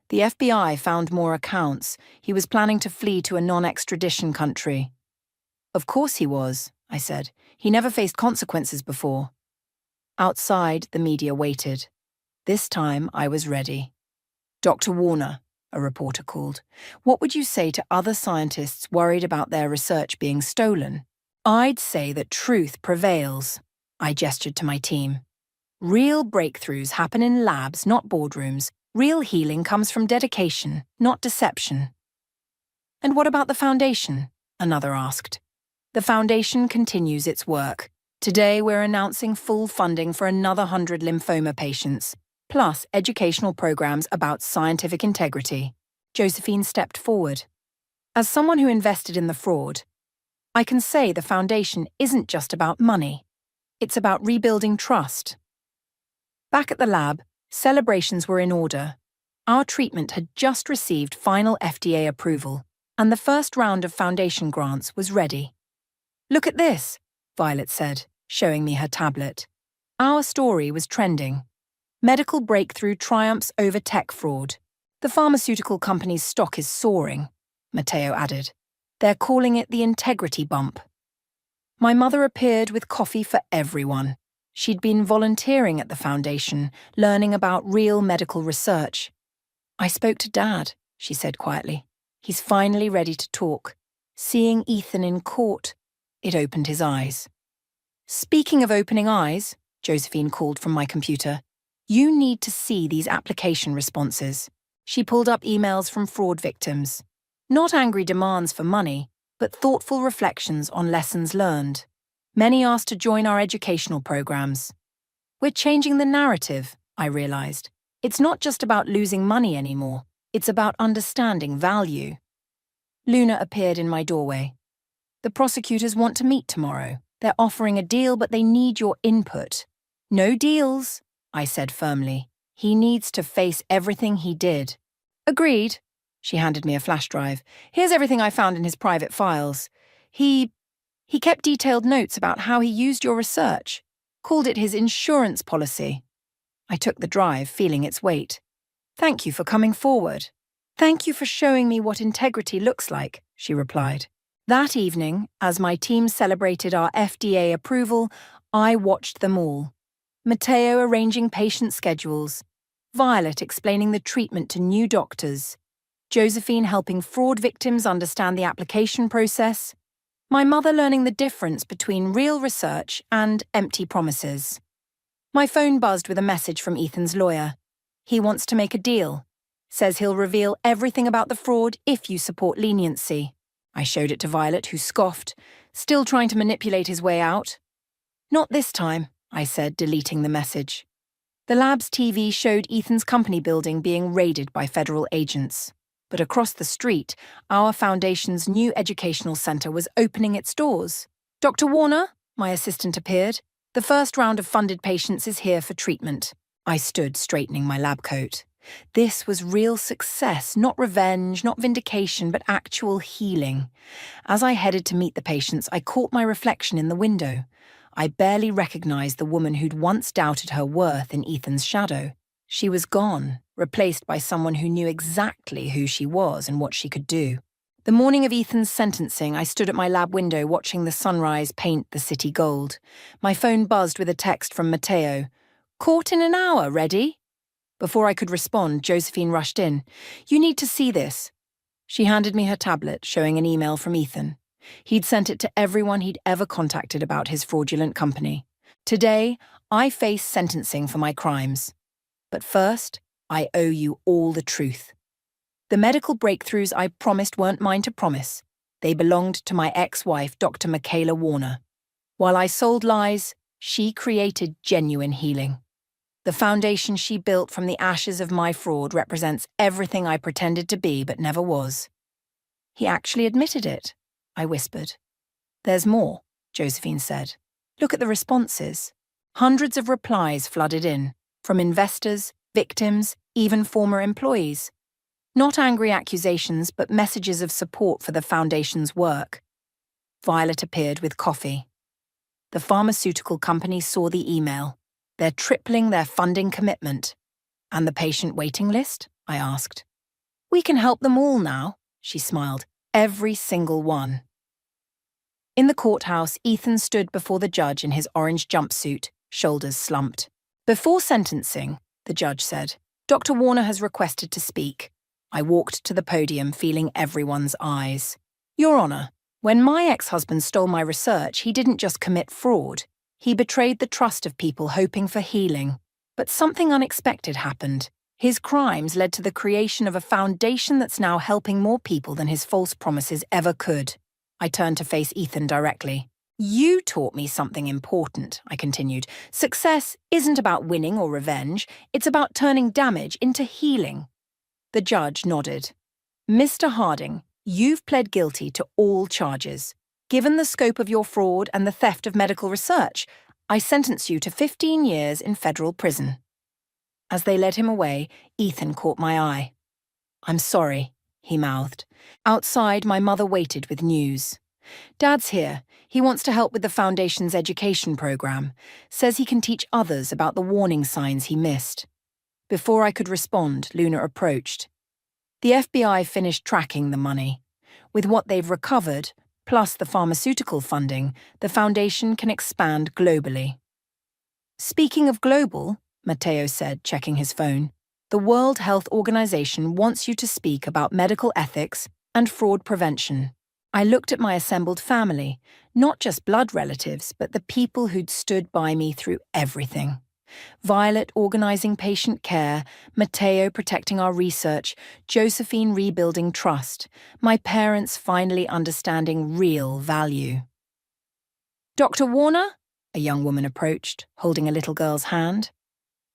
[SPEAKER 2] The FBI found more accounts. He was planning to flee to a non-extradition country. Of course he was, I said. He never faced consequences before. Outside, the media waited. This time, I was ready. Dr. Warner, a reporter called, what would you say to other scientists worried about their research being stolen? I'd say that truth prevails. I gestured to my team. Real breakthroughs happen in labs, not boardrooms. Real healing comes from dedication, not deception. And what about the foundation? Another asked. The foundation continues its work. Today we're announcing full funding for another 100 lymphoma patients, plus educational programs about scientific integrity. Josephine stepped forward. As someone who invested in the fraud, I can say the foundation isn't just about money. It's about rebuilding trust. Back at the lab, celebrations were in order. Our treatment had just received final FDA approval, and the first round of foundation grants was ready. Look at this, Violet said, showing me her tablet. Our story was trending. Medical breakthrough triumphs over tech fraud. The pharmaceutical company's stock is soaring, Matteo added. They're calling it the integrity bump. My mother appeared with coffee for everyone. She'd been volunteering at the foundation, learning about real medical research. I spoke to Dad, she said quietly. He's finally ready to talk. Seeing Ethan in court, it opened his eyes. Speaking of opening eyes, Josephine called from my computer, you need to see these application responses. She pulled up emails from fraud victims. Not angry demands for money, but thoughtful reflections on lessons learned. Many asked to join our educational programs. We're changing the narrative, I realized. It's not just about losing money anymore. It's about understanding value. Luna appeared in my doorway. The prosecutors want to meet tomorrow. They're offering a deal, but they need your input. No deals, I said firmly. He needs to face everything he did. Agreed. She handed me a flash drive. Here's everything I found in his private files. He kept detailed notes about how he used your research, called it his insurance policy. I took the drive, feeling its weight. Thank you for coming forward. Thank you for showing me what integrity looks like, she replied. That evening, as my team celebrated our FDA approval, I watched them all. Matteo arranging patient schedules, Violet explaining the treatment to new doctors, Josephine helping fraud victims understand the application process, my mother learning the difference between real research and empty promises. My phone buzzed with a message from Ethan's lawyer. He wants to make a deal. Says he'll reveal everything about the fraud if you support leniency. I showed it to Violet, who scoffed, still trying to manipulate his way out. Not this time, I said, deleting the message. The lab's TV showed Ethan's company building being raided by federal agents. But across the street, our foundation's new educational center was opening its doors. Dr. Warner, my assistant appeared. The first round of funded patients is here for treatment. I stood, straightening my lab coat. This was real success, not revenge, not vindication, but actual healing. As I headed to meet the patients, I caught my reflection in the window. I barely recognized the woman who'd once doubted her worth in Ethan's shadow. She was gone, replaced by someone who knew exactly who she was and what she could do. The morning of Ethan's sentencing, I stood at my lab window watching the sunrise paint the city gold. My phone buzzed with a text from Matteo. Court in an hour, ready? Before I could respond, Josephine rushed in. You need to see this. She handed me her tablet, showing an email from Ethan. He'd sent it to everyone he'd ever contacted about his fraudulent company. Today, I face sentencing for my crimes. But first, I owe you all the truth. The medical breakthroughs I promised weren't mine to promise. They belonged to my ex-wife, Dr. Michaela Warner. While I sold lies, she created genuine healing. The foundation she built from the ashes of my fraud represents everything I pretended to be but never was. He actually admitted it, I whispered. There's more, Josephine said. Look at the responses. Hundreds of replies flooded in, from investors, victims, even former employees. Not angry accusations, but messages of support for the foundation's work. Violet appeared with coffee. The pharmaceutical company saw the email. They're tripling their funding commitment. And the patient waiting list? I asked. We can help them all now, she smiled. Every single one. In the courthouse, Ethan stood before the judge in his orange jumpsuit, shoulders slumped. Before sentencing, the judge said, Dr. Warner has requested to speak. I walked to the podium, feeling everyone's eyes. Your Honor, when my ex-husband stole my research, he didn't just commit fraud. He betrayed the trust of people hoping for healing. But something unexpected happened. His crimes led to the creation of a foundation that's now helping more people than his false promises ever could. I turned to face Ethan directly. You taught me something important, I continued. Success isn't about winning or revenge. It's about turning damage into healing. The judge nodded. Mr. Harding, you've pled guilty to all charges. Given the scope of your fraud and the theft of medical research, I sentence you to 15 years in federal prison. As they led him away, Ethan caught my eye. I'm sorry, he mouthed. Outside, my mother waited with news. Dad's here. He wants to help with the Foundation's education program. Says he can teach others about the warning signs he missed. Before I could respond, Luna approached. The FBI finished tracking the money. With what they've recovered, plus the pharmaceutical funding, the Foundation can expand globally. Speaking of global, Matteo said, checking his phone, the World Health Organization wants you to speak about medical ethics and fraud prevention. I looked at my assembled family, not just blood relatives, but the people who'd stood by me through everything. Violet organizing patient care, Matteo protecting our research, Josephine rebuilding trust, my parents finally understanding real value. "Dr. Warner?" a young woman approached, holding a little girl's hand.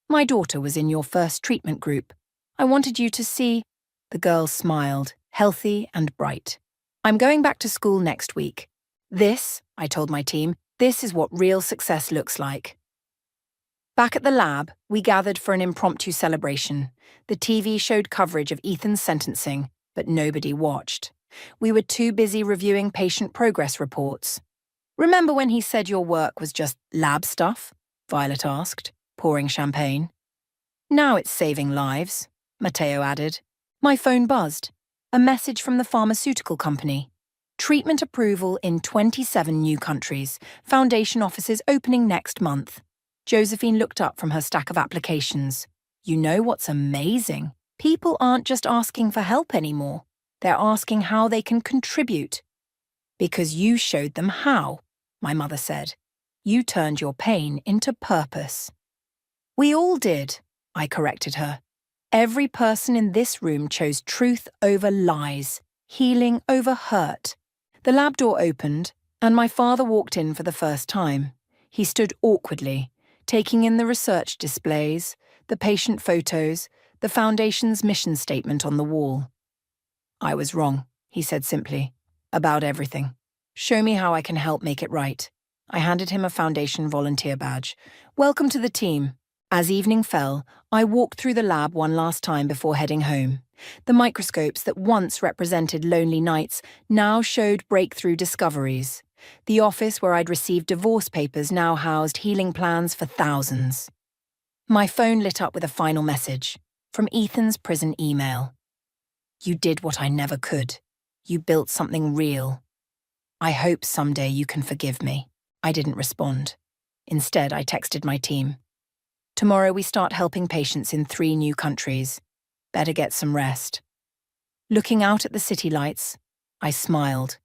[SPEAKER 2] "My daughter was in your first treatment group. I wanted you to see." The girl smiled, healthy and bright. "I'm going back to school next week. This," I told my team, "this is what real success looks like." Back at the lab, we gathered for an impromptu celebration. The TV showed coverage of Ethan's sentencing, but nobody watched. We were too busy reviewing patient progress reports. "Remember when he said your work was just lab stuff?" Violet asked, pouring champagne. "Now it's saving lives," Matteo added. My phone buzzed. A message from the pharmaceutical company. Treatment approval in 27 new countries. Foundation offices opening next month. Josephine looked up from her stack of applications. "You know what's amazing? People aren't just asking for help anymore. They're asking how they can contribute." "Because you showed them how," my mother said. "You turned your pain into purpose." "We all did," I corrected her. "Every person in this room chose truth over lies, healing over hurt." The lab door opened, and my father walked in for the first time. He stood awkwardly, taking in the research displays, the patient photos, the Foundation's mission statement on the wall. "I was wrong," he said simply, "about everything. Show me how I can help make it right." I handed him a Foundation volunteer badge. "Welcome to the team." As evening fell, I walked through the lab one last time before heading home. The microscopes that once represented lonely nights now showed breakthrough discoveries. The office where I'd received divorce papers now housed healing plans for thousands. My phone lit up with a final message from Ethan's prison email. "You did what I never could. You built something real. I hope someday you can forgive me." I didn't respond. Instead, I texted my team. "Tomorrow we start helping patients in 3 new countries. Better get some rest." Looking out at the city lights, I smiled.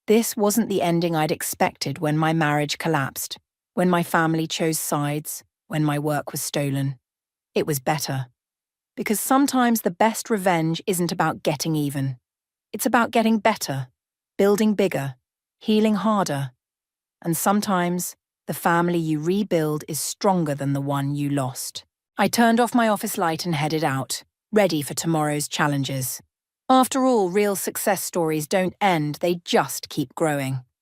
[SPEAKER 2] This wasn't the ending I'd expected when my marriage collapsed, when my family chose sides, when my work was stolen. It was better. Because sometimes the best revenge isn't about getting even. It's about getting better, building bigger, healing harder. And sometimes the family you rebuild is stronger than the one you lost. I turned off my office light and headed out, ready for tomorrow's challenges. After all, real success stories don't end, they just keep growing.